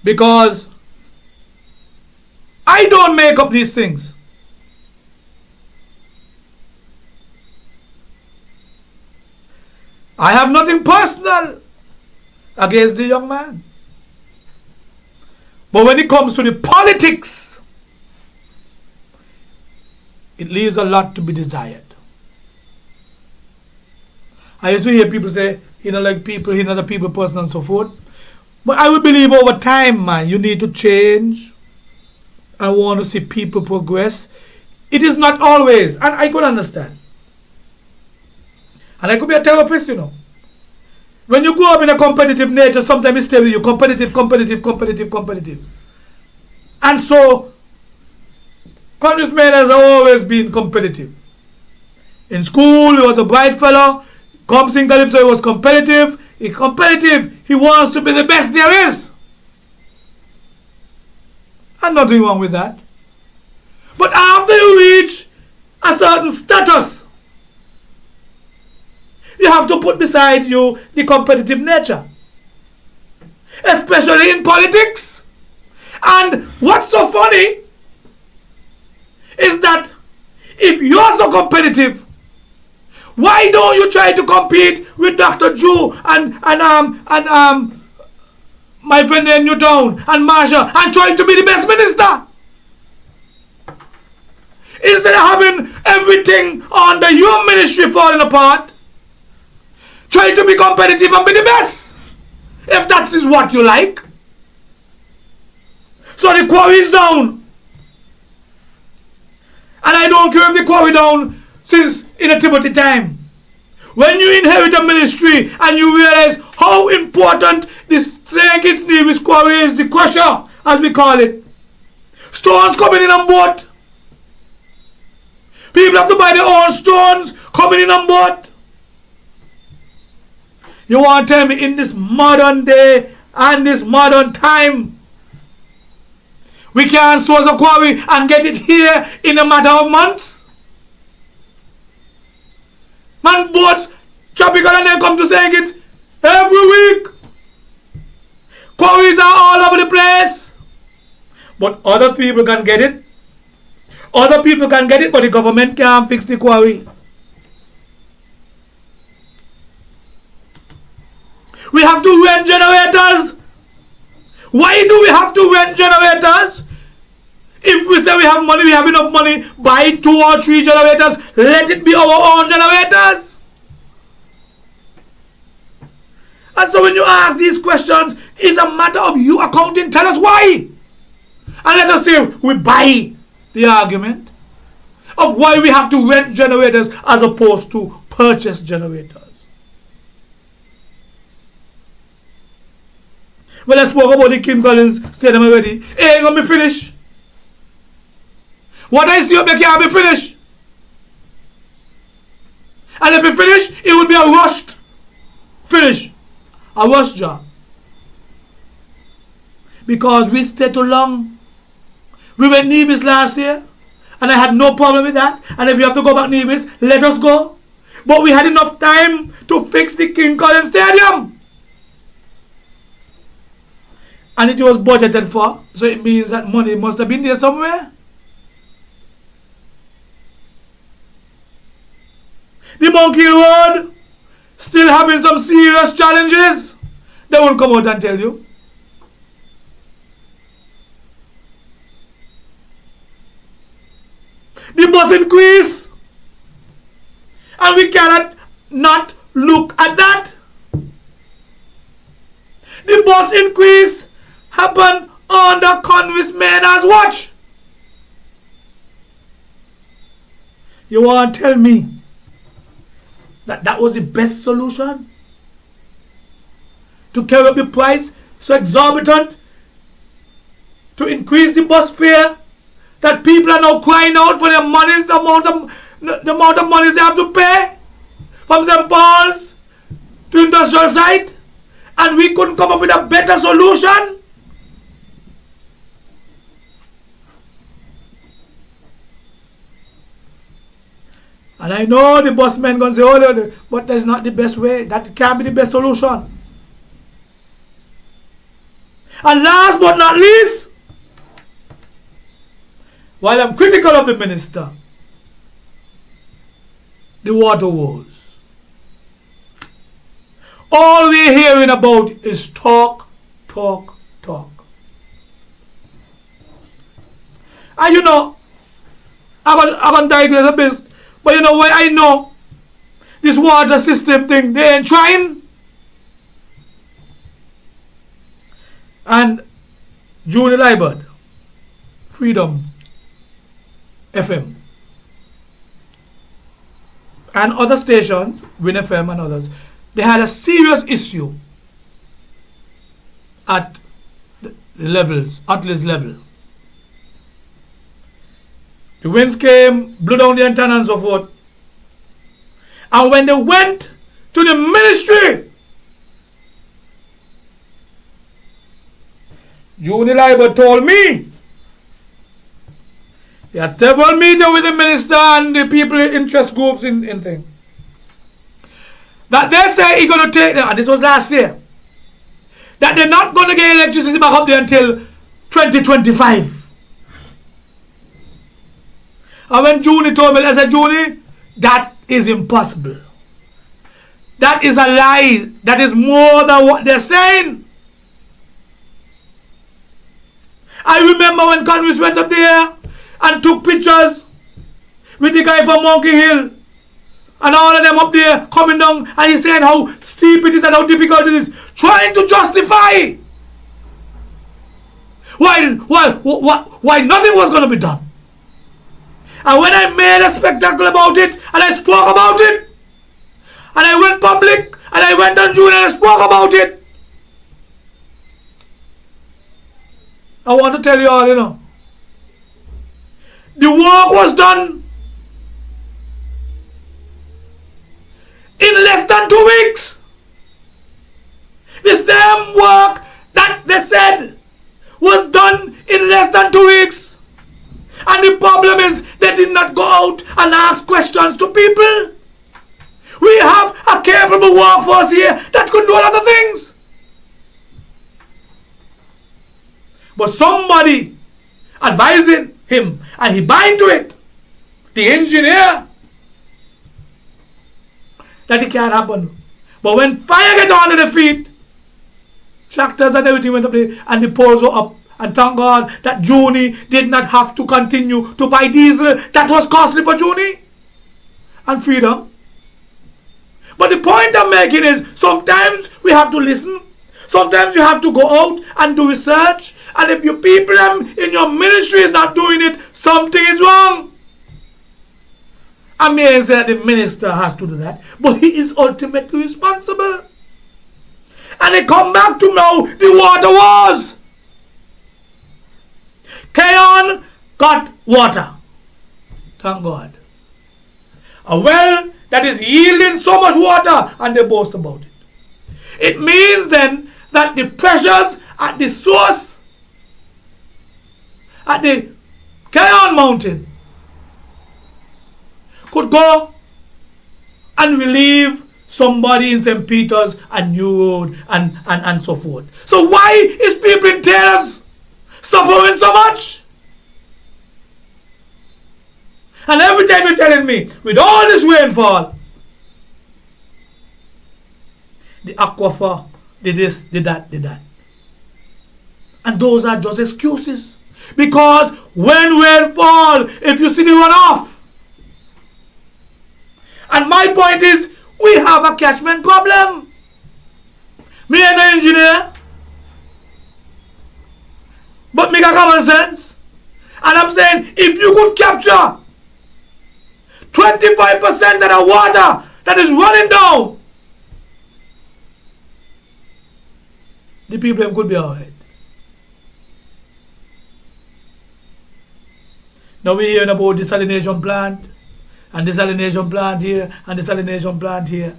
Because I don't make up these things. I have nothing personal against the young man. But when it comes to the politics, it leaves a lot to be desired. I used to hear people say, he not like people, he not a people person and so forth. But I would believe over time, man, you need to change. I want to see people progress. It is not always, and I could understand. And I could be a therapist, you know. When you grow up in a competitive nature, sometimes it stays with you, competitive. And so, Congressman has always been competitive. In school, he was a bright fellow. Comes in Calypso, he was competitive. He's competitive. He wants to be the best there is. And nothing wrong with that. But after you reach a certain status, you have to put beside you the competitive nature. Especially in politics. And what's so funny is that if you're so competitive, why don't you try to compete with Dr. Drew and my friend in Newtown and Marsha and try to be the best minister? Instead of having everything under your ministry falling apart, try to be competitive and be the best, if that is what you like. So the quarry is down. And I don't care if the quarry down since in a Timothy time. When you inherit a ministry and you realize how important this St. Kitts Nevis quarry is, the crusher, as we call it. Stones coming in on board. People have to buy their own stones coming in on board. You want to tell me in this modern day and this modern time, we can't source a quarry and get it here in a matter of months? Man, boats, tropical, and then come to St. Kitts every week. Quarries are all over the place. But other people can get it. Other people can get it, but the government can't fix the quarry. We have to rent generators. Why do we have to rent generators? If we say we have money, we have enough money, buy 2 or 3 generators, let it be our own generators. And so when you ask these questions, it's a matter of you accounting. Tell us why. And let us see if we buy the argument of why we have to rent generators as opposed to purchase generators. When I spoke about the Kim Collins Stadium already, it ain't gonna be finished. What I see up there can't be finished. And if it finish, it would be a rushed finish. A rushed job. Because we stayed too long. We went Nevis last year, and I had no problem with that. And if you have to go back Nevis, let us go. But we had enough time to fix the King Collins Stadium. And it was budgeted for, so it means that money must have been there somewhere. The Monkey Road still having some serious challenges. They won't come out and tell you. The bus increase, and we cannot not look at that. The bus increase happened under Convis Mayor's watch. You want to tell me that was the best solution? To carry up the price so exorbitant? To increase the bus fare? That people are now crying out for their monies, the amount of money they have to pay from St. Paul's to industrial site, and we couldn't come up with a better solution? And I know the bus men gonna say, oh, no, but that's not the best way. That can't be the best solution. And last but not least, while I'm critical of the minister, the water woes. All we're hearing about is talk, talk, talk. And you know, I'm going to digress a bit, but you know what I know? This water system thing, they ain't trying. And Julie Libert, Freedom FM, and other stations, Win FM and others, they had a serious issue at the levels, at this level. The winds came, blew down the antenna and so forth. And when they went to the ministry, Junie Libert told me he had several meetings with the minister and the people interest groups in things. That they say he's going to take them, and this was last year, that they're not going to get electricity back up there until 2025. And when Junie told me, I said, Junie, that is impossible. That is a lie. That is more than what they're saying. I remember when Carnival went up there and took pictures with the guy from Monkey Hill. And all of them up there coming down and he's saying how steep it is and how difficult it is. Trying to justify why nothing was going to be done. And when I made a spectacle about it and I spoke about it, and I went public and I went on June and I spoke about it, I want to tell you all, the work was done in less than 2 weeks. The same work that they said was done in less than 2 weeks. And the problem is they did not go out and ask questions to people. We have a capable workforce here that could do a lot of things. But somebody advising him and he buying to it, the engineer, that it can't happen. But when fire get on the feet, tractors and everything went up there and the poles were up. And thank God that Junie did not have to continue to buy diesel that was costly for Junie and freedom. But the point I'm making is sometimes we have to listen. Sometimes you have to go out and do research. And if your people in your ministry is not doing it, something is wrong. I may say that the minister has to do that, but he is ultimately responsible. And they come back to now the water wars. Keon got water. Thank God. A well that is yielding so much water and they boast about it. It means then that the pressures at the source, at the Keon mountain, could go and relieve somebody in St. Peter's and New Road and so forth. So why is people in Taylor's suffering so much? And every time you're telling me, with all this rainfall, the aquifer did this, did that, did that. And those are just excuses. Because when rain fall, if you see the runoff. And my point is, we have a catchment problem. Me and the engineer, but make a common sense. And I'm saying, if you could capture 25% of the water that is running down, the people could be alright. Now we're hearing about desalination plant, and desalination plant here, and desalination plant here.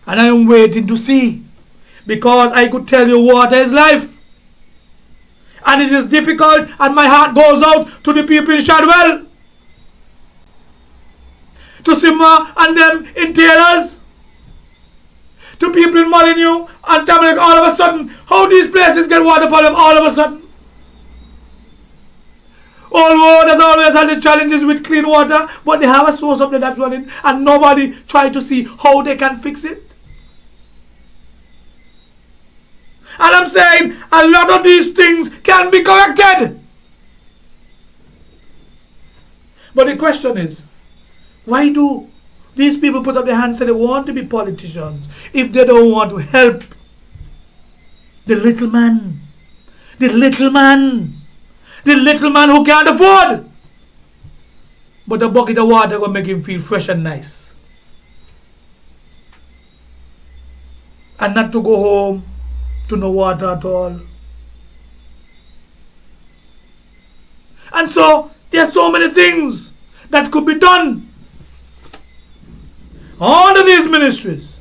And I am waiting to see, because I could tell you water is life. And it is difficult, and my heart goes out to the people in Shadwell, to Simma and them in Taylors, to people in Molyneux and Tamarack. All of a sudden, how these places get water problem all of a sudden? All roads always had the challenges with clean water, but they have a source up there that's running, and nobody try to see how they can fix it. And I'm saying a lot of these things can be corrected. But the question is, why do these people put up their hands and say they want to be politicians if they don't want to help the little man? The little man. The little man who can't afford. But a bucket of water will make him feel fresh and nice. And not to go home to no water at all. And so, there are so many things that could be done under these ministries.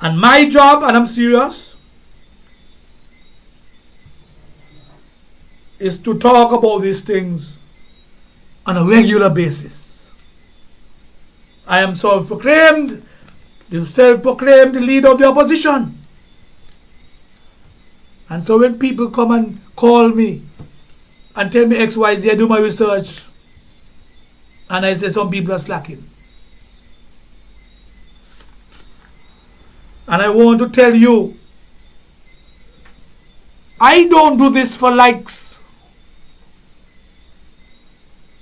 And my job, and I'm serious, is to talk about these things on a regular basis. I am self-proclaimed leader of the opposition. And so when people come and call me and tell me XYZ, I do my research, and I say some people are slacking. And I want to tell you, I don't do this for likes.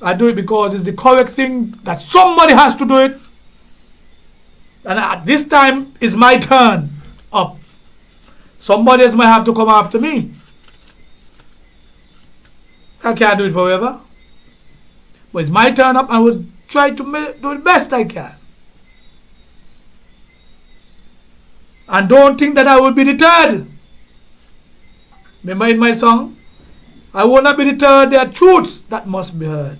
I do it because it's the correct thing that somebody has to do it. And at this time is my turn up. Somebody else might have to come after me. I can't do it forever. But it's my turn up, and I will try to do the best I can. And don't think that I will be deterred. Remember in my song, I will not be deterred. There are truths that must be heard.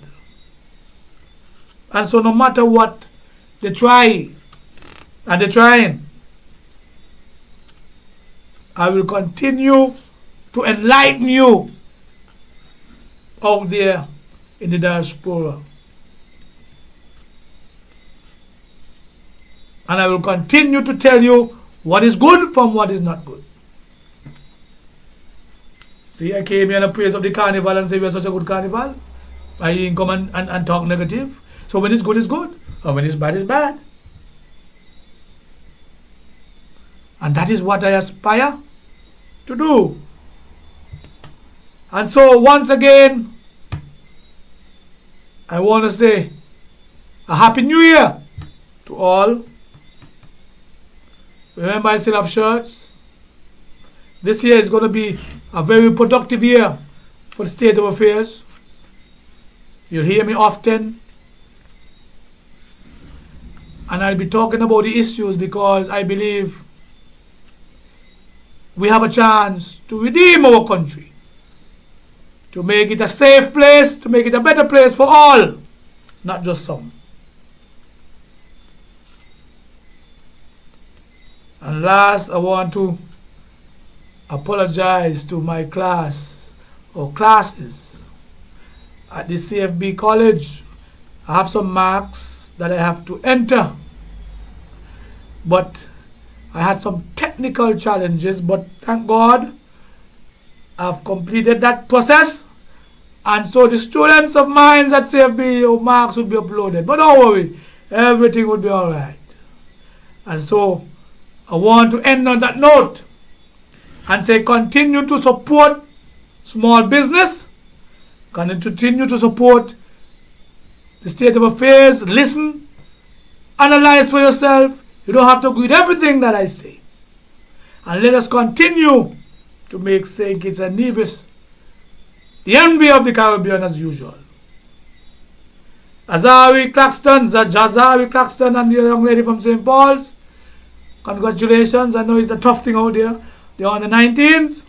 And so no matter what they try, and they're trying, I will continue to enlighten you out there in the diaspora. And I will continue to tell you what is good from what is not good. See, I came here and I praise of the carnival and say we are such a good carnival. I didn't come and talk negative. So when it's good, it's good. And when it's bad, it's bad. And that is what I aspire to do. And so once again, I want to say a Happy New Year to all. Remember, I still have shirts. This year is going to be a very productive year for the state of affairs. You'll hear me often. And I'll be talking about the issues because I believe we have a chance to redeem our country, to make it a safe place, to make it a better place for all, not just some. And last, I want to apologize to my class or classes at the CFB college. I have some marks that I have to enter, but I had some technical challenges, but thank God I've completed that process. And so the students of mine at CFB marks will be uploaded. But don't worry, everything will be all right. And so I want to end on that note and say continue to support small business, continue to support the state of affairs, listen, analyze for yourself. You don't have to agree with everything that I say. And let us continue to make St. Kitts and Nevis the envy of the Caribbean as usual. Azari Claxton and the young lady from St. Paul's, congratulations. I know it's a tough thing out there. They're on the 19th.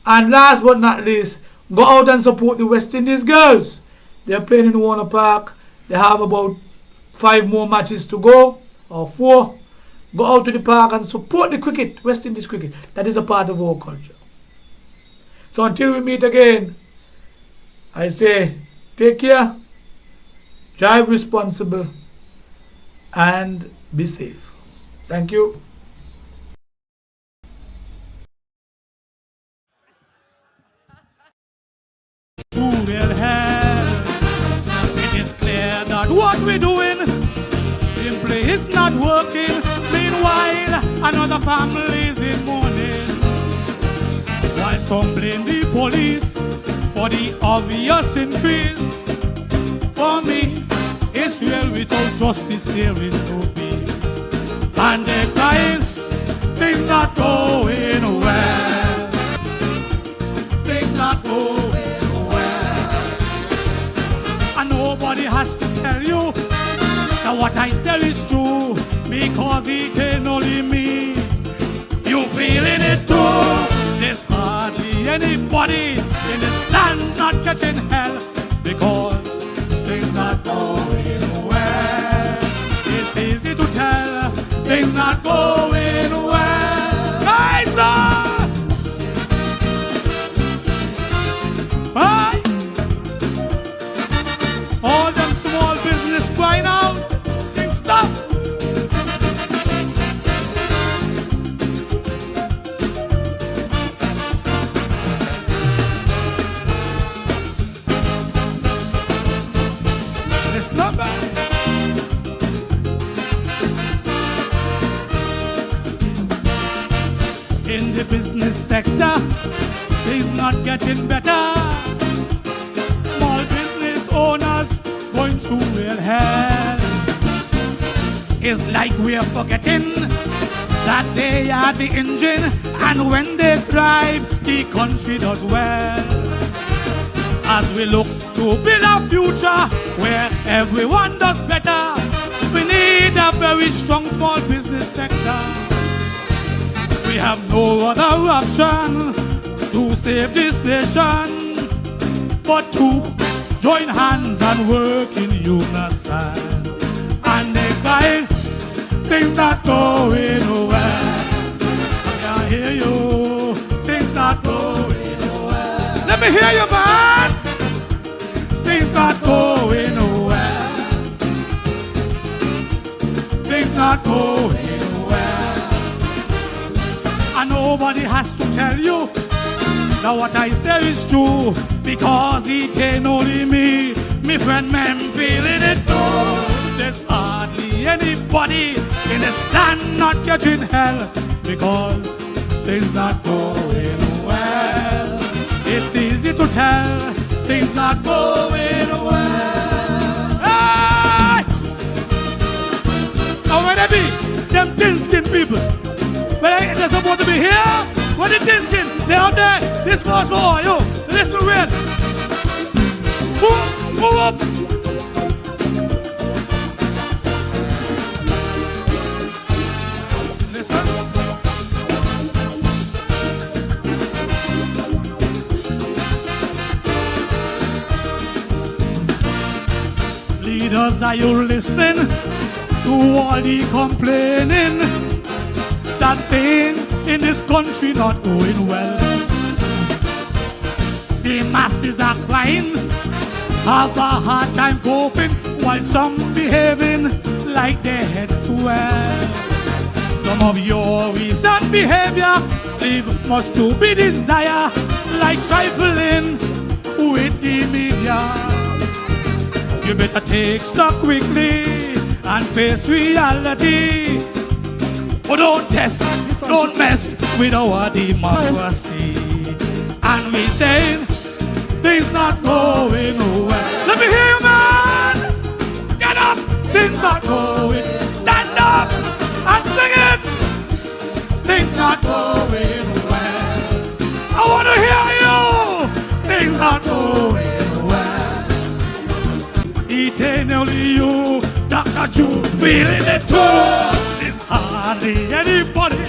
And last but not least, go out and support the West Indies girls. They're playing in Warner Park. They have about 5 more matches to go, or 4. Go out to the park and support the cricket, West Indies cricket. That is a part of our culture. So until we meet again, I say take care, drive responsible, and be safe. Thank you. Who will help? It is clear that what we're doing simply is not working. Meanwhile, another family is in mourning. While some blame the police for the obvious increase. For me, Israel without justice there is no peace. And they're crying, things not going well. Things not going well. And nobody has to tell you that what I say is true, because it ain't only me. You feeling it too? There's hardly anybody in this land not catching hell, because things not going well. It's easy to tell things not going well. Right, sir? Right? All them small business crying out, things stop. In the business sector, things not getting better. Small business owners going through real hell. It's like we're forgetting that they are the engine, and when they thrive, the country does well. As we look to build a future where everyone does better, we need a very strong small business sector. We have no other option to save this nation but to join hands and work in unison. And they find things not going well. I can hear you. Things not going well. Let me hear you, man. Things not going well. Things not going well. And nobody has to tell you that what I say is true, because it ain't only me friend man feeling it too. There's hardly anybody in this land not catching hell, because things not going well. It's easy to tell things not going well. Hey! Now where they be? Them thin-skin people. They're supposed to be here. Where the thin-skin? They're out there. This was for you. Listen real. Move up. Listen. Leaders, are you listening to all the complaining that things in this country not going well? The masses are crying, have a hard time coping, while some behaving like their heads swell. Some of your recent behavior leave much to be desired, like trifling with the media. You better take stock quickly and face reality. Oh, don't test, don't mess with our democracy. And we say things not going well. Let me hear you, man. Get up, things not going. Stand up and sing it. Things not going well. I want to hear you. Things not going well. It ain't only you, Dr. June, feeling it too. Hardly anybody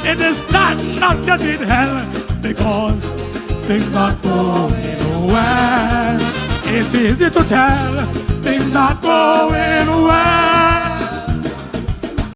in this land not getting hell, because things not going well. It's easy to tell things not going well.